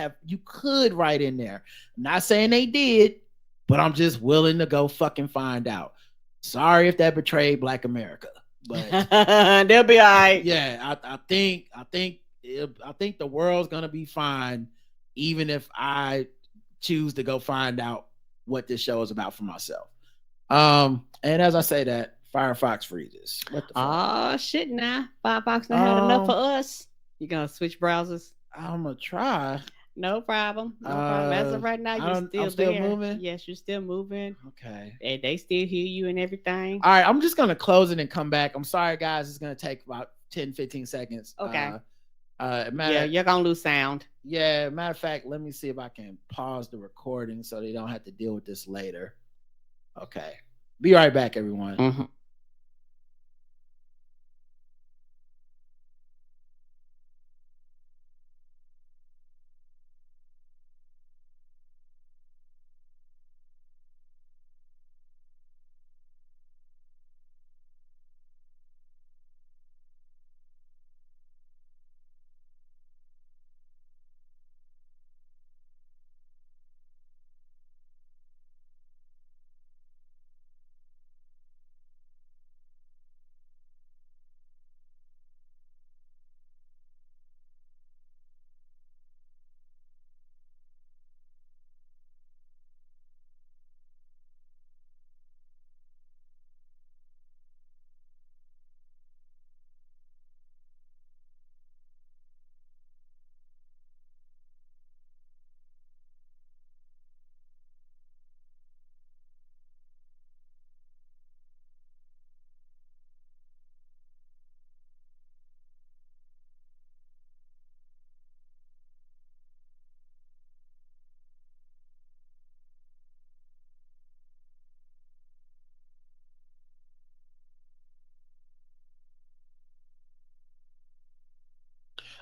write in there. I'm not saying they did, but I'm just willing to go fucking find out. Sorry if that betrayed Black America, but they'll be all right. Yeah, I think the world's gonna be fine, even if I choose to go find out what this show is about for myself. And as I say that, Firefox freezes. What the fuck? Oh shit! Now Firefox not had enough for us. You gonna switch browsers? I'm gonna try. No problem. No problem. As of right now, I'm still moving. Yes, you're still moving. Okay. And they still hear you and everything. All right, I'm just gonna close it and come back. I'm sorry, guys. It's gonna take about 10-15 seconds. Okay. You're gonna lose sound. Yeah. Matter of fact, let me see if I can pause the recording so they don't have to deal with this later. Okay. Be right back, everyone. Mm-hmm.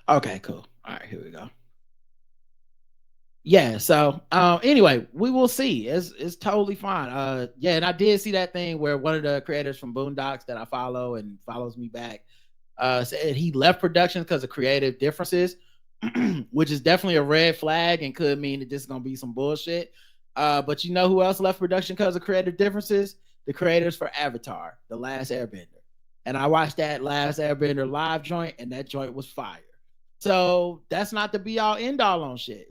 Okay, cool. All right, here we go. Yeah, so anyway, we will see. It's totally fine. Yeah, and I did see that thing where one of the creators from Boondocks that I follow and follows me back said he left production because of creative differences, which is definitely a red flag and could mean that this is gonna be some bullshit. But you know who else left production because of creative differences? The creators for Avatar, The Last Airbender. And I watched that Last Airbender live joint, and that joint was fire. So that's not the be all end all on shit.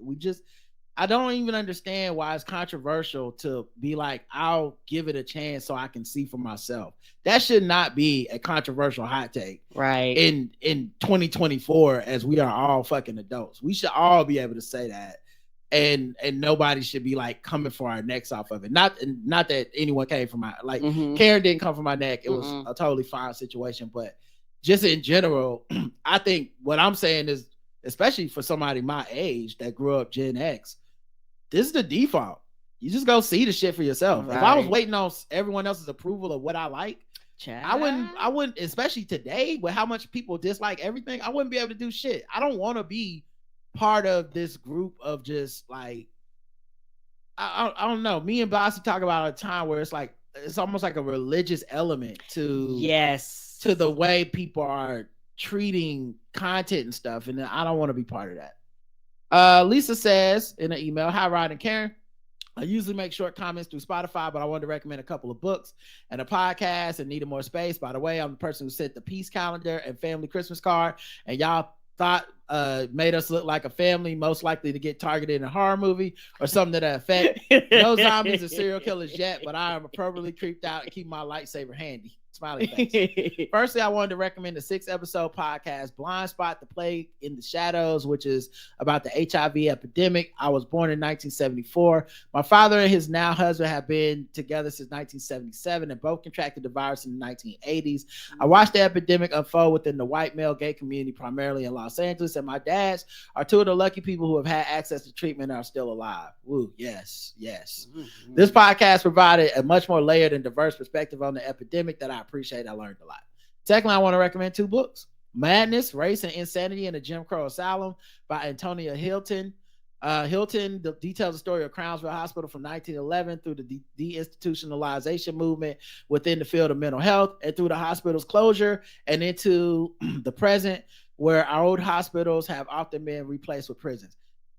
I don't even understand why it's controversial to be like, I'll give it a chance so I can see for myself. That should not be a controversial hot take. Right. In 2024, as we are all fucking adults. We should all be able to say that. And nobody should be like coming for our necks off of it. Not that anyone came from my like Karen didn't come from my neck. It was a totally fine situation. But just in general, I think what I'm saying is, especially for somebody my age that grew up Gen X, this is the default. You just go see the shit for yourself. Right. If I was waiting on everyone else's approval of what I like, I wouldn't, especially today with how much people dislike everything, I wouldn't be able to do shit. I don't want to be part of this group of just like, I don't know. Me and Bossy talk about a time where it's like, it's almost like a religious element to the way people are treating content and stuff. And I don't want to be part of that. Lisa says in an email, hi, Rod and Karen. I usually make short comments through Spotify, but I wanted to recommend a couple of books and a podcast and needed more space. By the way, I'm the person who sent the peace calendar and family Christmas card, and y'all thought made us look like a family most likely to get targeted in a horror movie or something to that effect. No zombies or serial killers yet, but I am appropriately creeped out and keep my lightsaber handy. Smiley face. Firstly, I wanted to recommend the 6-episode podcast, Blind Spot: The Plague in the Shadows, which is about the HIV epidemic. I was born in 1974. My father and his now husband have been together since 1977 and both contracted the virus in the 1980s. I watched the epidemic unfold within the white male gay community, primarily in Los Angeles, and my dads are two of the lucky people who have had access to treatment and are still alive. Woo, yes. This podcast provided a much more layered and diverse perspective on the epidemic that I appreciate. I learned a lot. Secondly, I want to recommend 2 books: Madness, Race and Insanity in a Jim Crow Asylum by Antonia Hilton. Hilton details the story of Crownsville Hospital from 1911 through the deinstitutionalization movement within the field of mental health and through the hospital's closure and into the present, where our old hospitals have often been replaced with prisons.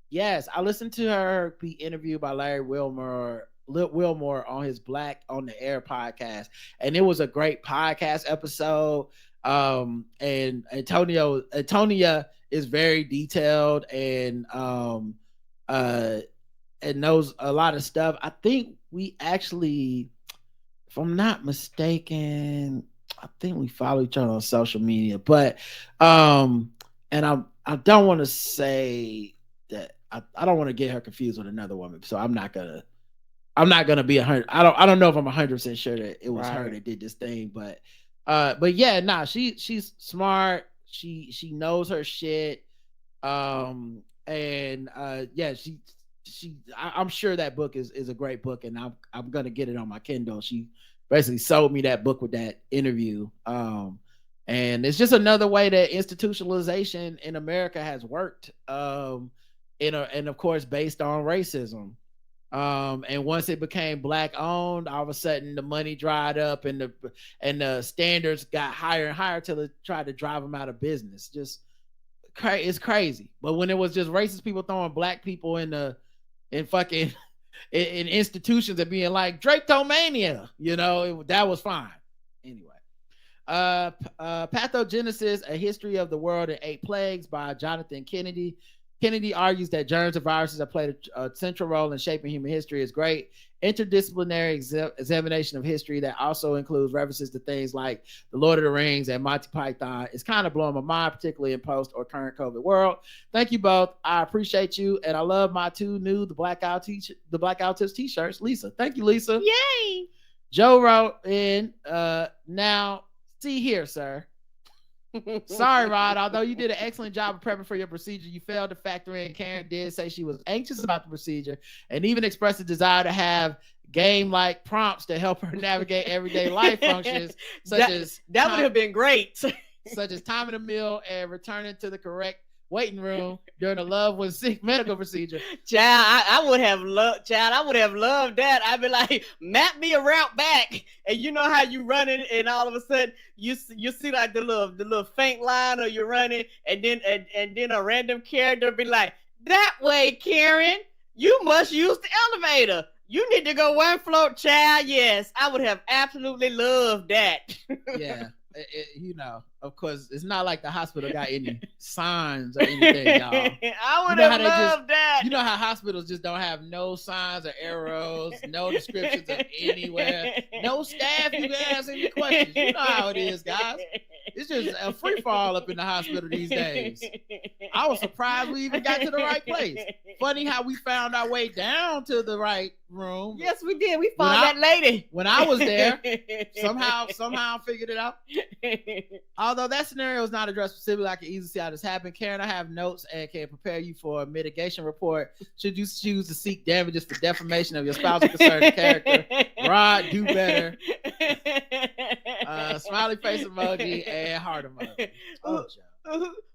Yes, I listened to her be interviewed by Larry Wilmore on his Black on the Air podcast, and it was a great podcast episode. And Antonia is very detailed and knows a lot of stuff. I think we actually, if I'm not mistaken, I think we follow each other on social media, but and I don't want to say that I don't want to get her confused with another woman, so I'm not gonna be 100. I don't know if I'm 100% sure that it was her that did this thing, but yeah, nah, she's smart. She knows her shit. And yeah, I'm sure that book is a great book, and I'm gonna get it on my Kindle. She basically sold me that book with that interview. And it's just another way that institutionalization in America has worked. And of course, based on racism. And once it became Black owned, all of a sudden the money dried up and the standards got higher and higher till it tried to drive them out of business. Just it's crazy. But when it was just racist people throwing Black people in institutions and being like Drapetomania, that was fine. Anyway, Pathogenesis: A History of the World in 8 Plagues by Jonathan Kennedy. Kennedy argues that germs and viruses have played a central role in shaping human history. Is great interdisciplinary examination of history that also includes references to things like The Lord of the Rings and Monty Python. It's kind of blowing my mind, particularly in post or current COVID world. Thank you both. I appreciate you, and I love my 2 new The Blackout Tips t-shirts. Lisa, thank you, Lisa. Yay! Joe wrote in, now see here, sir. Sorry, Rod. Although you did an excellent job of prepping for your procedure, you failed to factor in Karen did say she was anxious about the procedure and even expressed a desire to have game-like prompts to help her navigate everyday life functions, that would have been great. Such as timing a meal and returning to the correct waiting room during a loved one's sick medical procedure. Child, I would have loved. Child, I would have loved that. I'd be like, map me a route back, and you know how you running, and all of a sudden you see like the little faint line, or you're running, and then a random character be like, that way, Karen, you must use the elevator. You need to go one floor, child. Yes, I would have absolutely loved that. Yeah. You know, of course, it's not like the hospital got any signs or anything, y'all. I would have loved that. You know how hospitals just don't have no signs or arrows, no descriptions of anywhere, no staff you can ask any questions. You know how it is, guys. It's just a free fall up in the hospital these days. I was surprised we even got to the right place. Funny how we found our way down to the right room. Yes, we did. We found that lady. When I was there, somehow I figured it out. Although that scenario is not addressed specifically, I can easily see how this happened. Karen, I have notes and can prepare you for a mitigation report should you choose to seek damages for defamation of your spouse or concerned character. Rod, do better. Smiley face emoji and heart emoji. Oh,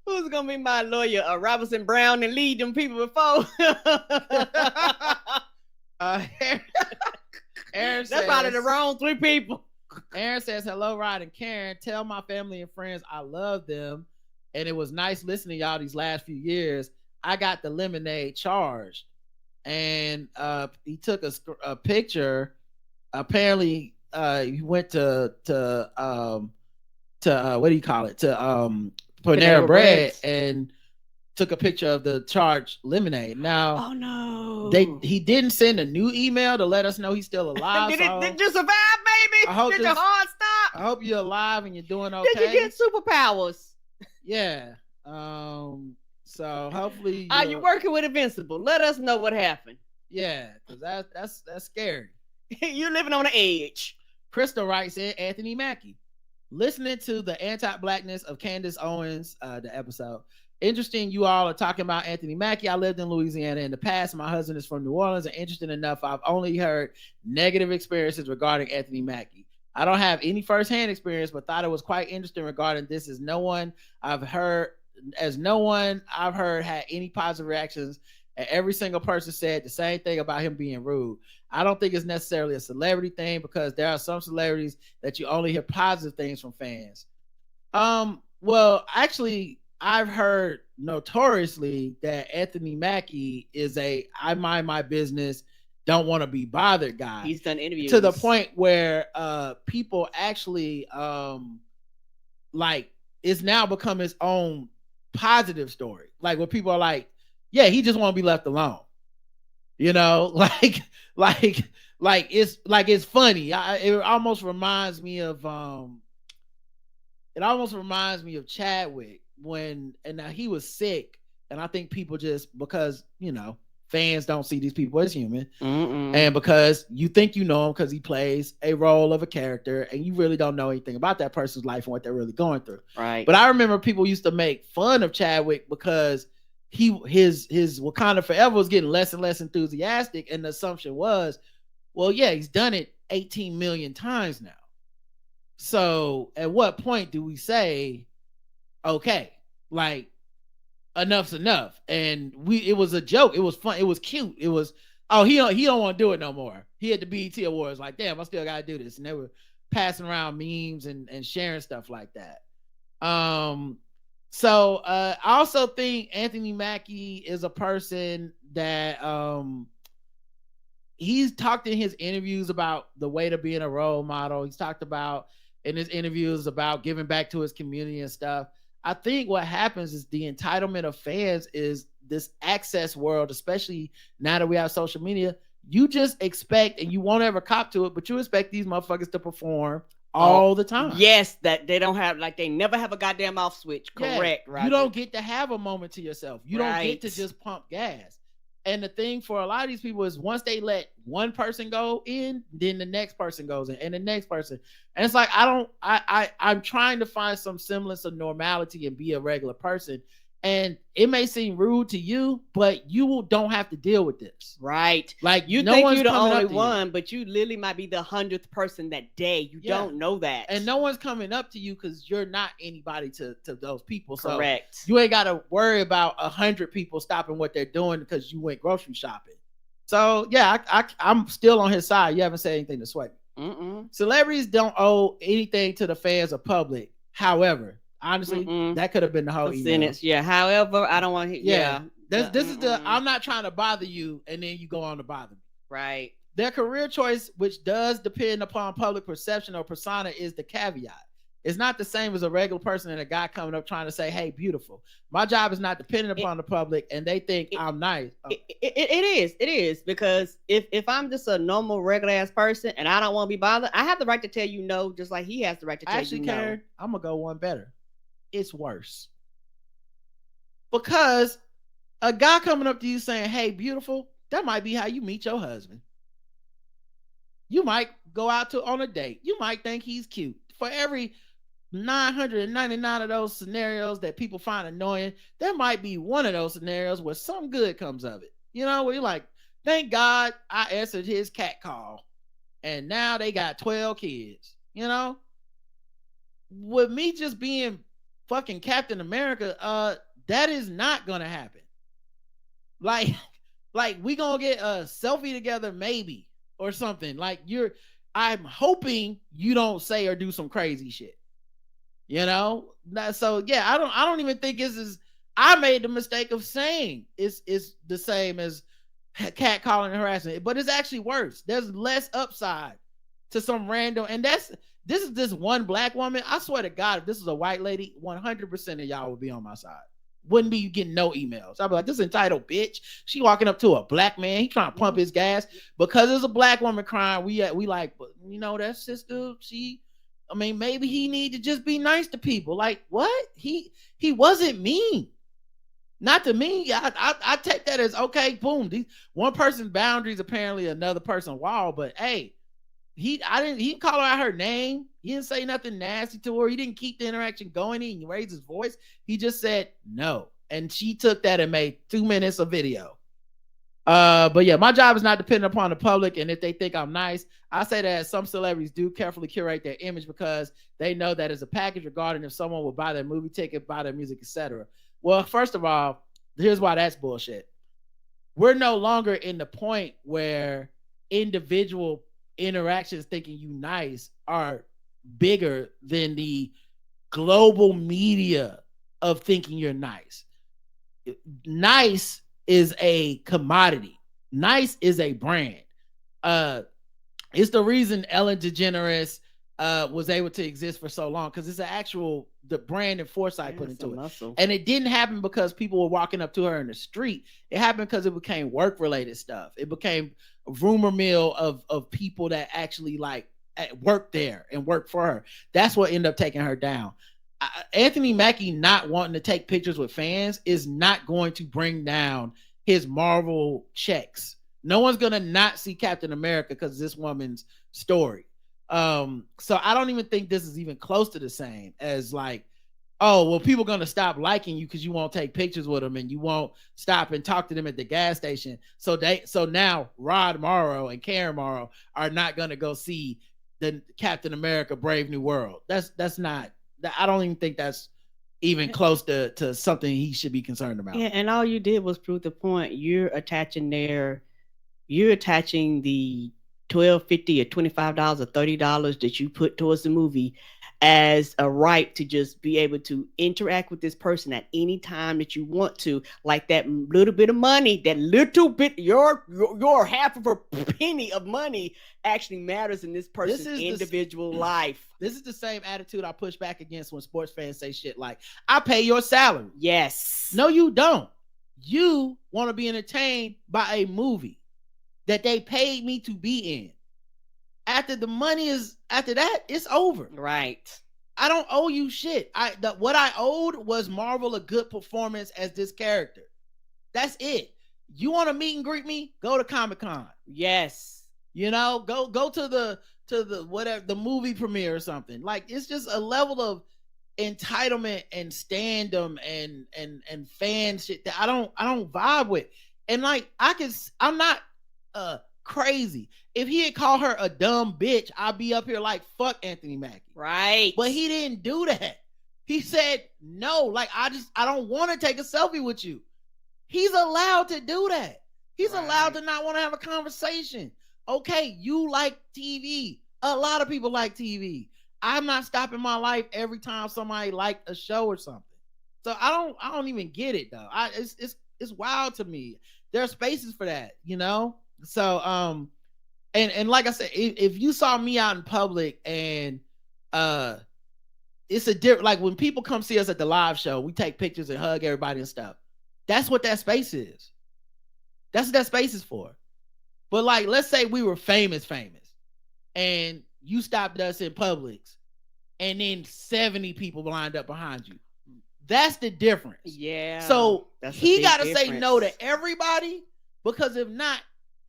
who's gonna be my lawyer? Robinson Brown and lead them people before. Aaron That's says, probably the wrong 3 people. Aaron says, hello, Rod and Karen. Tell my family and friends I love them. And it was nice listening to y'all these last few years. I got the lemonade charged. And he took a picture. Apparently, he went to what do you call it? To Panera Bread and took a picture of the charged lemonade. Now, oh no, he didn't send a new email to let us know he's still alive. Did you survive, baby? Did your heart stop? I hope you're alive and you're doing okay. Did you get superpowers? Yeah. So hopefully, are you working with Invincible? Let us know what happened. Yeah, because that's scary. You're living on the edge. Crystal writes in, Anthony Mackie. Listening to the anti-blackness of Candace Owens, the episode. Interesting you all are talking about Anthony Mackie. I lived in Louisiana in the past. My husband is from New Orleans, and interesting enough, I've only heard negative experiences regarding Anthony Mackie. I don't have any firsthand experience, but thought it was quite interesting regarding this, as no one I've heard had any positive reactions, and every single person said the same thing about him being rude. I don't think it's necessarily a celebrity thing, because there are some celebrities that you only hear positive things from fans. Well, actually, I've heard notoriously that Anthony Mackie is I mind my business, don't want to be bothered guy. He's done interviews to the point where people actually like it's now become his own positive story. Like where people are like, yeah, he just want to be left alone. You know, like it's funny. It almost reminds me of Chadwick when now he was sick, and I think people just, because fans don't see these people as human, and because you think you know him because he plays a role of a character, and you really don't know anything about that person's life and what they're really going through. Right. But I remember people used to make fun of Chadwick because his Wakanda Forever was getting less and less enthusiastic, and the assumption was, well, yeah, he's done it 18 million times now. So at what point do we say, okay, like enough's enough? And it was a joke. It was fun. It was cute. It was, oh, he don't want to do it no more. He had the BET Awards, like, damn, I still got to do this. And they were passing around memes and sharing stuff like that. So I also think Anthony Mackie is a person that he's talked in his interviews about the weight of being a role model. He's talked about in his interviews about giving back to his community and stuff. I think what happens is the entitlement of fans is this access world, especially now that we have social media. You just expect, and you won't ever cop to it, but you expect these motherfuckers to perform all the time. Yes, that they don't have, like, they never have a goddamn off switch. Correct, yeah, right? You don't get to have a moment to yourself. You don't get to just pump gas. And the thing for a lot of these people is once they let one person go in, then the next person goes in, and the next person. And it's like, I'm trying to find some semblance of normality and be a regular person. And it may seem rude to you, but you don't have to deal with this. Right. Like You no think one's you're the coming only up to one, but you literally might be the 100th person that day. You Yeah. don't know that. And no one's coming up to you because you're not anybody to those people. Correct. So you ain't got to worry about 100 people stopping what they're doing because you went grocery shopping. So yeah, I'm still on his side. You haven't said anything to sway me. Celebrities don't owe anything to the fans or public. However, honestly, that could have been the whole email. Yeah. However, I don't want to. Yeah. This is the I'm not trying to bother you, and then you go on to bother me. Right. Their career choice, which does depend upon public perception or persona, is the caveat. It's not the same as a regular person and a guy coming up trying to say, "Hey, beautiful." My job is not dependent upon the public, and they think I'm nice. It is because if I'm just a normal regular ass person and I don't want to be bothered, I have the right to tell you no, just like he has the right to tell you no. Karen, I'm gonna go one better. It's worse because a guy coming up to you saying, "Hey, beautiful," that might be how you meet your husband. You might go out on a date. You might think he's cute. For every 999 of those scenarios that people find annoying, there might be one of those scenarios where some good comes of it. You know, where you're like, thank God I answered his cat call. And now they got 12 kids. You know? With me just being fucking Captain America, that is not gonna happen. Like we gonna get a selfie together, maybe, or something. Like I'm hoping you don't say or do some crazy shit. You know? So yeah, I don't even think I made the mistake of saying it's the same as catcalling and harassment, but it's actually worse. There's less upside to some random, and this is this one black woman. I swear to God, if this was a white lady, 100% of y'all would be on my side. Wouldn't be getting no emails. I'd be like, this entitled bitch. She walking up to a black man. He trying to pump his gas because there's a black woman crying. We like, but you know, that sister, maybe he need to just be nice to people. Like, what? He wasn't mean. Not to me. I take that as okay, boom. One person's boundaries, apparently another person's wall, but hey, he didn't call her out her name. He didn't say nothing nasty to her. He didn't keep the interaction going. He raised his voice. He just said no. And she took that and made 2 minutes of video. But yeah, my job is not dependent upon the public. And if they think I'm nice, I say that some celebrities do carefully curate their image because they know that as a package regarding if someone will buy their movie ticket, buy their music, etc. Well, first of all, here's why that's bullshit. We're no longer in the point where individual interactions thinking you nice are bigger than the global media of thinking you're nice. Nice is a commodity. Nice is a brand. It's the reason Ellen DeGeneres was able to exist for so long because it's the brand and foresight put into it. Muscle. And it didn't happen because people were walking up to her in the street. It happened because it became work related stuff. It became a rumor mill of people that actually work there and work for her. That's what ended up taking her down. Anthony Mackie not wanting to take pictures with fans is not going to bring down his Marvel checks. No one's gonna not see Captain America because of this woman's story. So I don't even think this is even close to the same as like, oh, well, people gonna stop liking you because you won't take pictures with them and you won't stop and talk to them at the gas station. So now Rod Morrow and Karen Morrow are not gonna go see the Captain America Brave New World. That's not. I don't even think that's even close to something he should be concerned about. Yeah, and all you did was prove the point. You're attaching the $12.50 or $25 or $30 that you put towards the movie as a right to just be able to interact with this person at any time that you want to. Like that little bit of money, that little bit, your half of a penny of money actually matters in this person's individual life. This is the same attitude I push back against when sports fans say shit like, I pay your salary. Yes. No, you don't. You want to be entertained by a movie that they paid me to be in. After that, it's over. Right. I don't owe you shit. What I owed was Marvel a good performance as this character. That's it. You want to meet and greet me? Go to Comic-Con. Yes. You know, go to the whatever, the movie premiere or something. Like, it's just a level of entitlement and standum and fan shit that I don't vibe with. And like I'm not crazy. If he had called her a dumb bitch, I'd be up here like fuck Anthony Mackie. Right. But he didn't do that. He said no. Like I don't want to take a selfie with you. He's allowed to do that. He's allowed to not want to have a conversation. Okay, you like TV. A lot of people like TV. I'm not stopping my life every time somebody liked a show or something. So I don't even get it though. It's wild to me. There are spaces for that, you know? So and like I said, if you saw me out in public and it's a different, like when people come see us at the live show, we take pictures and hug everybody and stuff. That's what that space is. That's what that space is for. But like, let's say we were famous, and you stopped us in Publix, and then 70 people lined up behind you. That's the difference. Yeah. So he got to say difference. no to everybody, because if not,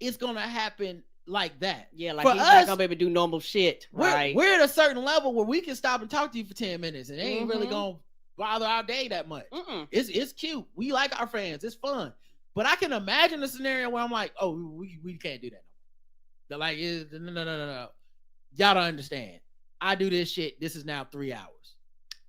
it's gonna happen like that. Yeah, like for he's us, not gonna be able to do normal shit. Right. We're at a certain level where we can stop and talk to you for 10 minutes, and it ain't really gonna bother our day that much. It's cute. We like our fans. It's fun. But I can imagine a scenario where I'm like, oh, we can't do that no more. They're like, no. Y'all don't understand. I do this shit. This is now 3 hours.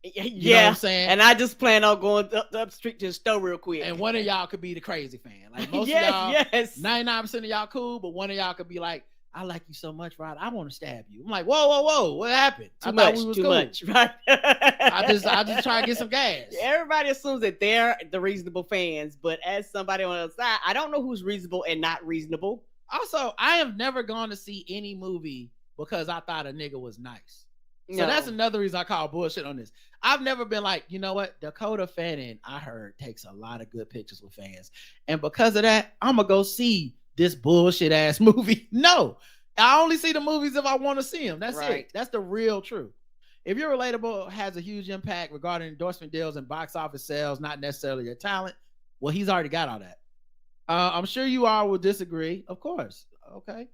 You know what I'm saying? And I just plan on going up the street to the store real quick. And one of y'all could be the crazy fan. Like most yes, of y'all, yes. 99% of y'all cool, but one of y'all could be like, I like you so much, Rod. I want to stab you. I'm like, whoa. What happened? Too much, right? I just try to get some gas. Everybody assumes that they're the reasonable fans, but as somebody on the other side, I don't know who's reasonable and not reasonable. Also, I have never gone to see any movie because I thought a nigga was nice. So No. that's another reason I call bullshit on this. I've never been like, you know what? Dakota Fanning, I heard, takes a lot of good pictures with fans. And because of that, I'm going to go see this bullshit ass movie. No, I only see the movies if I want to see them. That's it. That's the real truth. If you're relatable, has a huge impact regarding endorsement deals and box office sales, not necessarily your talent. Well, he's already got all that. I'm sure you all will disagree. Of course. Okay.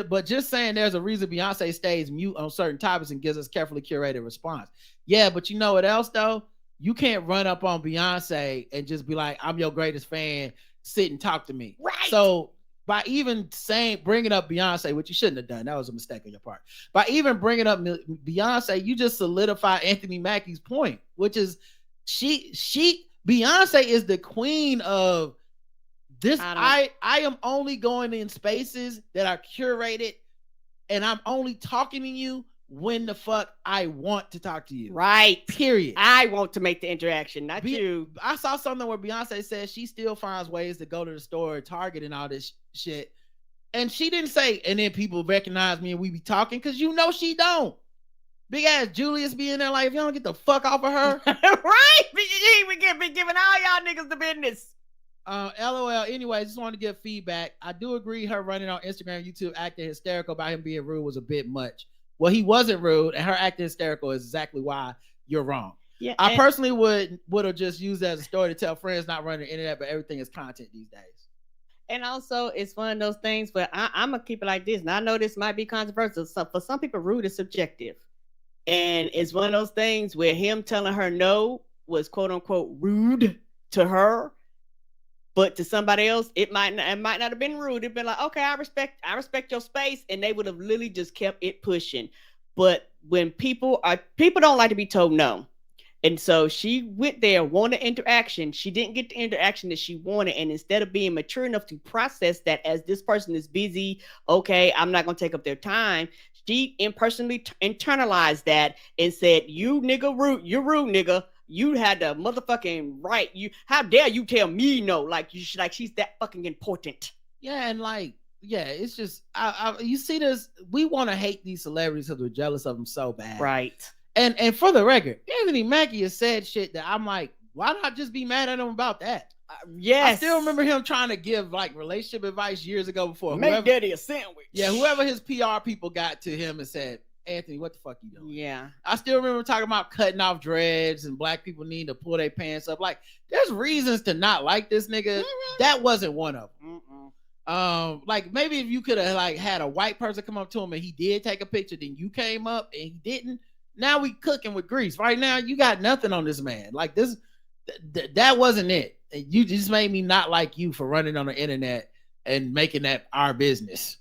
But just saying there's a reason Beyonce stays mute on certain topics and gives us carefully curated response. Yeah, but you know what else though? You can't run up on Beyonce and just be like, I'm your greatest fan, sit and talk to me. Right. So by even bringing up Beyonce, which you shouldn't have done, that was a mistake on your part. By even bringing up Beyonce, you just solidify Anthony Mackie's point, which is Beyonce is the queen of this. I am only going in spaces that are curated, and I'm only talking to you when the fuck I want to talk to you. Right. Period. I want to make the interaction, not you. I saw something where Beyonce says she still finds ways to go to the store, Target, and all this shit. And she didn't say, and then people recognize me and we be talking, because you know she don't. Big ass Julius be in there like, if you don't get the fuck off of her. Right? We can be giving all y'all niggas the business. LOL. Anyway, just wanted to give feedback. I do agree her running on Instagram, YouTube, acting hysterical about him being rude was a bit much. Well, he wasn't rude, and her acting hysterical is exactly why you're wrong. Yeah, I personally would have just used that as a story to tell friends not running the internet, but everything is content these days. And also, it's one of those things where I'm going to keep it like this. And I know this might be controversial. So for some people, rude is subjective. And it's one of those things where him telling her no was quote unquote rude to her. But to somebody else, it might not have been rude. It'd been like, okay, I respect your space, and they would have literally just kept it pushing. But when people don't like to be told no, and so she went there, wanted interaction. She didn't get the interaction that she wanted, and instead of being mature enough to process that as this person is busy, okay, I'm not gonna take up their time. She impersonally internalized that and said, "You nigga rude, you're rude, nigga." You had the motherfucking right. How dare you tell me no? Like she's that fucking important. Yeah, and it's just you see this. We want to hate these celebrities because we're jealous of them so bad, right? And for the record, Anthony Mackie has said shit that I'm like, why not just be mad at him about that? Yes, I still remember him trying to give like relationship advice years ago before make daddy a sandwich. Yeah, whoever his PR people got to him and said, Anthony, what the fuck you doing? Yeah. I still remember talking about cutting off dreads and black people need to pull their pants up. Like, there's reasons to not like this nigga. Mm-hmm. That wasn't one of them. Like maybe if you could have like had a white person come up to him and he did take a picture, then you came up and he didn't. Now we cooking with grease. Right now, you got nothing on this man. Like this, that wasn't it. You just made me not like you for running on the internet and making that our business.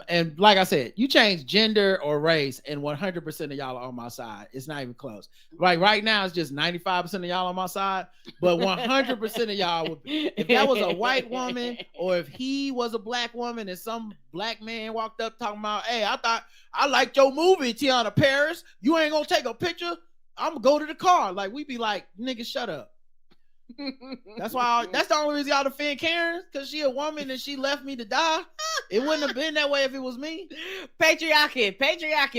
And like I said, you change gender or race, and 100% of y'all are on my side. It's not even close. Like right now, it's just 95% of y'all on my side, but 100% of y'all would be. If that was a white woman, or if he was a black woman, and some black man walked up talking about, "Hey, I thought I liked your movie, Tiana Paris. You ain't gonna take a picture? I'm gonna go to the car." Like we'd be like, "Nigga, shut up." That's why. That's the only reason y'all defend Karen, because she a woman and she left me to die. It wouldn't have been that way if it was me. Patriarchy,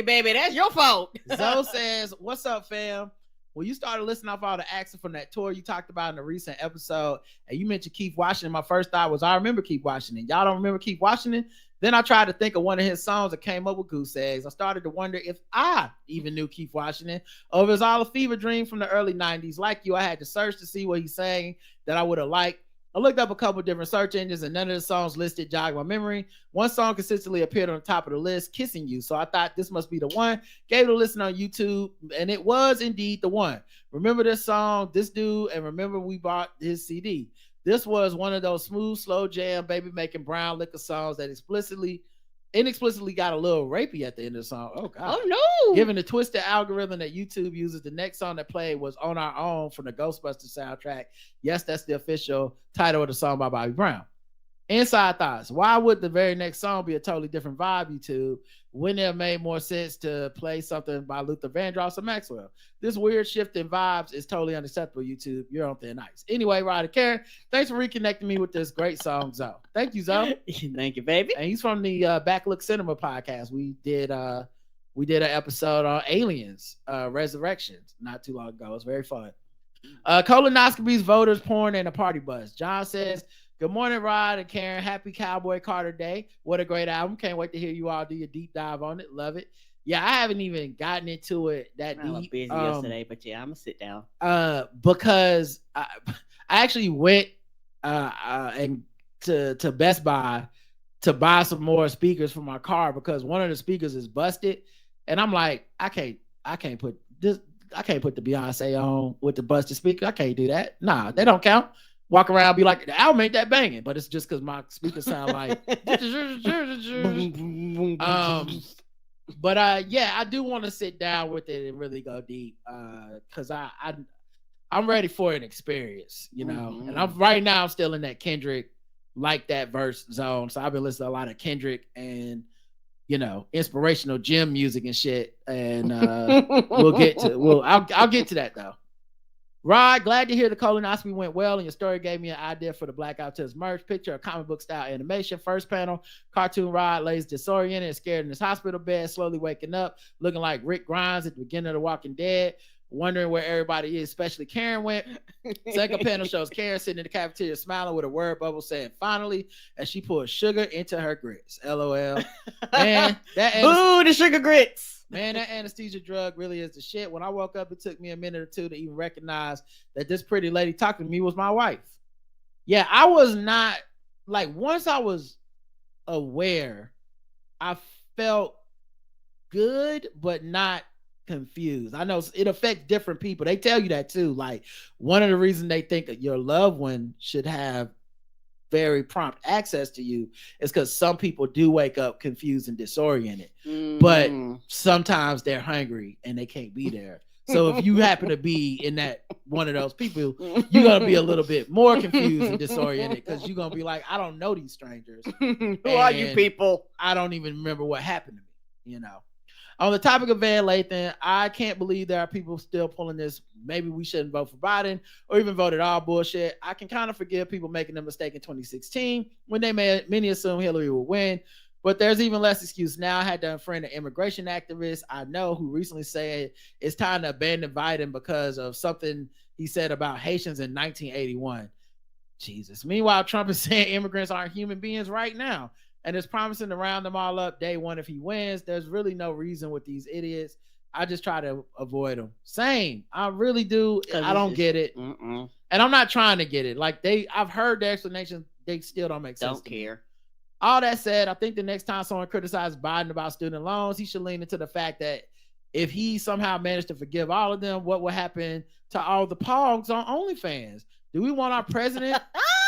baby. That's your fault. Zoe says, "What's up, fam? Well, you started listening off all the accents from that tour you talked about in the recent episode, and you mentioned Keith Washington. My first thought was, I remember Keith Washington. Y'all don't remember Keith Washington? Then I tried to think of one of his songs that came up with Goose Eggs. I started to wonder if I even knew Keith Washington, or if it was all a fever dream from the early 90s. Like you, I had to search to see what he's saying that I would have liked. I looked up a couple different search engines, and none of the songs listed jogged my memory. One song consistently appeared on the top of the list, Kissing You. So I thought this must be the one. Gave it a listen on YouTube, and it was indeed the one. Remember this song, this dude, and remember we bought his CD. This was one of those smooth, slow jam, baby making brown liquor songs that inexplicitly got a little rapey at the end of the song. Oh, God. Oh, no. Given the twisted algorithm that YouTube uses, the next song that played was On Our Own from the Ghostbusters soundtrack. Yes, that's the official title of the song by Bobby Brown. Inside thoughts. Why would the very next song be a totally different vibe, YouTube? Wouldn't it have made more sense to play something by Luther Vandross or Maxwell? This weird shift in vibes is totally unacceptable, YouTube. You're on thin ice. Anyway, Ryder Karen, thanks for reconnecting me with this great song, Zoe. Thank you, Zoe. Thank you, baby. And he's from the Backlook Cinema podcast. We did an episode on Aliens, Resurrections, not too long ago. It was very fun. Colonoscopies, voters, porn, and a party bus. John says, "Good morning, Rod and Karen. Happy Cowboy Carter Day. What a great album. Can't wait to hear you all do your deep dive on it. Love it." Yeah, I haven't even gotten into it that deep. I was busy yesterday, but yeah, I'm gonna sit down. Because I actually went and to Best Buy to buy some more speakers for my car, because one of the speakers is busted, and I'm like, I can't put the Beyonce on with the busted speaker. I can't do that. Nah, they don't count. Walk around, be like, the album ain't that banging, but it's just because my speakers sound like. But yeah, I do want to sit down with it and really go deep, because I'm ready for an experience, you know. Mm-hmm. And I'm still in that Kendrick, like that verse zone. So I've been listening to a lot of Kendrick and, you know, inspirational gym music and shit. And I'll get to that though. Rod, glad to hear the colonoscopy went well, and your story gave me an idea for the Blackout Tales merch. Picture a comic book style animation. First panel, cartoon Rod lays disoriented and scared in his hospital bed, slowly waking up, looking like Rick Grimes at the beginning of The Walking Dead, wondering where everybody is, especially Karen went. Second panel shows Karen sitting in the cafeteria smiling with a word bubble saying "finally" as she pours sugar into her grits. LOL. Man, Boo, the sugar grits. Man, that anesthesia drug really is the shit. When I woke up, it took me a minute or two to even recognize that this pretty lady talking to me was my wife. Yeah, I was not, like, once I was aware, I felt good, but not confused. I know it affects different people. They tell you that too. Like, one of the reasons they think that your loved one should have very prompt access to you is because some people do wake up confused and disoriented, but sometimes they're hungry and they can't be there. So if you happen to be in that one of those people, you're gonna be a little bit more confused and disoriented, because you're gonna be like, I don't know these strangers. Who are you people? I don't even remember what happened to me, you know. On the topic of Van Lathan, I can't believe there are people still pulling this "maybe we shouldn't vote for Biden" or even vote at all bullshit. I can kind of forgive people making a mistake in 2016 when many assume Hillary will win, but there's even less excuse now. I had to unfriend an immigration activist I know who recently said it's time to abandon Biden because of something he said about Haitians in 1981. Jesus. Meanwhile, Trump is saying immigrants aren't human beings right now, and is promising to round them all up day one if he wins. There's really no reason with these idiots. I just try to avoid them. Same. I really do. I don't get it. And I'm not trying to get it. Like, I've heard the explanations. They still don't make sense. Don't care. All that said, I think the next time someone criticizes Biden about student loans, he should lean into the fact that if he somehow managed to forgive all of them, what will happen to all the pogs on OnlyFans? Do we want our president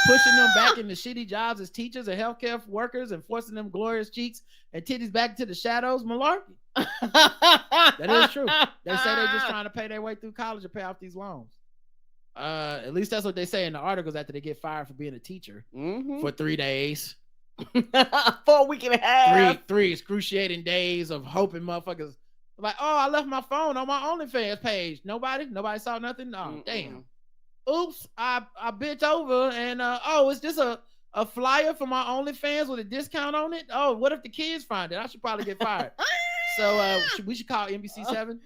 pushing them back into shitty jobs as teachers and healthcare workers and forcing them glorious cheeks and titties back into the shadows? Malarkey. That is true. They say they're just trying to pay their way through college and pay off these loans. At least that's what they say in the articles after they get fired for being a teacher for 3 days. 4 weeks and a half. Three excruciating days of hoping motherfuckers like, oh, I left my phone on my OnlyFans page. Nobody saw nothing. Oh, damn. Oops, I bent over and is this a flyer for my OnlyFans with a discount on it? Oh, what if the kids find it? I should probably get fired. So we should call NBC7.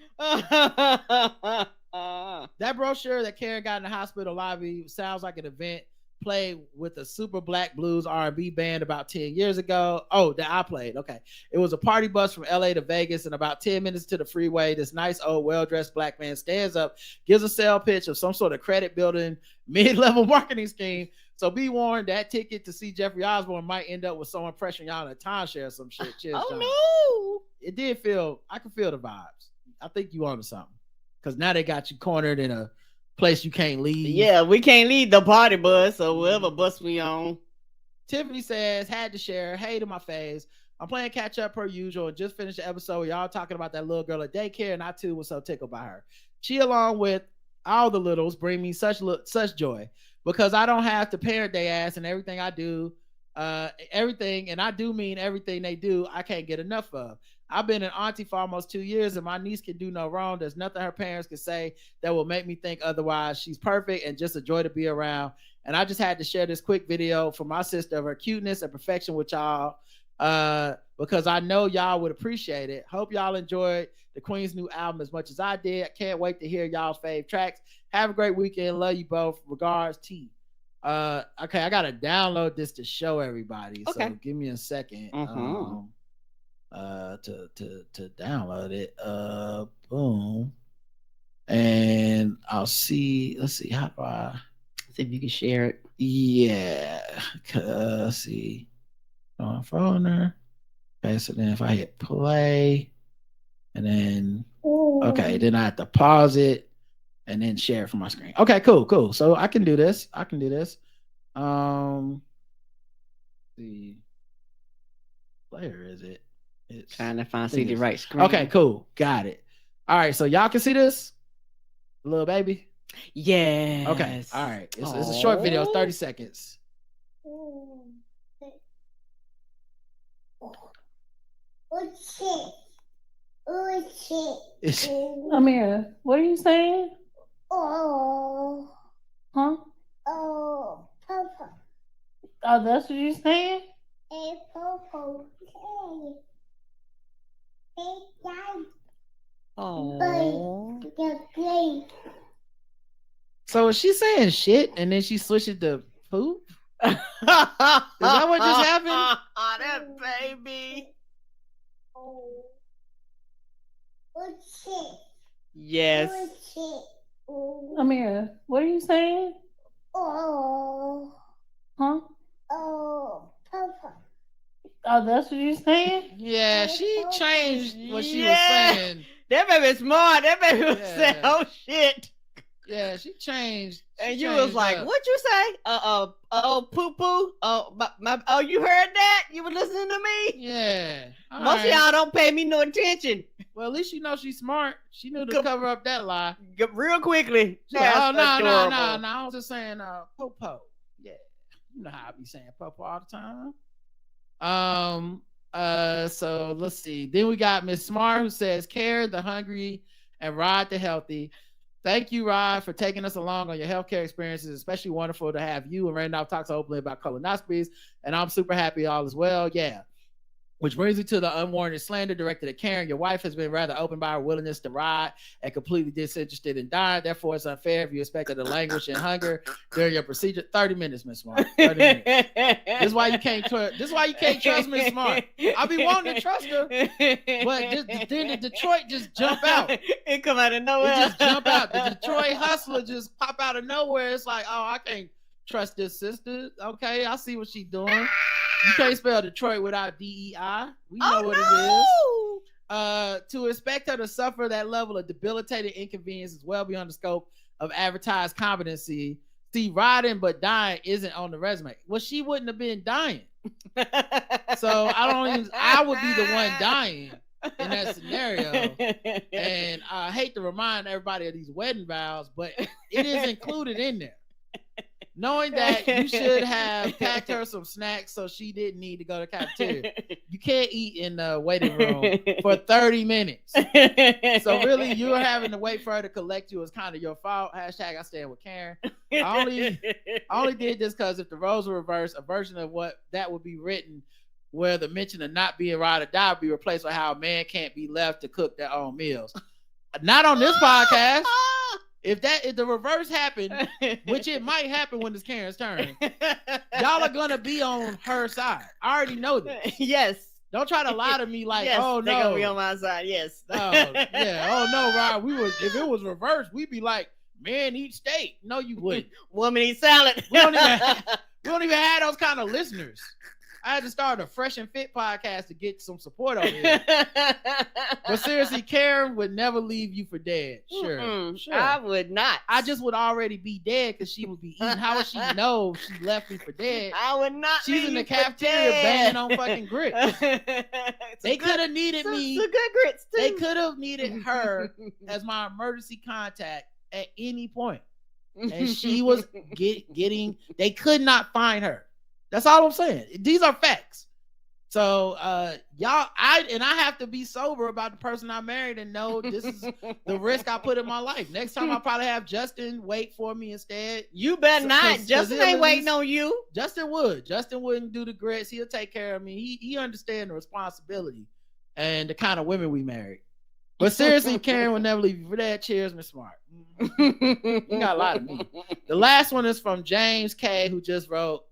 That brochure that Karen got in the hospital lobby sounds like an event played with a super black blues R&B band about 10 years ago. Oh, that I played. Okay. It was a party bus from LA to Vegas, and about 10 minutes to the freeway, this nice old well-dressed black man stands up, gives a sale pitch of some sort of credit building mid-level marketing scheme. So be warned, that ticket to see Jeffrey Osborne might end up with someone pressuring y'all in a timeshare or some shit. Cheers, John. No. It did feel, I can feel the vibes. I think you onto something. Because now they got you cornered in a place you can't leave. Yeah, we can't leave the party bus or whatever bus we on. Tiffany says, had to share, hey to my face. I'm playing catch up per usual and just finished the episode where y'all talking about that little girl at daycare, and I too was so tickled by her. She, along with all the littles, bring me such joy because I don't have to parent their ass, and everything I do, everything, and I do mean everything they do, I can't get enough of. I've been an auntie for almost 2 years, and my niece can do no wrong. There's nothing her parents can say that will make me think otherwise. She's perfect and just a joy to be around. And I just had to share this quick video for my sister of her cuteness and perfection with y'all because I know y'all would appreciate it. Hope y'all enjoyed the Queen's new album as much as I did. I can't wait to hear y'all's fave tracks. Have a great weekend. Love you both. Regards, T. Okay, I got to download this to show everybody. Okay. So give me a second. To download it. Boom. And I'll see. Let's see. How do I see if you can share it? Yeah. Let's see. On phone. Okay, so then if I hit play and then okay, then I have to pause it and then share it from my screen. Okay, cool. So I can do this. The player is it? It's trying to see the right screen. Okay, cool. Got it. All right, so y'all can see this? Little baby? Yes. Okay, all right. It's a short video, 30 seconds. Amira, what are you saying? Oh. Huh? Oh, Papa. Oh, that's what you're saying? Hey, Papa. Hey, Dad. Oh. So is she saying shit and then she switched it to poop? Is that what just happened? Oh, that baby. Oh. What's it? Yes. What's it? Oh. Amira, what are you saying? Oh. Huh? Oh, Papa. Oh, that's what you're saying? Yeah, she changed what she was saying. That baby smart. That baby was saying, oh shit. Yeah, she changed. And you was like, what you say? Poo poo. Oh, you heard that? You were listening to me? Yeah. Most of y'all don't pay me no attention. Well, at least you know she's smart. She knew to cover up that lie. Real quickly. She's like, oh, no. I was just saying po-po. Yeah. You know how I be saying po-po all the time. So let's see. Then we got Miss Smart who says, Care the hungry and Rod the healthy. Thank you, Rod, for taking us along on your healthcare experiences. Especially wonderful to have you and Randolph talk so openly about colonoscopies. And I'm super happy all is well. Yeah. Which brings me to the unwarranted slander directed at Karen. Your wife has been rather open by her willingness to ride and completely disinterested in dying. Therefore, it's unfair if you expect her to languish in hunger during your procedure. 30 minutes, Miss Smart. 30 minutes. This is why you can't trust Miss Smart. I be wanting to trust her, but then the Detroit just jump out. It come out of nowhere. It just jump out. The Detroit hustler just pop out of nowhere. It's like, oh, I can't trust this sister. Okay, I see what she's doing. You can't spell Detroit without DEI. We know what it is. To expect her to suffer that level of debilitating inconvenience is well beyond the scope of advertised competency. See, riding but dying isn't on the resume. Well, she wouldn't have been dying. So I would be the one dying in that scenario. And I hate to remind everybody of these wedding vows, but it is included in there. Knowing that you should have packed her some snacks so she didn't need to go to the cafeteria. You can't eat in the waiting room for 30 minutes. So really, you're having to wait for her to collect you is kind of your fault. Hashtag I stand with Karen. I only did this because if the roles were reversed, a version of what that would be written where the mention of not being ride or die would be replaced with how a man can't be left to cook their own meals. Not on this podcast. If the reverse happened, which it might happen when it's Karen's turn, y'all are gonna be on her side. I already know this. Yes. Don't try to lie to me like, yes, oh no, they're gonna be on my side. Yes. Oh yeah. Oh no, Rod. If it was reversed, we'd be like, man eat steak. No, you wouldn't. Woman eat salad. We don't even have those kind of listeners. I had to start a Fresh and Fit podcast to get some support over here. But seriously, Karen would never leave you for dead. Sure. I would not. I just would already be dead because she would be eating. How would she know she left me for dead? I would not. She's in the cafeteria banging on fucking grits. They could have needed me. Some good grits too. They could have needed her as my emergency contact at any point. And she was getting. They could not find her. That's all I'm saying. These are facts. So y'all, I have to be sober about the person I married and know this is the risk I put in my life. Next time I'll probably have Justin wait for me instead. You better not. Justin ain't waiting on you. Justin would. Justin wouldn't do the grits. He'll take care of me. He understands the responsibility and the kind of women we married. But seriously, Karen will never leave you for that. Cheers, Miss Smart. You got a lot of me. The last one is from James K, who just wrote,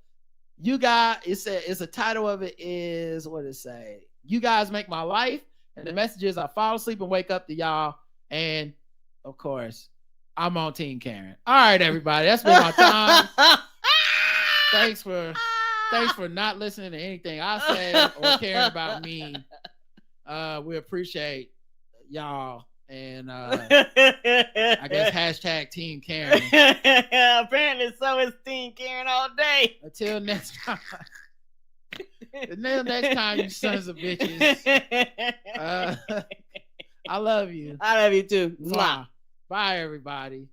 you guys, it's the title of it is, what does it say? You guys make my life. And the message is I fall asleep and wake up to y'all. And of course, I'm on Team Karen. All right, everybody. That's been my time. Thanks for not listening to anything I say or caring about me. We appreciate y'all. And I guess hashtag Team Karen. Apparently so is Team Karen all day. Until next time. Until next time, you sons of bitches. I love you. I love you too. Bye, everybody.